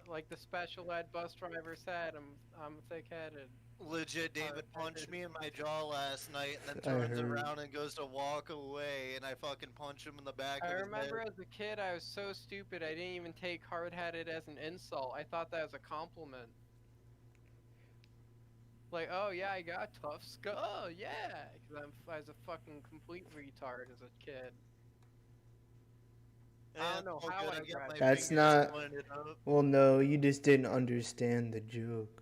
like the special ed bus driver said. I'm thick-headed. Legit, David punched me in my jaw last night and then I turns heard. around and goes to walk away, and I fucking punch him in the back I of his remember head. as a kid, I was so stupid. I didn't even take hard-headed as an insult. I thought that was a compliment. Like, oh yeah, I got a tough skull. Oh yeah, because I was a fucking complete retard as a kid. I don't know Oh, how good, I I got my graduated. That's finger not. splinted up. Well, no, you just didn't understand the joke.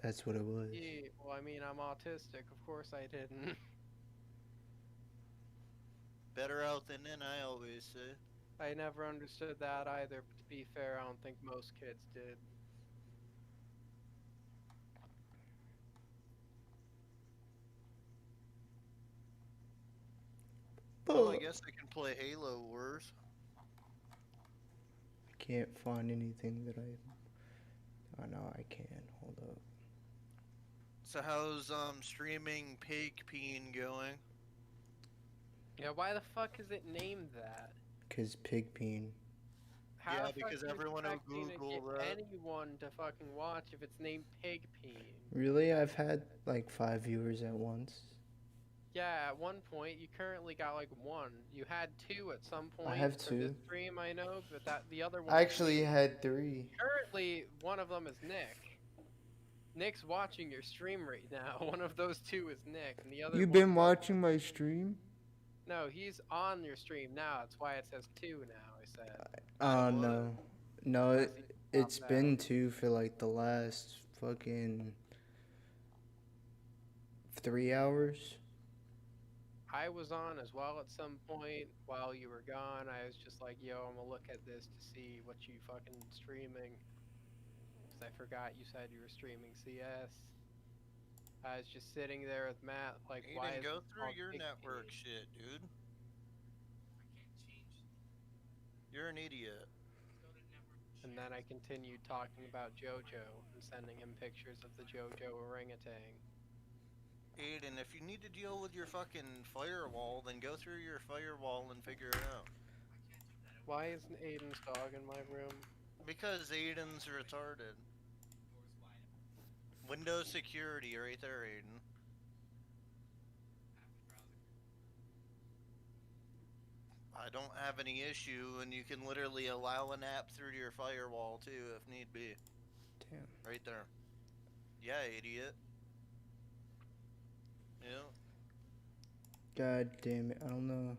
That's what it was. Yeah, well, I mean, I'm autistic. Of course I didn't. Better out than in, I always say. I never understood that either. But to be fair, I don't think most kids did. Well, I guess I can play Halo worse. I can't find anything that I. Oh no, I can. Hold up. So how's streaming pigpeen going? Yeah, why the fuck is it named that? Cause pigpeen. How Yeah, the fuck because do you everyone will expect me to Google get that. anyone to fucking watch if it's named Pigpeen? Really, I've had like 5 viewers at once. Yeah, at one point you currently got like one. You had two at some point. I have for this 2. stream, I know, but the other one. I actually had 3. Currently, one of them is Nick. Nick's watching your stream right now. One of those two is Nick, and the other. You've been watching my stream? No, he's on your stream now. That's why it says 2 now. I said. No. No, it's been 2 for like the last fucking 3 hours. I was on as well at some point while you were gone. I was just like, yo, I'm gonna look at this to see what you fucking streaming. Because I forgot you said you were streaming CS. I was just sitting there with Matt, like, why Aiden, is go it through called your Pigpeen? network shit, dude. You're an idiot. And then I continued talking about JoJo and sending him pictures of the JoJo orangutan. Aiden, if you need to deal with your fucking firewall, then go through your firewall and figure it out. Why isn't Aiden's dog in my room? Because Aiden's retarded. Windows security right there, Aiden. I don't have any issue, and you can literally allow an app through your firewall too, if need be. Damn. Right there. Yeah, idiot. Yeah. God damn it, I don't know.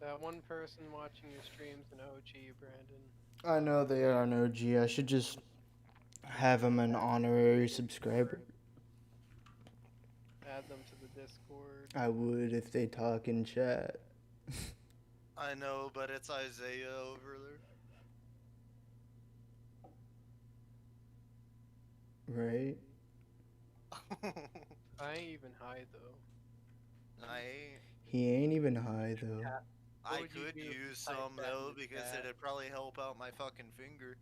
That one person watching your streams an OG, Brandon. I know they are an OG. I should just have them an honorary subscriber. Add them to the Discord. I would if they talk in chat. I know, but it's Isaiah over there. Right? I ain't even high though. I ain't. He ain't even high though. I could use some though, because it'd probably help out my fucking finger.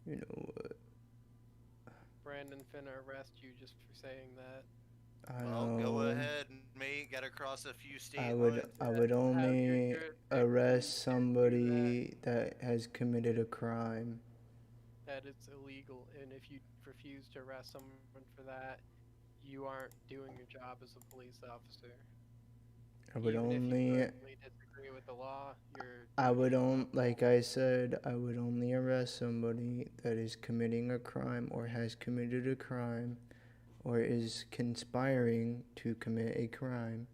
You know what? Brandon finna arrest you just for saying that. Well, go ahead, mate. Gotta cross a few state lines. I would only arrest somebody that has committed a crime. That it's illegal, and if you refuse to arrest someone for that, you aren't doing your job as a police officer. I would Even only. if you personally disagree with the law, you're. I would like I said, I would only arrest somebody that is committing a crime or has committed a crime or is conspiring to commit a crime.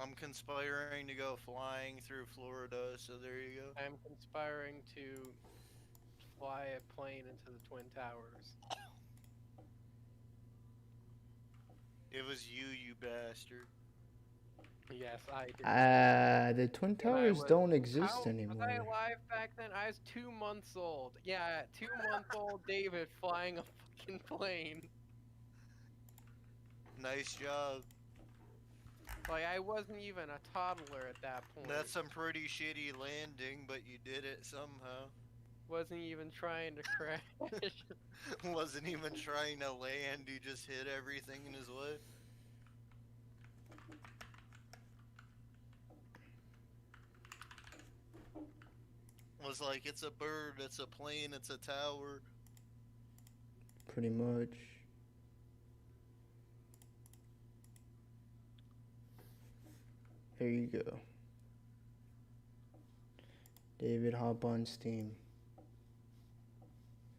I'm conspiring to go flying through Florida, so there you go. I'm conspiring to fly a plane into the Twin Towers. It was you, you bastard. Yes, I did. The Twin When I Towers was- don't exist Was I anymore. alive back then? I was 2 months old. Yeah, 2-month-old David flying a fucking plane. Nice job. Like, I wasn't even a toddler at that point. That's some pretty shitty landing, but you did it somehow. Wasn't even trying to crash. Wasn't even trying to land, he just hit everything in his way. Was like, it's a bird, it's a plane, it's a tower. Pretty much. There you go. David, hop on Steam.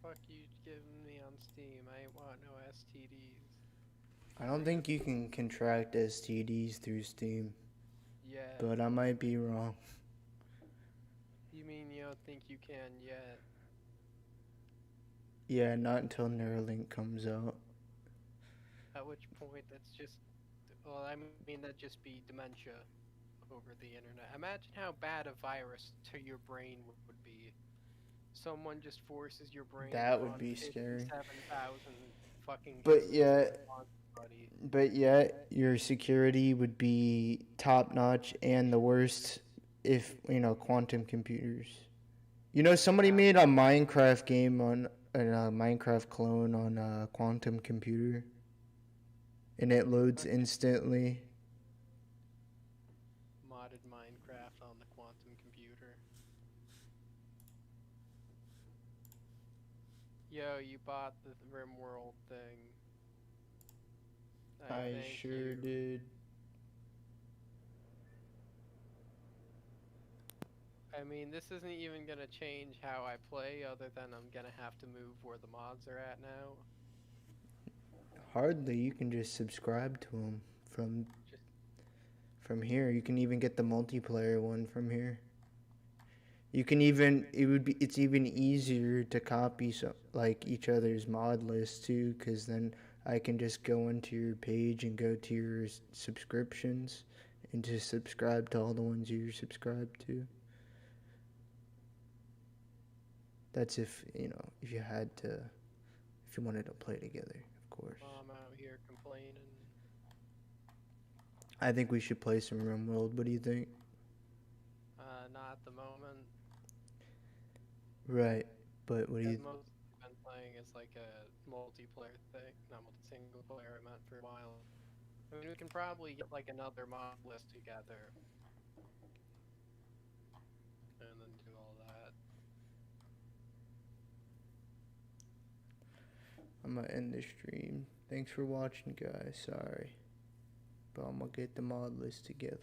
Fuck you giving me on Steam. I ain't want no STDs. I don't think you can contract STDs through Steam. Yeah. But I might be wrong. You mean you don't think you can yet? Yeah, not until Neuralink comes out. At which point that's just... Well, I mean, that'd just be dementia over the internet. Imagine how bad a virus to your brain would be. Someone just forces your brain That would on be scary. 57,000 fucking... But yet... But yet, your security would be top notch and the worst if, quantum computers. Somebody made a Minecraft game on a Minecraft clone on a quantum computer. And it loads instantly. Modded Minecraft on the quantum computer. Yo, you bought the RimWorld thing. I thank sure you. did. I mean, this isn't even gonna change how I play, other than I'm gonna have to move where the mods are at now. Hardly. You can just subscribe to them from here. You can even get the multiplayer one from here. You can even it's even easier to copy each other's mod list too, because then I can just go into your page and go to your subscriptions and just subscribe to all the ones you're subscribed to. That's if you wanted to play together, of course. I'm out here complaining. I think we should play some RimWorld. What do you think? Not at the moment. Right, but what do you... Most I've been playing is like a multiplayer thing, not single player, I meant, for a while. I mean, we can probably get like another mod list together. And then do all that. I'm gonna end the stream. Thanks for watching, guys. Sorry. But I'm gonna get the mod list together.